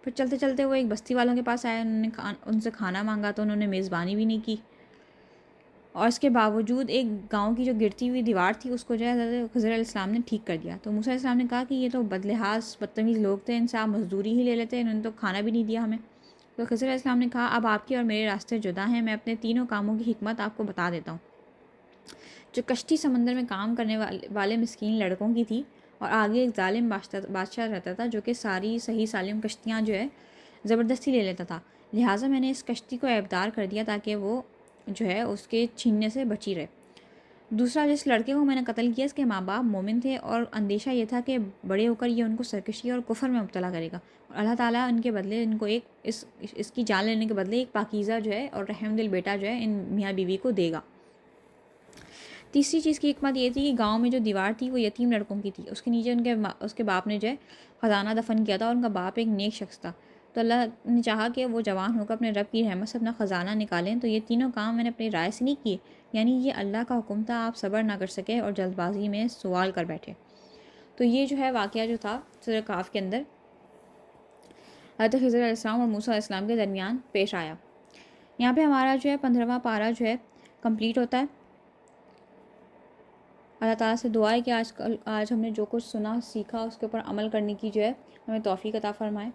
پھر چلتے چلتے وہ ایک بستی والوں کے پاس آئے، انہوں نے ان سے کھانا مانگا تو انہوں نے میزبانی بھی نہیں کی، اور اس کے باوجود ایک گاؤں کی جو گرتی ہوئی دیوار تھی اس کو جو ہے حضرت خضر علیہ السلام نے ٹھیک کر دیا۔ تو موسیٰ علیہ السلام نے کہا کہ یہ تو بدلحاظ بدتمیز لوگ تھے، ان سے آپ مزدوری ہی لے لیتے، انہوں نے تو کھانا بھی نہیں دیا ہمیں۔ تو خضر علیہ السلام نے کہا اب آپ کے اور میرے راستے جدا ہیں، میں اپنے تینوں کاموں کی حکمت آپ کو بتا دیتا ہوں۔ جو کشتی سمندر میں کام کرنے والے مسکین لڑکوں کی تھی، اور آگے ایک ظالم بادشاہ رہتا تھا جو کہ ساری صحیح سالم کشتیاں جو ہے زبردستی لے لیتا تھا، لہٰذا میں نے اس کشتی کو عیبدار کر دیا تاکہ وہ جو ہے اس کے چھیننے سے بچی رہے۔ دوسرا، جس لڑکے کو میں نے قتل کیا اس کے ماں باپ مومن تھے اور اندیشہ یہ تھا کہ بڑے ہو کر یہ ان کو سرکشی اور کفر میں مبتلا کرے گا، اور اللہ تعالیٰ ان کے بدلے ان کو اس کی جان لینے کے بدلے ایک پاکیزہ جو ہے اور رحم دل بیٹا جو ہے ان میاں بیوی کو دے گا۔ تیسری چیز کی حکمت یہ تھی کہ گاؤں میں جو دیوار تھی وہ یتیم لڑکوں کی تھی، اس کے نیچے اس کے باپ نے جو ہے خزانہ دفن کیا تھا، اور ان کا باپ ایک نیک شخص تھا۔ تو اللہ نے چاہا کہ وہ جوان ہو کر اپنے رب کی رحمت سے اپنا خزانہ نکالیں، تو یہ تینوں کام میں نے اپنی رائے سے نہیں کیے، یعنی یہ اللہ کا حکم تھا، آپ صبر نہ کر سکے اور جلد بازی میں سوال کر بیٹھے۔ تو یہ جو ہے واقعہ جو تھا سورہ کہف کے اندر حضرت خضر علیہ السلام اور موسیٰ علیہ السلام کے درمیان پیش آیا۔ یہاں پہ ہمارا جو ہے 15واں پارہ جو ہے کمپلیٹ ہوتا ہے۔ اللہ تعالیٰ سے دعا ہے کہ آج ہم نے جو کچھ سنا سیکھا اس کے اوپر عمل کرنے کی جو ہے ہمیں توفیق عطا فرمائے۔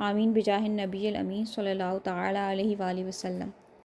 آمین بجاہ النبی الامین صلی اللہ تعالیٰ علیہ وآلہ وسلم۔